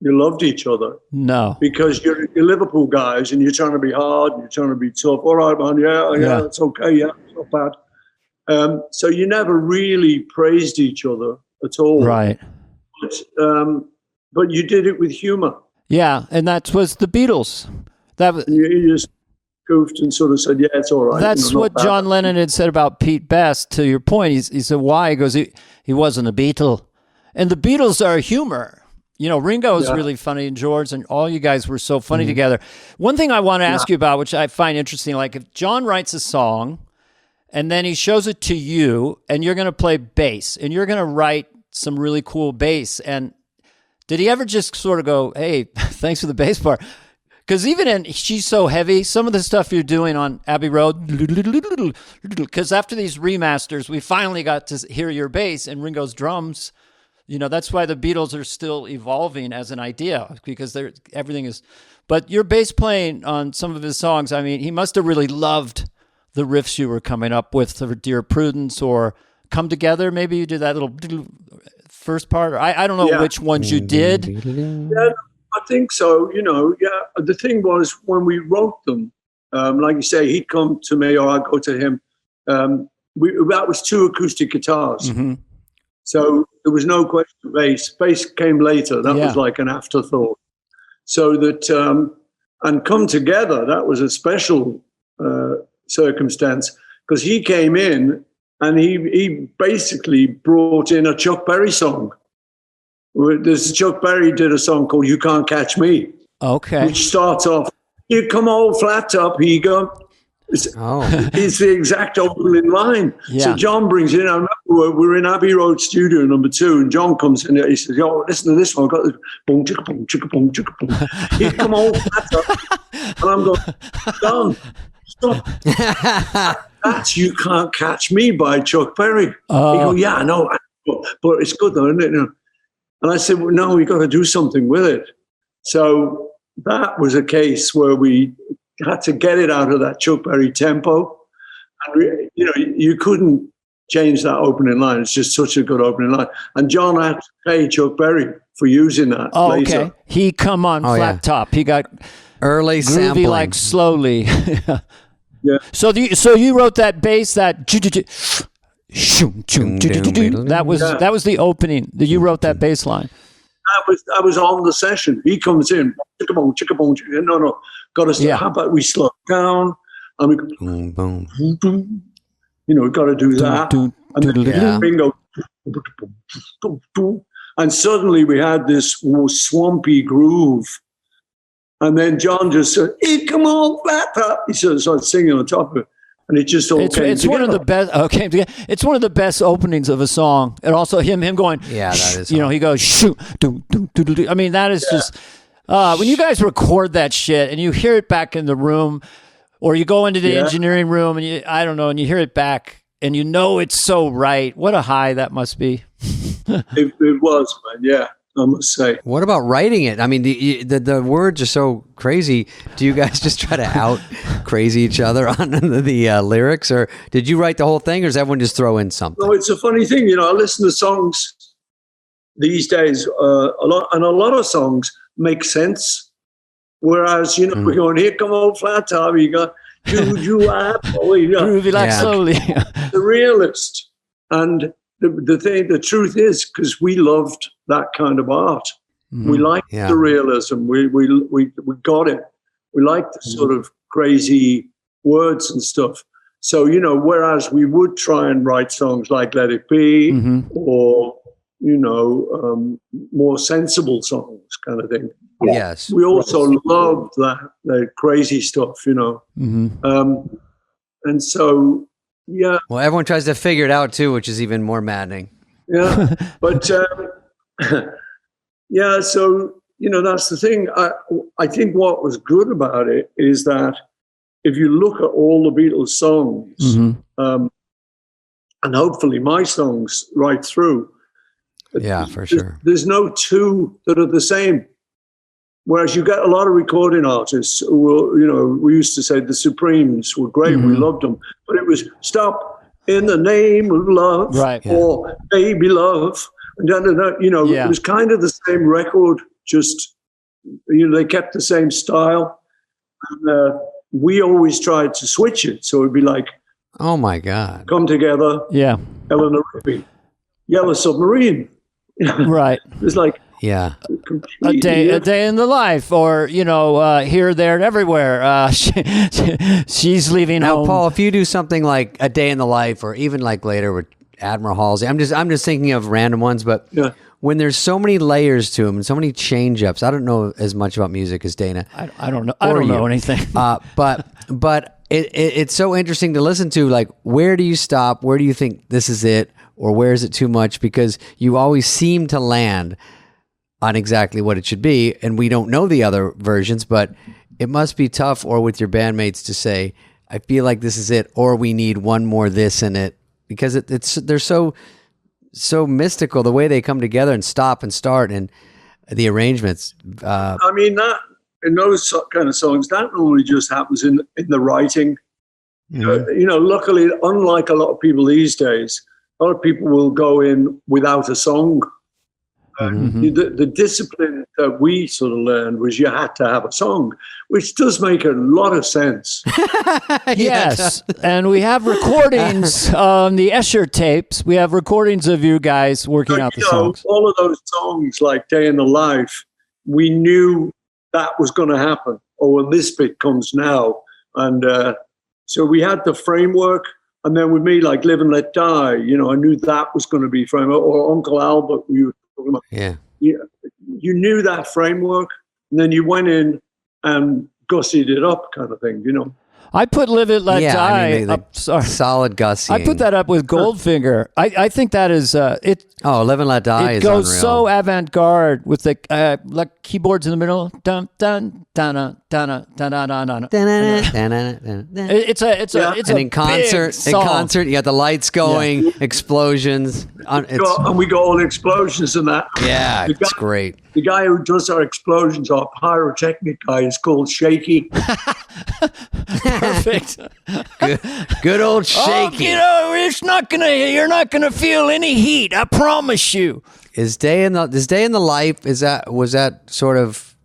you loved each other, no, because you're Liverpool guys and you're trying to be hard and you're trying to be tough. All right, man, yeah, it's okay, yeah, it's not bad. So you never really praised each other at all, right? But you did it with humor. Yeah, and that was the Beatles. You just goofed and sort of said, "Yeah, it's all right." That's what John Lennon had said about Pete Best. To your point, he said, "Why?" He goes, "He wasn't a Beatle," and the Beatles are humor. Ringo is really funny, and George, and all you guys were so funny together. One thing I want to ask you about, which I find interesting, like if John writes a song, and then he shows it to you, and you're going to play bass, and you're going to write some really cool bass, and Did he ever just sort of go, hey, thanks for the bass part? Because even in She's So Heavy, some of the stuff you're doing on Abbey Road, because after these remasters, we finally got to hear your bass and Ringo's drums. You know, that's why the Beatles are still evolving as an idea, because everything is. But your bass playing on some of his songs, I mean, he must have really loved the riffs you were coming up with for Dear Prudence or Come Together. Maybe you did that little first part. I don't know which ones you did. Yeah, I think so. You know, the thing was when we wrote them, like you say, he'd come to me or I'd go to him. That was 2 acoustic guitars. Mm-hmm. So there was no question of bass. Bass came later. That was like an afterthought. So that, and Come Together, that was a special circumstance because he came in and he basically brought in a Chuck Berry song. Chuck Berry did a song called You Can't Catch Me. Okay. Which starts off, you come all flat up, here you go. It's the exact opening line. Yeah. So John brings in, I remember we're in Abbey Road Studio number 2, and John comes in there, he says, yo, listen to this one, I've got this, boom, chicka, boom, chicka, boom, chicka, boom. You come all flat up. And I'm going, John, stop. That's You Can't Catch Me by Chuck Berry. He go, yeah, I know, but it's good though, isn't it? You know? And I said, well, no, we got to do something with it. So that was a case where we had to get it out of that Chuck Berry tempo. And, you know, you couldn't change that opening line. It's just such a good opening line. And John had to pay Chuck Berry for using that later. Okay. He come on flat top. He got early groovy sampling. like slowly. Yeah. So you wrote that bass, that that was the opening. You wrote that bass line. That was on the session. He comes in, chicka boom, chicka boom, chicka. No, got to. How about we slow down and we go boom, boom, boom, boom. You know, we got to do that. And then bingo, and suddenly we had this swampy groove. And then John just said, "Hey, come on, flat top." He started singing on top of it. And it just all came it's one of the best. Okay, it's one of the best openings of a song, and also him going. Yeah, that is. You know, he goes shoot. I mean, that is just when you guys record that shit and you hear it back in the room, or you go into the engineering room and and you hear it back and you know it's so right. What a high that must be. It was, man. Yeah. I must say. What about writing it? I mean, the words are so crazy. Do you guys just try to out crazy each other on the lyrics, or did you write the whole thing, or does everyone just throw in something? No, it's a funny thing. You know, I listen to songs these days a lot, and a lot of songs make sense. Whereas, you know, we're going, here come old flat top, you got groovy like slowly. The realist. And the truth is, because we loved that kind of art. Mm-hmm. We liked the realism. We got it. We liked the sort of crazy words and stuff. So, you know, whereas we would try and write songs like Let It Be or, you know, more sensible songs kind of thing. Yes. We also loved the crazy stuff, you know. Mm-hmm. And so, yeah. Well, everyone tries to figure it out too, which is even more maddening. Yeah. But, yeah, so, you know, that's the thing. I think what was good about it is that if you look at all the Beatles songs, and hopefully my songs right through, yeah, for sure, there's no two that are the same. Whereas you get a lot of recording artists who will, you know, we used to say the Supremes were great, we loved them, but it was stop in the name of love, or baby love, and you know, it was kind of the same record, just, you know, they kept the same style. And, we always tried to switch it, so it'd be like, oh my God, Come Together, Eleanor Rigby, Yellow Submarine, right? It's like a day in the life, or you know, here, there, and everywhere. She's leaving now, home. Paul, if you do something like A Day in the Life, or even like later with Admiral Halsey, I'm just thinking of random ones, but when there's so many layers to them and so many change ups, I don't know as much about music as Dana. I don't know. I don't know anything. But it's so interesting to listen to. Like, where do you stop? Where do you think this is it, or where is it too much? Because you always seem to land on exactly what it should be, and we don't know the other versions, but it must be tough, or with your bandmates, to say, I feel like this is it, or we need one more this in it, because they're so mystical, the way they come together and stop and start, and the arrangements. I mean, that in those kind of songs, that normally just happens in the writing. Luckily, unlike a lot of people these days, a lot of people will go in without a song. The discipline that we sort of learned was you had to have a song, which does make a lot of sense. Yes, and we have recordings on the Escher tapes. We have recordings of you guys working out the songs. All of those songs, like Day in the Life, we knew that was going to happen. Or when this bit comes now. And so we had the framework. And then with me, like Live and Let Die, I knew that was going to be framework. Or Uncle Albert, we were talking about. Yeah. You knew that framework, and then you went in and gussied it up, kind of thing, I put Live It Let Die I mean, up. Sorry. Solid gussying. I put that up with Goldfinger. I think that is it. Oh, Live and Let Die It is goes unreal. so avant-garde with the like keyboards in the middle. Dun dun dun dun dun dun dun dun. It's a And in concert, big song. you got the lights going, explosions. And we got all the explosions and that. Yeah, The it's guy- great. The guy who does our explosions, our pyrotechnic guy, is called Shaky. Perfect. Good old Oh, Shaky. you're not gonna feel any heat. I promise you. Is Day in the Life, was that sort of,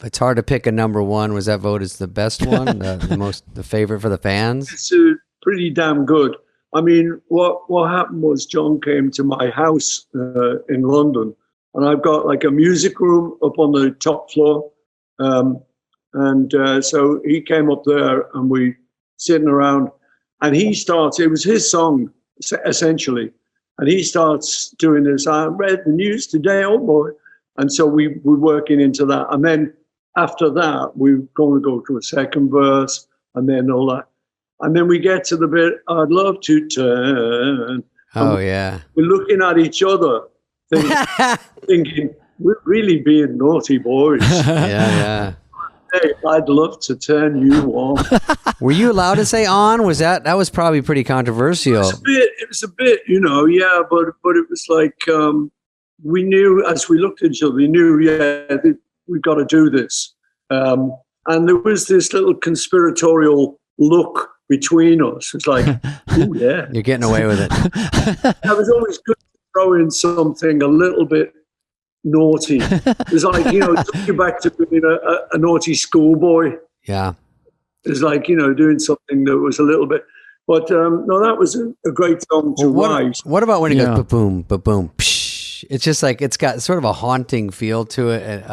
it's hard to pick a number one. Was that voted as the best one, the favorite for the fans? It's pretty damn good. I mean, what happened was John came to my house in London, and I've got like a music room up on the top floor. So he came up there and we sitting around, and it was his song essentially. And he starts doing this, I read the news today, oh boy. And so we're working into that. And then after that, we're going to go to a second verse and then all that. And then we get to the bit, I'd love to turn. Oh, yeah. We're looking at each other, thinking, we're really being naughty boys. Yeah. Hey, I'd love to turn you on. Were you allowed to say on? That was probably pretty controversial. It was a bit, yeah, but it was like we knew as we looked at each other, we knew, we've got to do this. And there was this little conspiratorial look between us. It's like, oh, yeah. You're getting away with it. It was always good to throw in something a little bit naughty. It's like, it took you back to being a naughty schoolboy. Yeah. It's like, doing something that was a little bit, but no, that was a great song to write. What about when it goes ba-boom, ba-boom, psh? It's just like, it's got sort of a haunting feel to it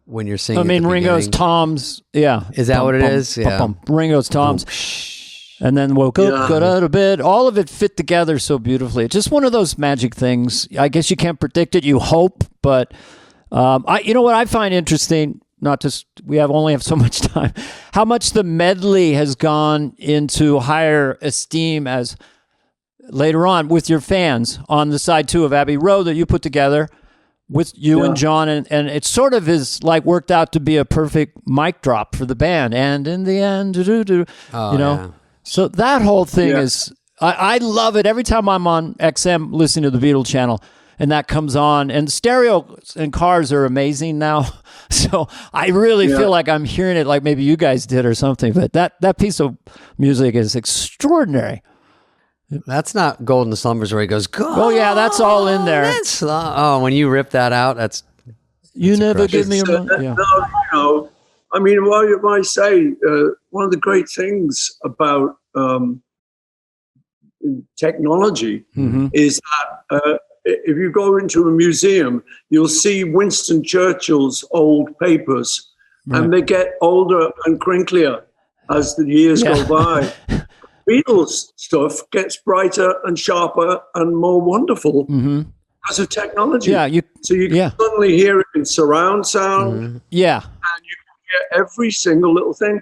when you're singing. I mean, Ringo's beginning. Toms. Yeah. Is that what it is? Yeah. Ringo's Toms. And then woke up, got out of bed. All of it fit together so beautifully. It's just one of those magic things. I guess you can't predict it. You hope, but you know what I find interesting? We only have so much time. How much the medley has gone into higher esteem as later on with your fans on the side 2 of Abbey Road that you put together with you and John, and it sort of is like worked out to be a perfect mic drop for the band. And in the end, Yeah. So that whole thing is, I love it. Every time I'm on XM listening to the Beatles channel and that comes on, and stereo and cars are amazing now. So I really feel like I'm hearing it like maybe you guys did or something. But that piece of music is extraordinary. That's not Golden Slumbers where he goes, go. Oh, yeah, that's all in there. When you rip that out, You never give me a No, I mean, what I say, one of the great things about technology is that if you go into a museum, you'll see Winston Churchill's old papers, and they get older and crinklier as the years go by. Beatles stuff gets brighter and sharper and more wonderful because of technology. So you can suddenly hear it in surround sound. Yeah. And you can hear every single little thing.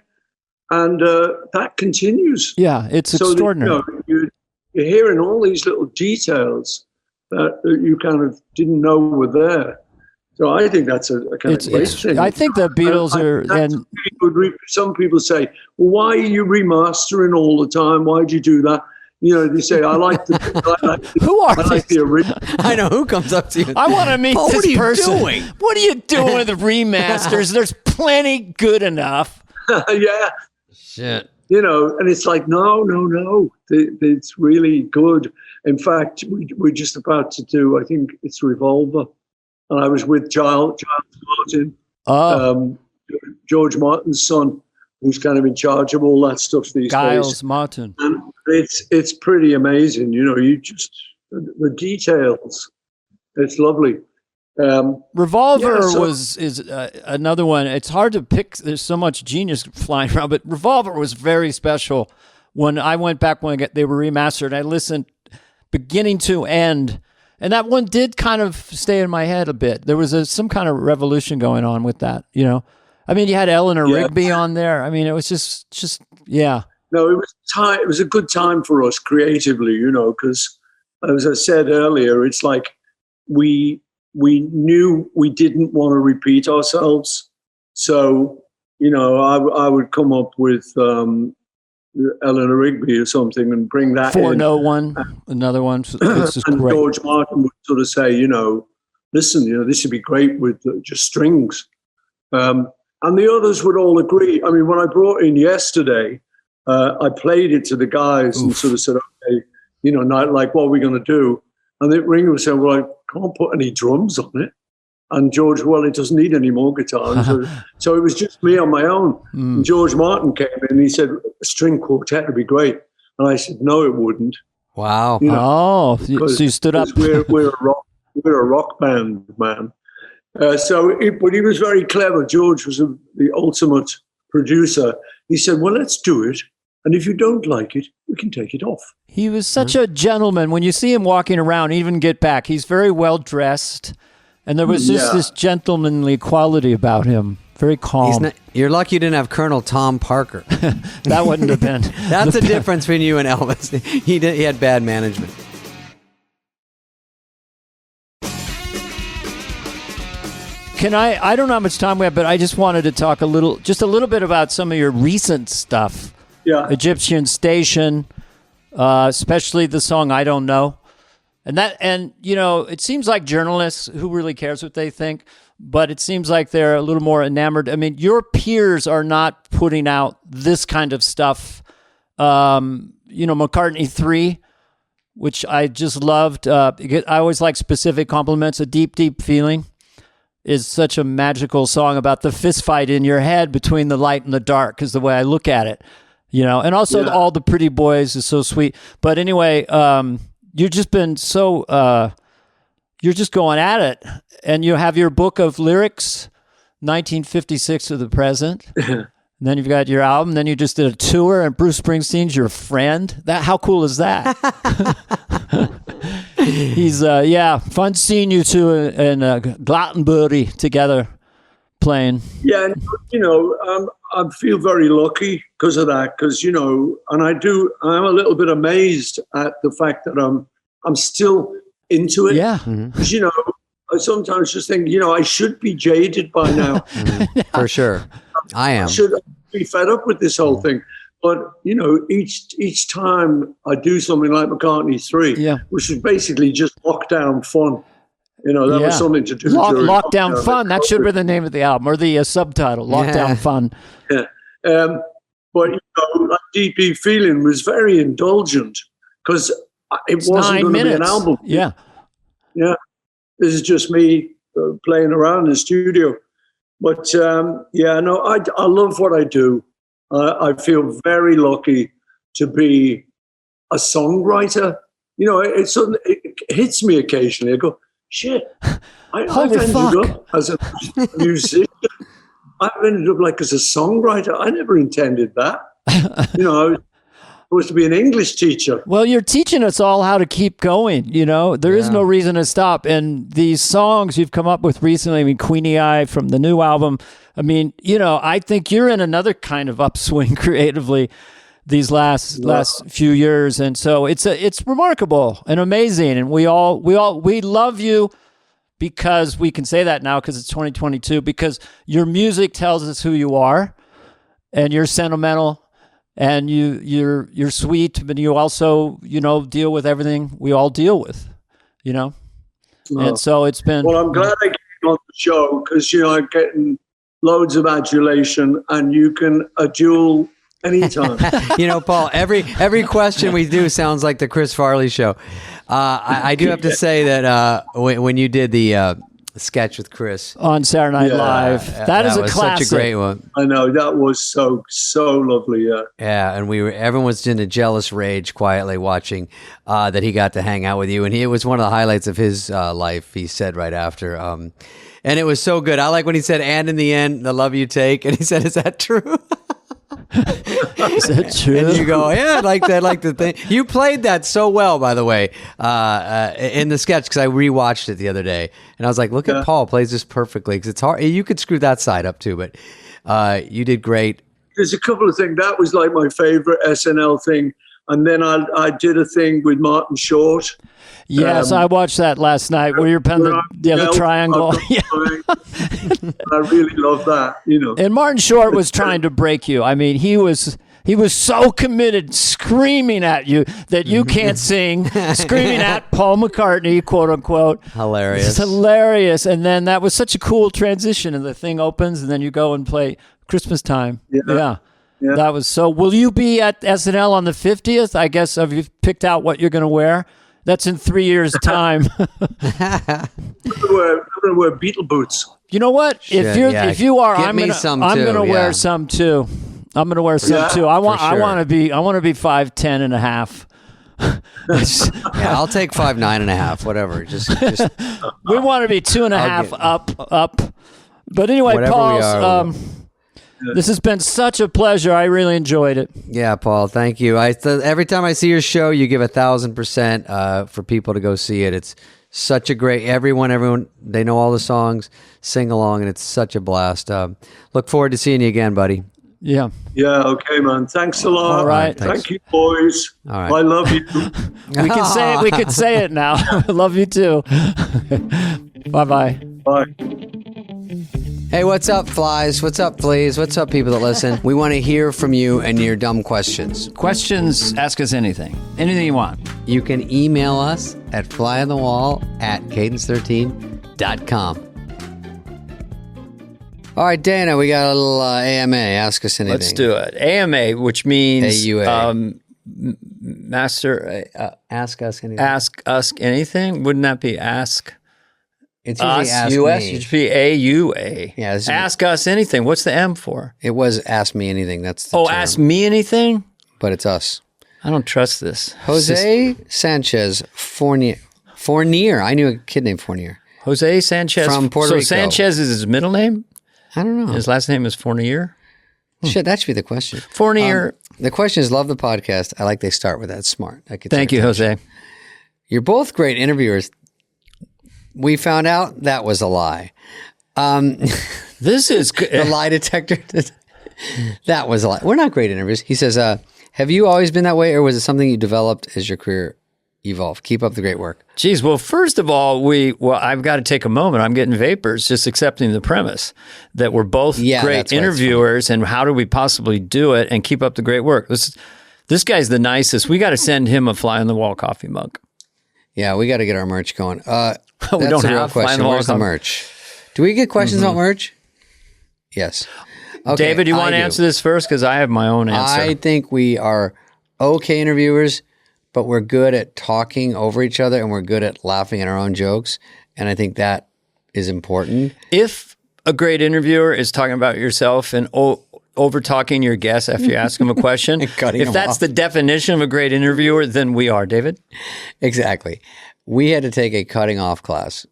And that continues. Yeah, it's extraordinary. You're hearing all these little details that you kind of didn't know were there. So I think that's a kind of great thing. I think the Beatles are, and some people say, well, why are you remastering all the time? Why'd you do that? You know, they say, I like the original. I know who comes up to you. I want to meet Paul, this person. Doing? What are you doing with the remasters? There's plenty good enough. Yeah. Shit. You know, and it's like, no. It's really good. In fact, we're just about to do, I think it's Revolver. And I was with Giles Martin, George Martin's son, who's kind of in charge of all that stuff these days. Giles Martin. And it's pretty amazing. You know, the details. It's lovely. Revolver is another one. It's hard to pick. There's so much genius flying around, but Revolver was very special. When I went back when they were remastered, I listened beginning to end, and that one did kind of stay in my head a bit. There was some kind of revolution going on with that, you know. I mean, you had Eleanor Rigby on there. I mean, it was just yeah. No, it was time. It was a good time for us creatively, you know, because as I said earlier, it's like we knew we didn't want to repeat ourselves. So, you know, I would come up with Eleanor Rigby or something and bring that 401, another one. This is and great. George Martin would sort of say, you know, listen, you know, this would be great with just strings. And the others would all agree. I mean, when I brought in Yesterday, I played it to the guys and sort of said, okay, you know, not like, what are we going to do? And the Ringo was saying, well, I can't put any drums on it. And George, well, it doesn't need any more guitars. So it was just me on my own. And George Martin came in and he said, a string quartet would be great. And I said, no, it wouldn't. Wow. You know, so you stood up. We're a rock band, man. But he was very clever. George was the ultimate producer. He said, well, let's do it. And if you don't like it, we can take it off. He was such a gentleman. When you see him walking around, even get back, he's very well dressed. And there was just this gentlemanly quality about him. Very calm. You're lucky you didn't have Colonel Tom Parker. That wouldn't have been. That's the difference between you and Elvis. He had bad management. I don't know how much time we have, but I just wanted to talk a little bit about some of your recent stuff. Yeah. Egyptian Station, especially the song I Don't Know. And you know, it seems like journalists, who really cares what they think, but it seems like they're a little more enamored. I mean, your peers are not putting out this kind of stuff. You know, McCartney 3, which I just loved. I always like specific compliments. A Deep, Deep Feeling is such a magical song about the fist fight in your head between the light and the dark, is the way I look at it. You know, and also All the Pretty Boys is so sweet. But anyway, you've just been so, you're just going at it. And you have your book of lyrics, 1956 to the present. And then you've got your album. Then you just did a tour, and Bruce Springsteen's your friend. How cool is that? He's, fun seeing you two in Glastonbury together playing. Yeah, and, you know, I feel very lucky because of that, because, you know, and I'm a little bit amazed at the fact that I'm still into it. Yeah. Because, you know, I sometimes just think, you know, I should be jaded by now. For sure. I am. I should be fed up with this whole thing. But, you know, each time I do something like McCartney 3, which is basically just lockdown fun. You know, that was something to do. Lockdown Fun. That should be the name of the album, or the subtitle, Lockdown Fun. Yeah. But, you know, like Deep Deep Feeling was very indulgent because it wasn't going to be an album. Yeah. Yeah. This is just me playing around in the studio. But, I love what I do. I feel very lucky to be a songwriter. You know, it hits me occasionally. I go, shit, I've ended up as a musician. I've ended up like as a songwriter. I never intended that. You know, I was supposed to be an English teacher. Well, you're teaching us all how to keep going. You know, there is no reason to stop. And these songs you've come up with recently, I mean, Queenie Eye from the new album, I mean, you know, I think you're in another kind of upswing creatively these last few years. And so it's remarkable and amazing. And we love you because we can say that now because it's 2022, because your music tells us who you are, and you're sentimental, and you're sweet, but you also, deal with everything we all deal with, And so it's been... Well, I'm glad I came on the show because, I'm getting loads of adulation, and you can adule anytime. Paul, every question we do sounds like the Chris Farley show. I do have to say that when you did the sketch with Chris on Saturday Night Live, that is a classic. Such a great one. I know, that was so lovely. Yeah, and everyone was in a jealous rage quietly watching that he got to hang out with you, and it was one of the highlights of his life. He said right after, and it was so good. I like when he said, "And in the end, the love you take," and he said, "Is that true?" Is that true? And you go, yeah, I like that. Like the thing you played that so well, by the way, in the sketch, because I rewatched it the other day, and I was like, look at Paul plays this perfectly, because it's hard. You could screw that side up too, but you did great. There's a couple of things that was like my favorite SNL thing, and then I did a thing with Martin Short. Yes, I watched that last night where you're playing the triangle. I really love that, And Martin Short was trying to break you. I mean, he was so committed, screaming at you that you can't sing, screaming at Paul McCartney, quote unquote. Hilarious. It's hilarious. And then that was such a cool transition, and the thing opens, and then you go and play Christmas Time. Yeah. That was so. Will you be at SNL on the 50th? I guess, have you picked out what you're going to wear? That's in 3 years' time. I'm going to wear Beatle boots. You know what? If you are, I'm going to wear some too. I'm going to wear some too. I want to be 5'10" and a half. I'll take 5'9" and a half. Whatever. Just we want to be 2.5 up. But anyway, whatever Paul. This has been such a pleasure. I really enjoyed it. Yeah, Paul, thank you. Every time I see your show, you give 1,000% for people to go see it. It's such a great, everyone, they know all the songs, sing along, and it's such a blast. Look forward to seeing you again, buddy. Yeah. Yeah, okay, man. Thanks a lot. All right. Thank you, boys. All right. I love you. We could say it now. I love you too. Bye-bye. Bye. Hey, what's up, flies? What's up, fleas? What's up, people that listen? We want to hear from you and your dumb questions. Questions, ask us anything. Anything you want. You can email us at flyonthewall@cadence13.com. All right, Dana, we got a little AMA. Ask us anything. Let's do it. AMA, which means AUA. Master. Ask us anything. Ask us anything. Wouldn't that be ask? It's usually ask US, me. it should be AUA. Yeah, ask us anything. What's the M for? It was ask me anything. That's the term. Ask me anything? But it's us. I don't trust this. Jose Sanchez Fournier. I knew a kid named Fournier. Jose Sanchez. From Puerto Rico. So Sanchez is his middle name? I don't know. His last name is Fournier? Shit, that should be the question. Fournier. The question is, love the podcast. I like they start with that. Smart. Thank you, Jose. You're both great interviewers. We found out that was a lie. This is good. The lie detector. That was a lie. We're not great interviewers. He says, have you always been that way, or was it something you developed as your career evolved? Keep up the great work. Geez, well, first of all, I've got to take a moment. I'm getting vapors just accepting the premise that we're both great interviewers, and how do we possibly do it and keep up the great work? This guy's the nicest. We got to send him a fly on the wall coffee mug. Yeah, we got to get our merch going. We don't have a question. Where's the merch? Do we get questions about merch? Yes. Okay, David, you want to answer this first? Because I have my own answer. I think we are okay interviewers, but we're good at talking over each other, and we're good at laughing at our own jokes. And I think that is important. If a great interviewer is talking about yourself and over talking your guests after you ask them a question, if that's the definition of a great interviewer, then we are, David. Exactly. We had to take a cutting off class.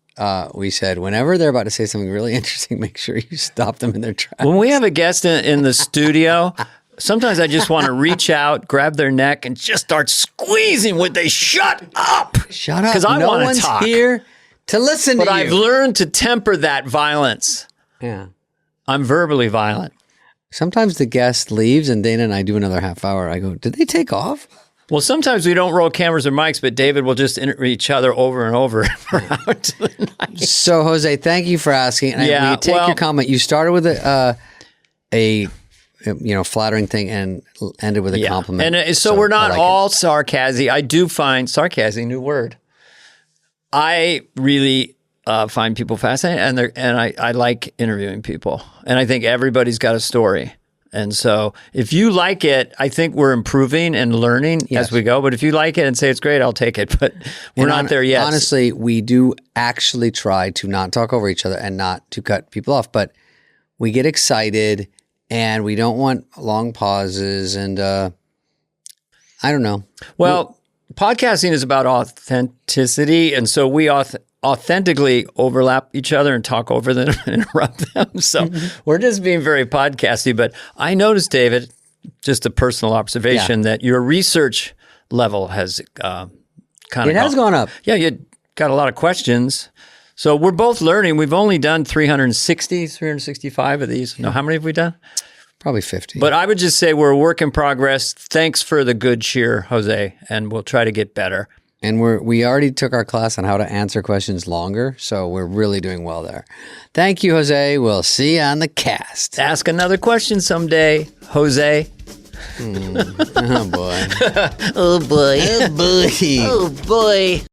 We said, whenever they're about to say something really interesting, make sure you stop them in their tracks. When we have a guest in the studio, sometimes I just want to reach out, grab their neck, and just start squeezing. Would they shut up? Shut up. Because I want to talk. No one's here to listen but to you. I've learned to temper that violence. Yeah. I'm verbally violent. Sometimes the guest leaves and Dana and I do another half hour. I go, did they take off? Well, sometimes we don't roll cameras or mics, but David will just interview each other over and over for hours of the night. So, Jose, thank you for asking. And Yeah, we take well- your comment. You started with a flattering thing and ended with a compliment. And so we're I not like all sarcasm. I do find sarcasm, new word. I really find people fascinating, and I like interviewing people. And I think everybody's got a story. And so if you like it, I think we're improving and learning as we go. But if you like it and say it's great, I'll take it. But we're not there yet. Honestly, we do actually try to not talk over each other and not to cut people off. But we get excited and we don't want long pauses. And I don't know. Well, podcasting is about authenticity. And so we authentically overlap each other and talk over them and interrupt them. So we're just being very podcasty. But I noticed, David, just a personal observation, that your research level has kind of It has gone up. Yeah, you got a lot of questions. So we're both learning. We've only done 365 of these. No, how many have we done? Probably 50. But I would just say we're a work in progress. Thanks for the good cheer, Jose, and we'll try to get better. And we already took our class on how to answer questions longer, so we're really doing well there. Thank you, Jose. We'll see you on the cast. Ask another question someday, Jose. Oh, boy. Oh, boy. Oh, boy. Oh, boy.